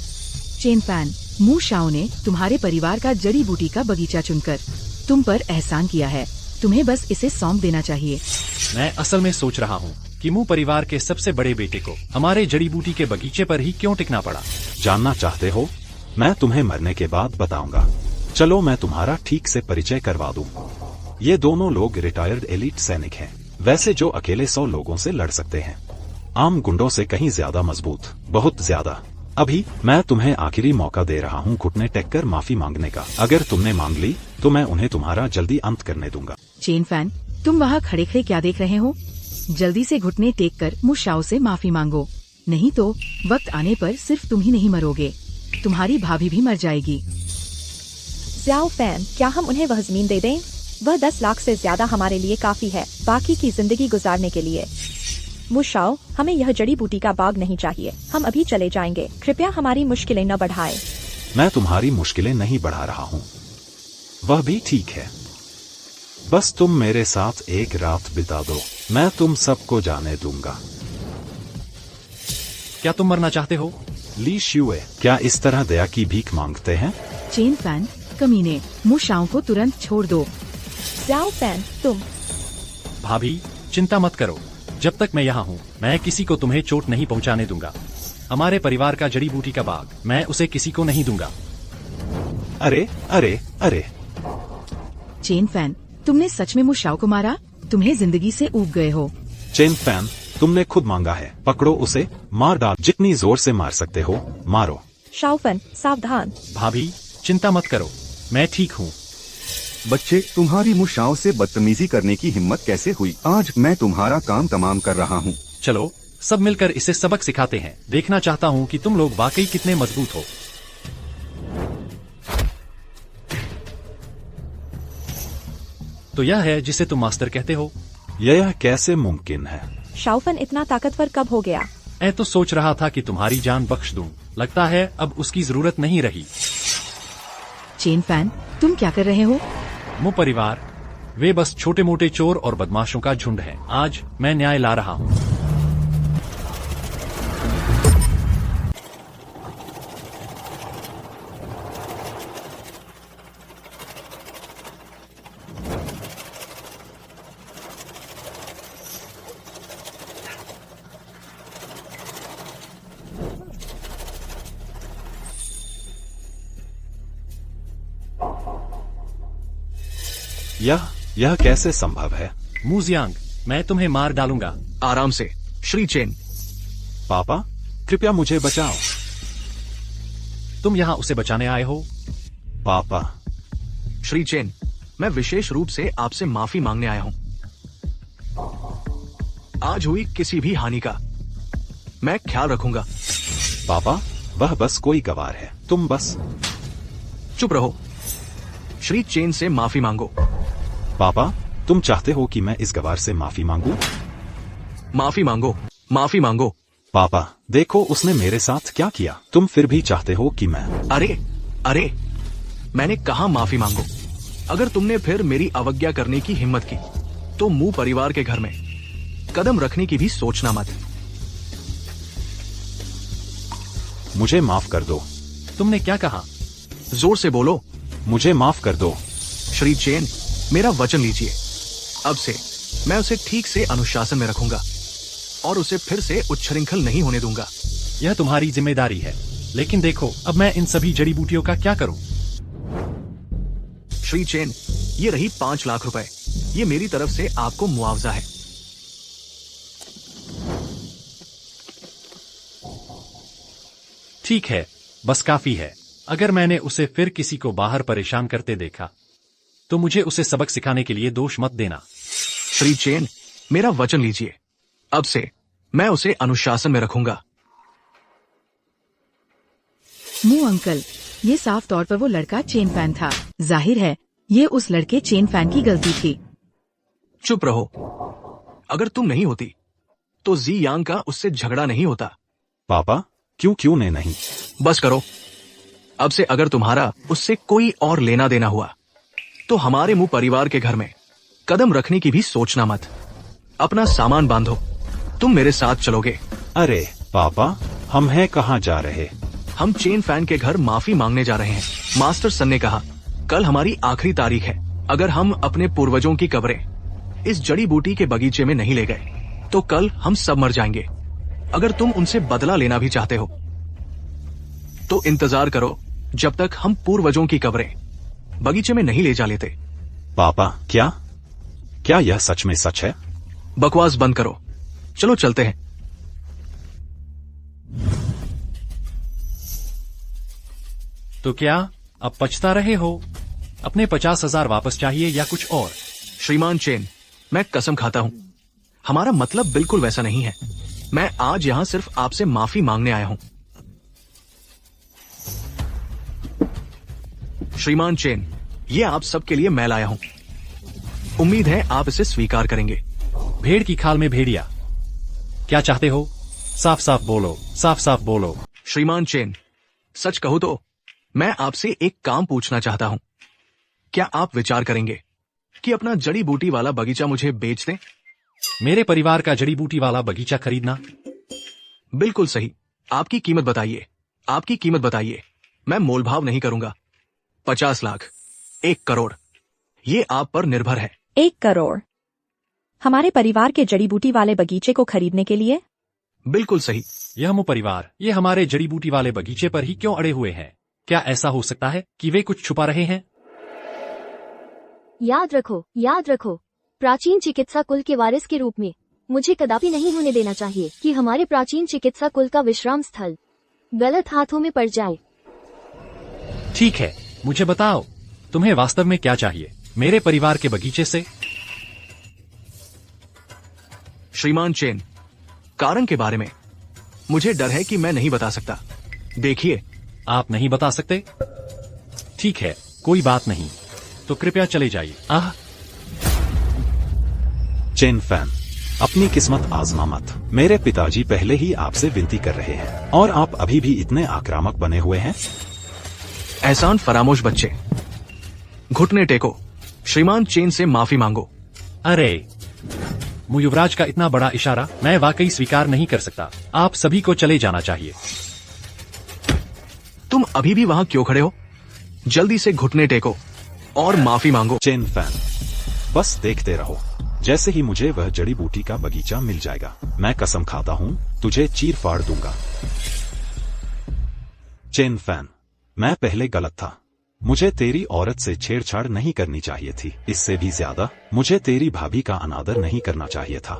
चेन फैन, मू शाओ ने तुम्हारे परिवार का जड़ी बूटी का बगीचा चुनकर तुम पर एहसान किया है। तुम्हें बस इसे सौंप देना चाहिए। मैं असल में सोच रहा हूँ कि मू परिवार के सबसे बड़े बेटे को हमारे जड़ी बूटी के बगीचे पर ही क्यों टिकना पड़ा। जानना चाहते हो? मैं तुम्हें मरने के बाद बताऊंगा। चलो मैं तुम्हारा ठीक से परिचय करवा दूं। ये दोनों लोग रिटायर्ड एलीट सैनिक हैं। वैसे जो अकेले 100 लोगों से लड़ सकते हैं, आम गुंडों से कहीं ज्यादा मजबूत, बहुत ज्यादा। अभी मैं तुम्हें आखिरी मौका दे रहा हूँ घुटने टेक कर माफी मांगने का। अगर तुमने मांग ली तो मैं उन्हें तुम्हारा जल्दी अंत करने दूंगा। चेन फैन, तुम वहाँ खड़े खड़े क्या देख रहे हो? जल्दी से घुटने टेक कर मू शाओ से माफी मांगो, नहीं तो वक्त आने पर सिर्फ तुम ही नहीं मरोगे, तुम्हारी भाभी भी मर जाएगी। ज़्याओ फैन, क्या हम उन्हें वह जमीन दे दें? वह 10 लाख से ज्यादा हमारे लिए काफी है बाकी की जिंदगी गुजारने के लिए। मू शाओ, हमें यह जड़ी बूटी का बाग नहीं चाहिए, हम अभी चले जाएंगे। कृपया हमारी मुश्किलें न बढ़ाएं। मैं तुम्हारी मुश्किलें नहीं बढ़ा रहा हूँ, वह भी ठीक है। बस तुम मेरे साथ एक रात बिता दो, मैं तुम सबको जाने दूंगा। क्या तुम मरना चाहते हो? ली शुए, क्या इस तरह दया की भीख मांगते हैं? चेन फैन, कमीने, मू शाओ को तुरंत छोड़ दो। ज़्याओ फैन, तुम। भाभी चिंता मत करो, जब तक मैं यहाँ हूँ मैं किसी को तुम्हें चोट नहीं पहुँचाने दूंगा। हमारे परिवार का जड़ी बूटी का बाग मैं उसे किसी को नहीं दूंगा। अरे अरे अरे, चेन फैन, तुमने सच में मू शाओ को मारा? तुम्हें जिंदगी से ऊब गए हो। चेन फैन, तुमने खुद मांगा है, पकड़ो उसे, मार डाल, जितनी जोर से मार सकते हो मारो। शाओ फैन, सावधान। भाभी चिंता मत करो, मैं ठीक हूँ। बच्चे, तुम्हारी मू शाओ से बदतमीजी करने की हिम्मत कैसे हुई? आज मैं तुम्हारा काम तमाम कर रहा हूँ। चलो सब मिलकर इसे सबक सिखाते हैं। देखना चाहता हूँ कि तुम लोग वाकई कितने मजबूत हो। तो यह है जिसे तुम मास्टर कहते हो? यह कैसे मुमकिन है? शाओ फैन इतना ताकतवर कब हो गया? मैं तो सोच रहा था कि तुम्हारी जान बख्श दूं, लगता है अब उसकी जरूरत नहीं रही। चेन फैन, तुम क्या कर रहे हो? मू परिवार, वे बस छोटे मोटे चोर और बदमाशों का झुंड है। आज मैं न्याय ला रहा हूँ। यह कैसे संभव है? मू जियांग, मैं तुम्हें मार डालूंगा। आराम से श्री चेन। पापा कृपया मुझे बचाओ। तुम यहाँ उसे बचाने आए हो? पापा। श्री चेन, मैं विशेष रूप से आपसे माफी मांगने आया हूँ आज हुई किसी भी हानि का। मैं ख्याल रखूंगा। पापा वह बस कोई गवार है, तुम बस चुप रहो। श्री चेन से माफी मांगो। पापा तुम चाहते हो कि मैं इस गवार से माफी मांगू? माफी मांगो, माफी मांगो। पापा देखो उसने मेरे साथ क्या किया, तुम फिर भी चाहते हो कि मैं? अरे अरे, मैंने कहा माफी मांगो। अगर तुमने फिर मेरी अवज्ञा करने की हिम्मत की तो मू परिवार के घर में कदम रखने की भी सोचना मत। मुझे माफ कर दो। तुमने क्या कहा? जोर से बोलो। मुझे माफ कर दो। श्री चेन, मेरा वचन लीजिए। अब से मैं उसे ठीक से अनुशासन में रखूंगा और उसे फिर से उच्छृंखल नहीं होने दूंगा। यह तुम्हारी जिम्मेदारी है, लेकिन देखो अब मैं इन सभी जड़ी बूटियों का क्या करूं? श्री चेन, ये रही 5 लाख रुपए। ये मेरी तरफ से आपको मुआवजा है। ठीक है, बस काफी है। अगर मैंने उसे फिर किसी को बाहर परेशान करते देखा तो मुझे उसे सबक सिखाने के लिए दोष मत देना। श्री चेन, मेरा वचन लीजिए। अब से मैं उसे अनुशासन में रखूंगा। मू अंकल, ये साफ तौर पर वो लड़का चेन फैन था। जाहिर है ये उस लड़के चेन फैन की गलती थी। चुप रहो। अगर तुम नहीं होती तो जी यांग का उससे झगड़ा नहीं होता। पापा क्यों ने नहीं? बस करो। अब से अगर तुम्हारा उससे कोई और लेना देना हुआ तो हमारे मुंह परिवार के घर में कदम रखने की भी सोचना मत। अपना सामान बांधो, तुम मेरे साथ चलोगे। अरे पापा, हम हैं कहाँ जा रहे? हम चेन फैन के घर माफी मांगने जा रहे हैं। मास्टर सन ने कहा, कल हमारी आखिरी तारीख है। अगर हम अपने पूर्वजों की कब्रें इस जड़ी बूटी के बगीचे में नहीं ले गए तो कल हम सब मर जाएंगे। अगर तुम उनसे बदला लेना भी चाहते हो तो इंतजार करो जब तक हम पूर्वजों की कब्रें बगीचे में नहीं ले जा लेते। पापा, क्या यह सच में सच है? बकवास बंद करो, चलो चलते हैं। तो क्या अब पछता रहे हो? अपने 50,000 वापस चाहिए या कुछ और? श्रीमान चेन, मैं कसम खाता हूं, हमारा मतलब बिल्कुल वैसा नहीं है। मैं आज यहां सिर्फ आपसे माफी मांगने आया हूं। श्रीमान चेन, ये आप सबके लिए मैं लाया हूं। उम्मीद है आप इसे स्वीकार करेंगे। भेड़ की खाल में भेड़िया। क्या चाहते हो? साफ साफ बोलो, साफ साफ बोलो। श्रीमान चेन, सच कहूं तो मैं आपसे एक काम पूछना चाहता हूं। क्या आप विचार करेंगे कि अपना जड़ी बूटी वाला बगीचा मुझे बेच दें? मेरे परिवार का जड़ी बूटी वाला बगीचा खरीदना? बिल्कुल सही। आपकी कीमत बताइए, आपकी कीमत बताइए। मैं मोलभाव नहीं करूंगा। 50 लाख, 1 करोड़, ये आप पर निर्भर है। 1 करोड़ हमारे परिवार के जड़ी बूटी वाले बगीचे को खरीदने के लिए? बिल्कुल सही। यह मु परिवार ये हमारे जड़ी बूटी वाले बगीचे पर ही क्यों अड़े हुए हैं? क्या ऐसा हो सकता है कि वे कुछ छुपा रहे हैं? याद रखो, प्राचीन चिकित्सा कुल के वारिस के रूप में मुझे कदापि नहीं होने देना चाहिए कि हमारे प्राचीन चिकित्सा कुल का विश्राम स्थल गलत हाथों में पड़ जाए। ठीक है, मुझे बताओ, तुम्हें वास्तव में क्या चाहिए मेरे परिवार के बगीचे से? श्रीमान चेन, कारण के बारे में मुझे डर है कि मैं नहीं बता सकता। देखिए, आप नहीं बता सकते? ठीक है, कोई बात नहीं, तो कृपया चले जाइए। चेन फैन, अपनी किस्मत आजमा मत। मेरे पिताजी पहले ही आपसे विनती कर रहे हैं और आप अभी भी इतने आक्रामक बने हुए हैं। एहसान फरामोश बच्चे, घुटने टेको, श्रीमान चेन से माफी मांगो। अरे, युवराज का इतना बड़ा इशारा मैं वाकई स्वीकार नहीं कर सकता। आप सभी को चले जाना चाहिए। तुम अभी भी वहां क्यों खड़े हो? जल्दी से घुटने टेको और माफी मांगो। चेन फैन, बस देखते रहो। जैसे ही मुझे वह जड़ी बूटी का बगीचा मिल जाएगा, मैं कसम खाता हूं तुझे चीर फाड़ दूंगा। चेन फैन, मैं पहले गलत था। मुझे तेरी औरत से छेड़छाड़ नहीं करनी चाहिए थी। इससे भी ज्यादा मुझे तेरी भाभी का अनादर नहीं करना चाहिए था।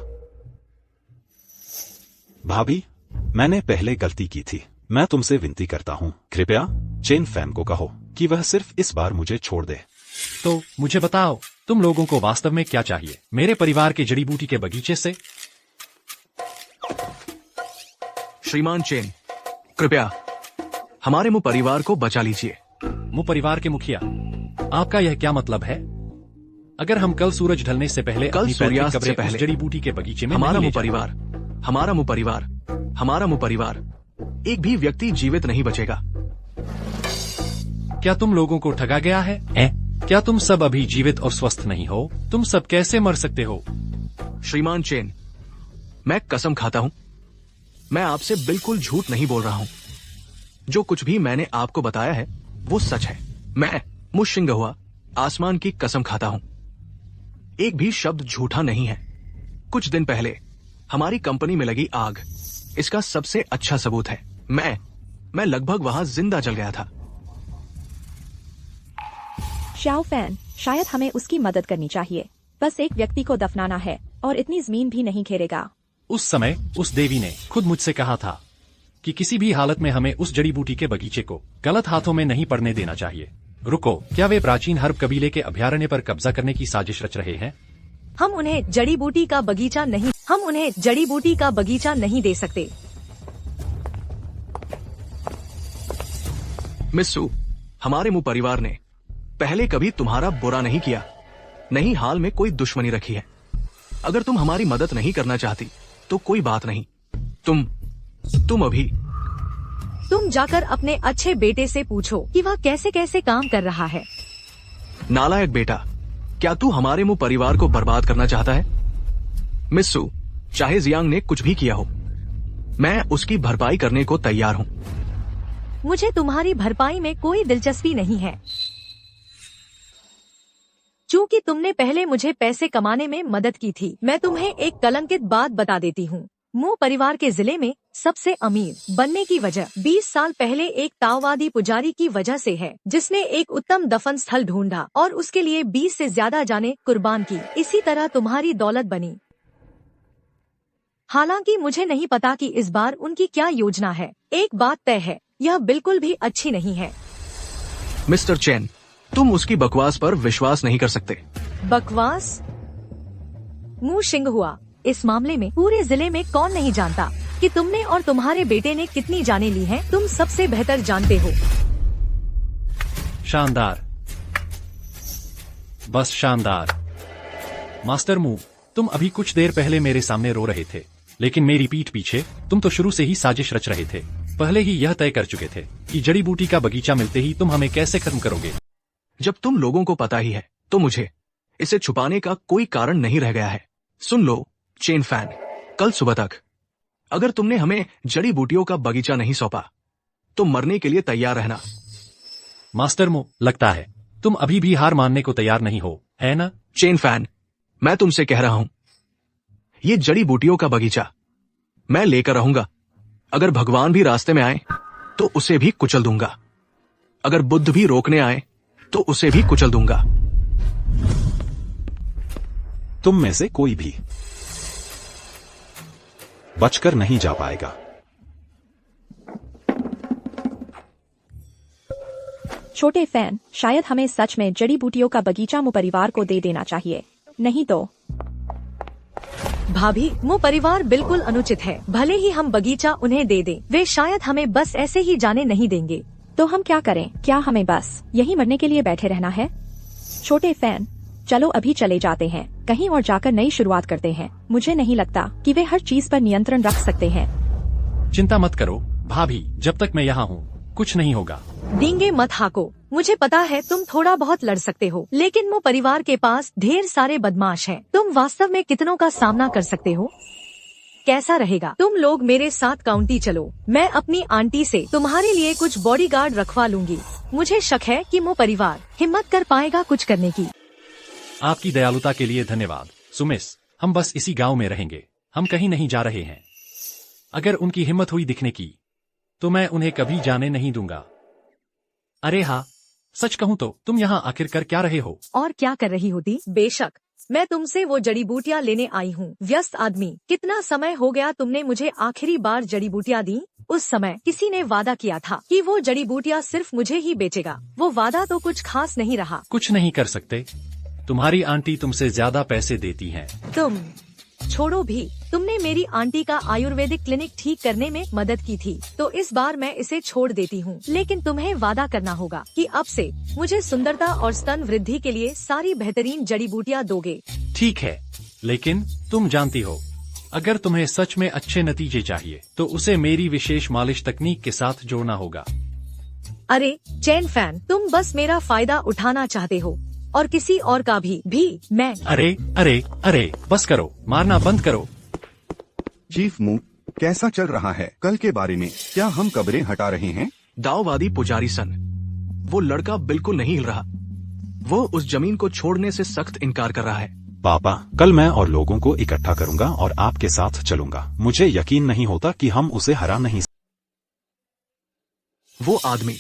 भाभी, मैंने पहले गलती की थी। मैं तुमसे विनती करता हूं, कृपया चेन फैन को कहो कि वह सिर्फ इस बार मुझे छोड़ दे। तो मुझे बताओ, तुम लोगों को वास्तव में क्या चाहिए मेरे परिवार के जड़ी बूटी के बगीचे से? श्रीमान चेन, कृपया हमारे मुंह परिवार को बचा लीजिए। मुंह परिवार के मुखिया, आपका यह क्या मतलब है? अगर हम कल सूरज ढलने से पहले कल अपनी पैतृक सूर्यास्त से कब्रें उस पहले जड़ी बूटी के बगीचे में हमारा नहीं ले मुंह परिवार, हमारा मुंह परिवार, हमारा मुंह परिवार, एक भी व्यक्ति जीवित नहीं बचेगा। क्या तुम लोगों को ठगा गया है? क्या तुम सब अभी जीवित और स्वस्थ नहीं हो? तुम सब कैसे मर सकते हो? श्रीमान चेन, मैं कसम खाता हूं, मैं आपसे बिल्कुल झूठ नहीं बोल रहा हूं। जो कुछ भी मैंने आपको बताया है वो सच है। मैं मुश्शिंग हुआ आसमान की कसम खाता हूं, एक भी शब्द झूठा नहीं है। कुछ दिन पहले हमारी कंपनी में लगी आग इसका सबसे अच्छा सबूत है। मैं लगभग वहां जिंदा जल गया था। शाओ फैन, शायद हमें उसकी मदद करनी चाहिए। बस एक व्यक्ति को दफनाना है और इतनी जमीन भी नहीं घेरेगा। उस समय उस देवी ने खुद मुझसे कहा था कि किसी भी हालत में हमें उस जड़ी बूटी के बगीचे को गलत हाथों में नहीं पड़ने देना चाहिए। रुको, क्या वे प्राचीन हर्ब कबीले के अभयारण्य पर कब्जा करने की साजिश रच रहे हैं? हम उन्हें जड़ी बूटी का बगीचा नहीं दे सकते। मिस्सू, हमारे मुंह परिवार ने पहले कभी तुम्हारा बुरा नहीं किया, नहीं हाल में कोई दुश्मनी रखी है। अगर तुम हमारी मदद नहीं करना चाहती तो कोई बात नहीं। तुम जाकर अपने अच्छे बेटे से पूछो कि वह कैसे कैसे काम कर रहा है। नालायक बेटा, क्या तू हमारे मुंह परिवार को बर्बाद करना चाहता है? मिस्सू, चाहे जियांग ने कुछ भी किया हो, मैं उसकी भरपाई करने को तैयार हूँ। मुझे तुम्हारी भरपाई में कोई दिलचस्पी नहीं है। चूँकि तुमने पहले मुझे पैसे कमाने में मदद की थी, मैं तुम्हें एक कलंकित बात बता देती हूँ। मू परिवार के जिले में सबसे अमीर बनने की वजह 20 साल पहले एक ताओवादी पुजारी की वजह से है, जिसने एक उत्तम दफन स्थल ढूंढा और उसके लिए 20 से ज्यादा जानें कुर्बान की। इसी तरह तुम्हारी दौलत बनी। हालांकि मुझे नहीं पता कि इस बार उनकी क्या योजना है। एक बात तय है, यह बिल्कुल भी अच्छी नहीं है। मिस्टर चैन, तुम उसकी बकवास पर विश्वास नहीं कर सकते। बकवास? मुंह शिंग हुआ। इस मामले में पूरे जिले में कौन नहीं जानता कि तुमने और तुम्हारे बेटे ने कितनी जानें ली हैं। तुम सबसे बेहतर जानते हो। शानदार, बस शानदार। मास्टर मू, तुम अभी कुछ देर पहले मेरे सामने रो रहे थे, लेकिन मेरी पीठ पीछे तुम तो शुरू से ही साजिश रच रहे थे। पहले ही यह तय कर चुके थे कि जड़ी बूटी का बगीचा मिलते ही तुम हमें कैसे खत्म करोगे। जब तुम लोगों को पता ही है तो मुझे इसे छुपाने का कोई कारण नहीं रह गया है। सुन लो चेन फैन, कल सुबह तक अगर तुमने हमें जड़ी बूटियों का बगीचा नहीं सौंपा तो मरने के लिए तैयार रहना। मास्टर मो, लगता है तुम अभी भी हार मानने को तैयार नहीं हो, है ना? चेन फैन, मैं तुमसे कह रहा हूं, ये जड़ी बूटियों का बगीचा मैं लेकर रहूंगा। अगर भगवान भी रास्ते में आए तो उसे भी कुचल दूंगा। अगर बुद्ध भी रोकने आए तो उसे भी कुचल दूंगा। तुम में से कोई भी बचकर नहीं जा पाएगा। छोटे फैन, शायद हमें सच में जड़ी बूटियों का बगीचा मु परिवार को दे देना चाहिए, नहीं तो। भाभी, मु परिवार बिल्कुल अनुचित है। भले ही हम बगीचा उन्हें दे दें, वे शायद हमें बस ऐसे ही जाने नहीं देंगे। तो हम क्या करें? क्या हमें बस यही मरने के लिए बैठे रहना है? छोटे फैन, चलो अभी चले जाते हैं, कहीं और जाकर नई शुरुआत करते हैं। मुझे नहीं लगता कि वे हर चीज पर नियंत्रण रख सकते हैं। चिंता मत करो भाभी, जब तक मैं यहाँ हूँ कुछ नहीं होगा। डींगे मत हाको। मुझे पता है तुम थोड़ा बहुत लड़ सकते हो, लेकिन मु परिवार के पास ढेर सारे बदमाश हैं। तुम वास्तव में कितनों का सामना कर सकते हो? कैसा रहेगा तुम लोग मेरे साथ काउंटी चलो? मैं अपनी आंटी से तुम्हारे लिए कुछ बॉडीगार्ड रखवा लूंगी। मुझे शक है कि मु परिवार हिम्मत कर पाएगा कुछ करने की। आपकी दयालुता के लिए धन्यवाद सुमिस। हम बस इसी गांव में रहेंगे, हम कहीं नहीं जा रहे हैं। अगर उनकी हिम्मत हुई दिखने की तो मैं उन्हें कभी जाने नहीं दूंगा। अरे हाँ, सच कहूँ तो तुम यहाँ आखिर कर क्या रहे हो? और क्या कर रही होती? बेशक मैं तुमसे वो जड़ी बूटियाँ लेने आई हूँ। व्यस्त आदमी, कितना समय हो गया तुमने मुझे आखिरी बार जड़ी बूटियाँ दी? उस समय किसी ने वादा किया था कि वो जड़ी बूटियाँ सिर्फ मुझे ही बेचेगा। वो वादा तो कुछ खास नहीं रहा। कुछ नहीं कर सकते, तुम्हारी आंटी तुमसे ज्यादा पैसे देती हैं। तुम छोड़ो भी, तुमने मेरी आंटी का आयुर्वेदिक क्लिनिक ठीक करने में मदद की थी, तो इस बार मैं इसे छोड़ देती हूँ। लेकिन तुम्हें वादा करना होगा कि अब से मुझे सुंदरता और स्तन वृद्धि के लिए सारी बेहतरीन जड़ी बूटियाँ दोगे। ठीक है, लेकिन तुम जानती हो, अगर तुम्हें सच में अच्छे नतीजे चाहिए तो उसे मेरी विशेष मालिश तकनीक के साथ जोड़ना होगा। अरे चैन फैन, तुम बस मेरा फायदा उठाना चाहते हो और किसी और का भी मैं। अरे अरे अरे, बस करो, मारना बंद करो। चीफ मू, कैसा चल रहा है? कल के बारे में क्या हम कब्रें हटा रहे हैं? दाववादी पुजारी सन, वो लड़का बिल्कुल नहीं हिल रहा। वो उस जमीन को छोड़ने से सख्त इनकार कर रहा है। पापा, कल मैं और लोगों को इकट्ठा करूंगा और आपके साथ चलूंगा। मुझे यकीन नहीं होता कि हम उसे हरा नहीं। वो आदमी,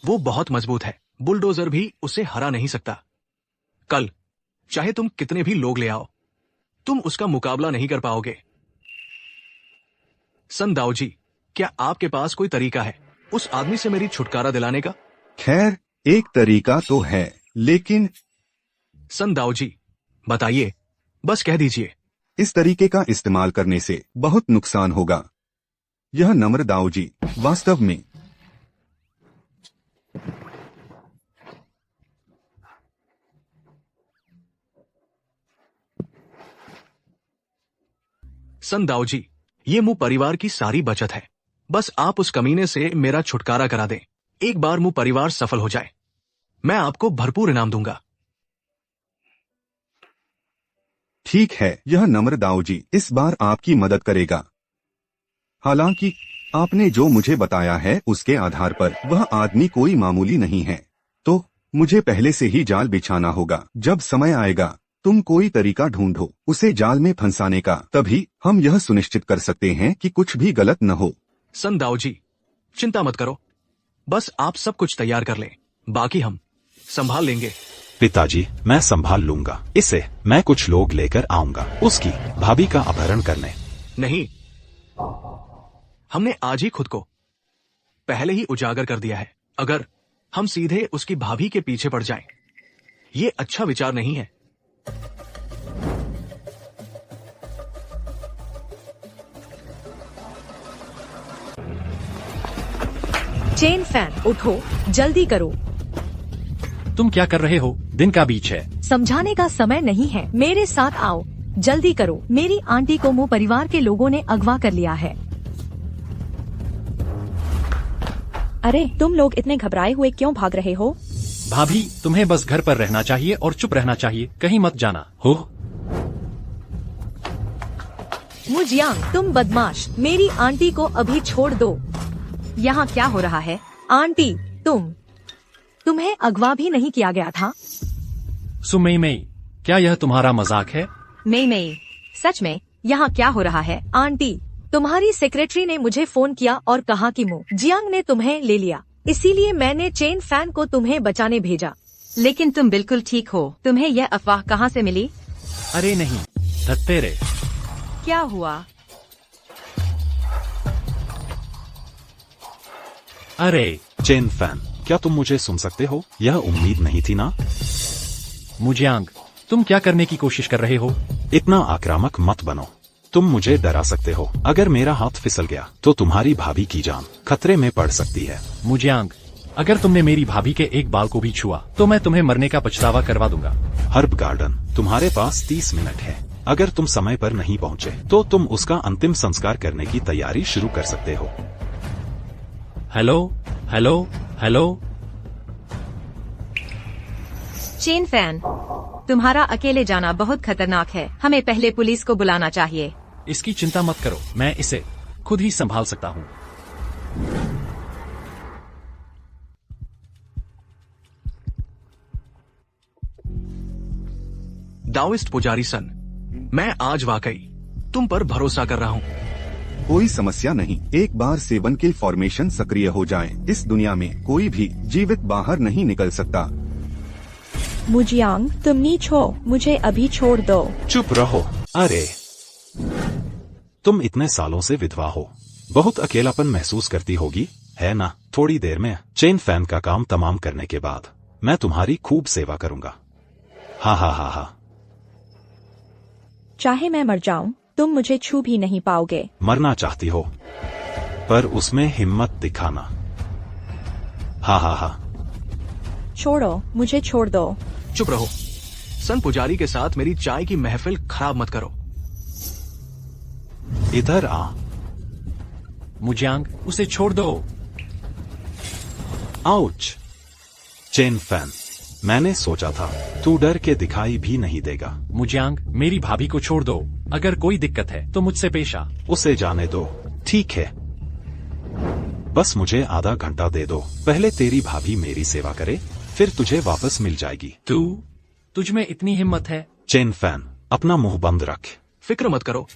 वो बहुत मजबूत है, बुलडोजर भी उसे हरा नहीं सकता। कल चाहे तुम कितने भी लोग ले आओ, तुम उसका मुकाबला नहीं कर पाओगे। सन दाओ जी, क्या आपके पास कोई तरीका है उस आदमी से मेरी छुटकारा दिलाने का? खैर, एक तरीका तो है, लेकिन सन दाओ जी बताइए, बस कह दीजिए। इस तरीके का इस्तेमाल करने से बहुत नुकसान होगा। यह नम्र दाओ जी, वास्तव में सन दाओ जी, ये मु परिवार की सारी बचत है। बस आप उस कमीने से मेरा छुटकारा करा दें। एक बार मु परिवार सफल हो जाए, मैं आपको भरपूर इनाम दूंगा। ठीक है, यह नम्र दाओ जी इस बार आपकी मदद करेगा। हालांकि आपने जो मुझे बताया है उसके आधार पर वह आदमी कोई मामूली नहीं है। तो मुझे पहले से ही जाल बिछाना होगा। जब समय आएगा तुम कोई तरीका ढूंढो उसे जाल में फंसाने का, तभी हम यह सुनिश्चित कर सकते हैं कि कुछ भी गलत न हो। सन दाओ जी, चिंता मत करो, बस आप सब कुछ तैयार कर लें, बाकी हम संभाल लेंगे। पिताजी, मैं संभाल लूंगा इसे। मैं कुछ लोग लेकर आऊंगा उसकी भाभी का अपहरण करने। नहीं, हमने आज ही खुद को पहले ही उजागर कर दिया है। अगर हम सीधे उसकी भाभी के पीछे पड़ जाएं, ये अच्छा विचार नहीं है। चेन फैन उठो, जल्दी करो। तुम क्या कर रहे हो? दिन का बीच है। समझाने का समय नहीं है, मेरे साथ आओ, जल्दी करो। मेरी आंटी को मो परिवार के लोगों ने अगवा कर लिया है। अरे तुम लोग इतने घबराए हुए क्यों भाग रहे हो? भाभी, तुम्हें बस घर पर रहना चाहिए और चुप रहना चाहिए, कहीं मत जाना हो। मुजियांग, तुम बदमाश, मेरी आंटी को अभी छोड़ दो। यहाँ क्या हो रहा है? आंटी, तुम्हें अगवा भी नहीं किया गया था? सुमई मई, क्या यह तुम्हारा मजाक है? मई, सच में यहाँ क्या हो रहा है? आंटी, तुम्हारी सेक्रेटरी ने मुझे फोन किया और कहा कि मो जियांग ने तुम्हें ले लिया, इसीलिए मैंने चेन फैन को तुम्हें बचाने भेजा। लेकिन तुम बिल्कुल ठीक हो, तुम्हें यह अफवाह कहाँ से मिली? अरे नहीं, धत्तेरे। क्या हुआ? अरे चेन फैन, क्या तुम मुझे सुन सकते हो? यह उम्मीद नहीं थी ना। मुजियांग, तुम क्या करने की कोशिश कर रहे हो? इतना आक्रामक मत बनो, तुम मुझे डरा सकते हो। अगर मेरा हाथ फिसल गया तो तुम्हारी भाभी की जान खतरे में पड़ सकती है। मुजियांग, अगर तुमने मेरी भाभी के एक बाल को भी छुआ तो मैं तुम्हें मरने का पछतावा करवा दूंगा। हर्ब गार्डन, तुम्हारे पास 30 मिनट है। अगर तुम समय पर नहीं पहुंचे तो तुम उसका अंतिम संस्कार करने की तैयारी शुरू कर सकते हो। Hello hello hello. Chain fan, तुम्हारा अकेले जाना बहुत खतरनाक है, हमें पहले पुलिस को बुलाना चाहिए। इसकी चिंता मत करो, मैं इसे खुद ही संभाल सकता हूँ। दाओइस्ट पुजारी सन, मैं आज वाकई तुम पर भरोसा कर रहा हूँ। कोई समस्या नहीं, एक बार सेवन के फॉर्मेशन सक्रिय हो जाएं, इस दुनिया में कोई भी जीवित बाहर नहीं निकल सकता। मुजियांग, तुम नीच हो, मुझे अभी छोड़ दो। चुप रहो। अरे तुम इतने सालों से विधवा हो, बहुत अकेलापन महसूस करती होगी, है ना? थोड़ी देर में चेन फैन का काम तमाम करने के बाद मैं तुम्हारी खूब सेवा करूंगा। हा हा हा हा। चाहे मैं मर जाऊं, तुम मुझे छू भी नहीं पाओगे। मरना चाहती हो, पर उसमें हिम्मत दिखाना। हा हा हा। छोड़ो, मुझे छोड़ दो। चुप रहो। सन पुजारी के साथ मेरी चाय की महफिल खराब मत करो। इधर आ। मुजियांग, उसे छोड़ दो। आउच। चेन फैन, मैंने सोचा था तू डर के दिखाई भी नहीं देगा। मुजियांग, मेरी भाभी को छोड़ दो, अगर कोई दिक्कत है तो मुझसे पेश आ। उसे जाने दो। ठीक है, बस मुझे आधा घंटा दे दो। पहले तेरी भाभी मेरी सेवा करे, फिर तुझे वापस मिल जाएगी। तुझ में इतनी हिम्मत है? चेन फैन, अपना मुंह बंद रख। फिक्र मत करो,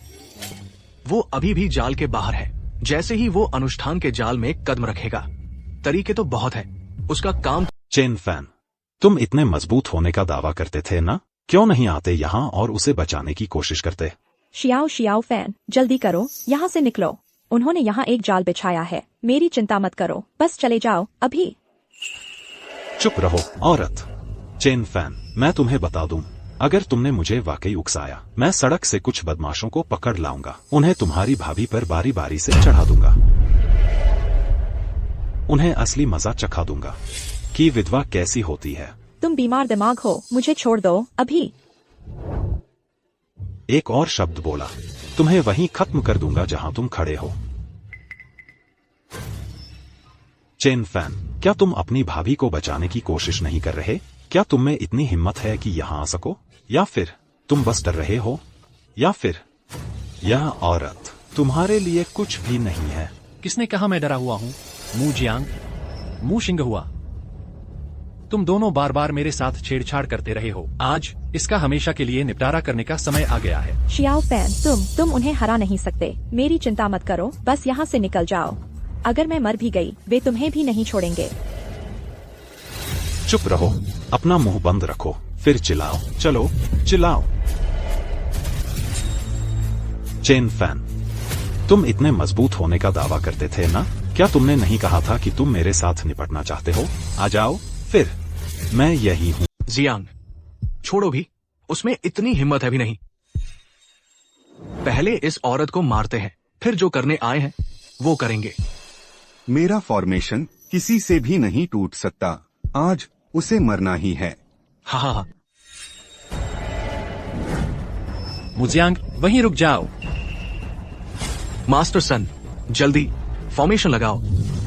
वो अभी भी जाल के बाहर है। जैसे ही वो अनुष्ठान के जाल में कदम रखेगा, तरीके तो बहुत है, उसका काम। चेन फैन, तुम इतने मजबूत होने का दावा करते थे ना, क्यों नहीं आते यहाँ और उसे बचाने की कोशिश करते? शियाओ फैन, जल्दी करो, यहाँ से निकलो। उन्होंने यहाँ एक जाल बिछाया है, मेरी चिंता मत करो, बस चले जाओ अभी। चुप रहो औरत। चेन फैन, मैं तुम्हें बता दूं, अगर तुमने मुझे वाकई उकसाया, मैं सड़क से कुछ बदमाशों को पकड़ लाऊंगा, उन्हें तुम्हारी भाभी पर बारी बारी से चढ़ा दूंगा, उन्हें असली मजा चखा दूंगा कि विधवा कैसी होती है। तुम बीमार दिमाग हो, मुझे छोड़ दो अभी। एक और शब्द बोला, तुम्हें वहीं खत्म कर दूंगा जहां तुम खड़े हो। चेन फैन, क्या तुम अपनी भाभी को बचाने की कोशिश नहीं कर रहे? क्या तुम में इतनी हिम्मत है कि यहां आ सको, या फिर तुम बस डर रहे हो? या फिर यह औरत तुम्हारे लिए कुछ भी नहीं है? किसने कहा मैं डरा हुआ हूँ? मू जियांग, मू शिंग हुआ। तुम दोनों बार बार मेरे साथ छेड़छाड़ करते रहे हो। आज इसका हमेशा के लिए निपटारा करने का समय आ गया है। शियाओ फैन, तुम उन्हें हरा नहीं सकते। मेरी चिंता मत करो, बस यहाँ से निकल जाओ। अगर मैं मर भी गई, वे तुम्हें भी नहीं छोड़ेंगे। चुप रहो, अपना मुंह बंद रखो, फिर चिल्लाओ। चलो चिल्लाओ। चेन फैन, तुम इतने मजबूत होने का दावा करते थे ना? क्या तुमने नहीं कहा था कि तुम मेरे साथ निपटना चाहते हो? आ जाओ फिर, मैं यही हूँ। जियांग, छोड़ो भी, उसमें इतनी हिम्मत है भी नहीं। पहले इस औरत को मारते हैं, फिर जो करने आए हैं वो करेंगे। मेरा फॉर्मेशन किसी से भी नहीं टूट सकता। आज उसे मरना ही है। हाँ हाँ हाँ। मुजियांग, वहीं रुक जाओ। मास्टर सन, जल्दी फॉर्मेशन लगाओ।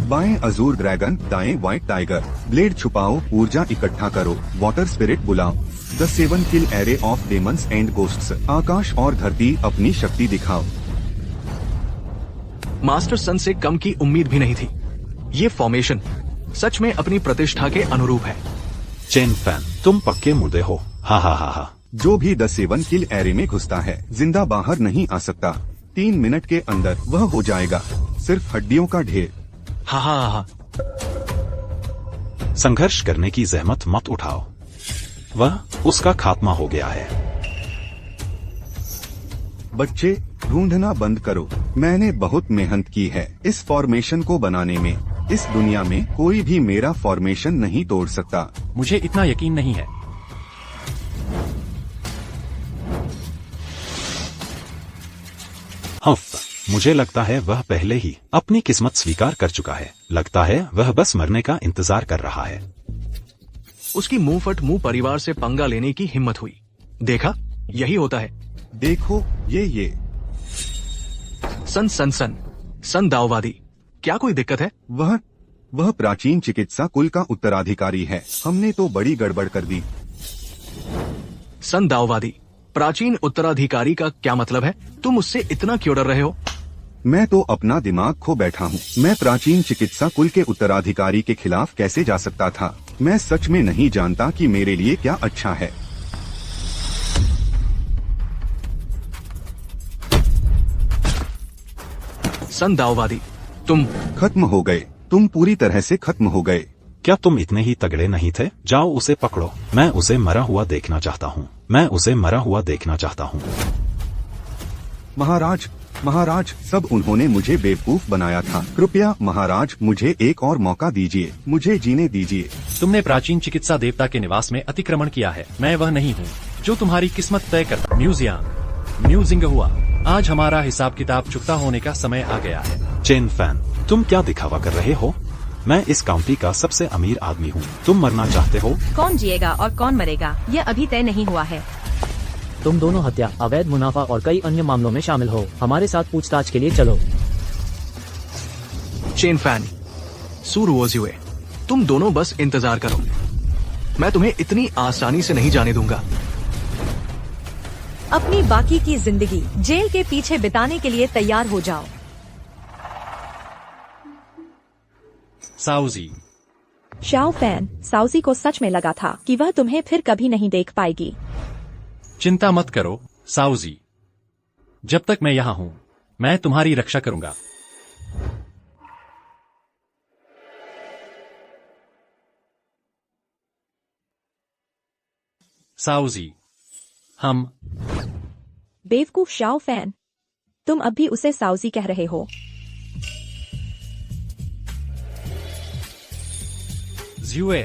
बाएं अजूर ड्रैगन, दाएं व्हाइट टाइगर। ब्लेड छुपाओ, ऊर्जा इकट्ठा करो, वाटर स्पिरिट बुलाओ। The 7 kill array of demons and ghosts. आकाश और धरती अपनी शक्ति दिखाओ। मास्टर सन से कम की उम्मीद भी नहीं थी। ये फॉर्मेशन सच में अपनी प्रतिष्ठा के अनुरूप है। चेन फैन, तुम पक्के मुर्दे हो। हा हा हा हा। जो भी द 7 किल एरे में घुसता है, जिंदा बाहर नहीं आ सकता। 3 मिनट के अंदर वह हो जाएगा सिर्फ हड्डियों का ढेर। हाँ हाँ हाँ। संघर्ष करने की जहमत मत उठाओ, वह उसका खात्मा हो गया है। बच्चे, ढूंढना बंद करो। मैंने बहुत मेहनत की है इस फॉर्मेशन को बनाने में। इस दुनिया में कोई भी मेरा फॉर्मेशन नहीं तोड़ सकता। मुझे इतना यकीन नहीं है। मुझे लगता है वह पहले ही अपनी किस्मत स्वीकार कर चुका है। लगता है वह बस मरने का इंतजार कर रहा है। उसकी मुंहफट मुंह परिवार से पंगा लेने की हिम्मत हुई। देखा, यही होता है। देखो ये सन सन सन सन दाववादी, क्या कोई दिक्कत है? वह प्राचीन चिकित्सा कुल का उत्तराधिकारी है। हमने तो बड़ी गड़बड़ कर दी। सन दाववादी, प्राचीन उत्तराधिकारी का क्या मतलब है? तुम उससे इतना क्यों डर रहे हो? मैं तो अपना दिमाग खो बैठा हूँ। मैं प्राचीन चिकित्सा कुल के उत्तराधिकारी के खिलाफ कैसे जा सकता था? मैं सच में नहीं जानता कि मेरे लिए क्या अच्छा है। सन दाववादी, तुम खत्म हो गए। तुम पूरी तरह से खत्म हो गए। क्या तुम इतने ही तगड़े नहीं थे? जाओ उसे पकड़ो। मैं उसे मरा हुआ देखना चाहता हूँ। मैं उसे मरा हुआ देखना चाहता हूँ। महाराज, सब उन्होंने मुझे बेवकूफ बनाया था। कृपया महाराज, मुझे एक और मौका दीजिए। मुझे जीने दीजिए। तुमने प्राचीन चिकित्सा देवता के निवास में अतिक्रमण किया है। मैं वह नहीं हूँ जो तुम्हारी किस्मत तय करता। म्यूजिंग हुआ। आज हमारा हिसाब किताब चुकता होने का समय आ गया है। चेन फैन, तुम क्या दिखावा कर रहे हो? मैं इस काउंटी का सबसे अमीर आदमी हूँ। तुम मरना चाहते हो? कौन जिएगा और कौन मरेगा, यह अभी तय नहीं हुआ है। तुम दोनों हत्या, अवैध मुनाफा और कई अन्य मामलों में शामिल हो। हमारे साथ पूछताछ के लिए चलो। चेन फैन, सुरुओजुए, तुम दोनों बस इंतजार करो। मैं तुम्हें इतनी आसानी से नहीं जाने दूंगा। अपनी बाकी की जिंदगी जेल के पीछे बिताने के लिए तैयार हो जाओ। साउजी, शाओ फैन, साउजी को सच में लगा था कि वह तुम्हें फिर कभी नहीं देख पाएगी। चिंता मत करो साउजी, जब तक मैं यहाँ हूँ मैं तुम्हारी रक्षा करूंगा। साउजी, हम बेवकूफ शाओ फैन, तुम अब भी उसे साउजी कह रहे हो। ज़्युए,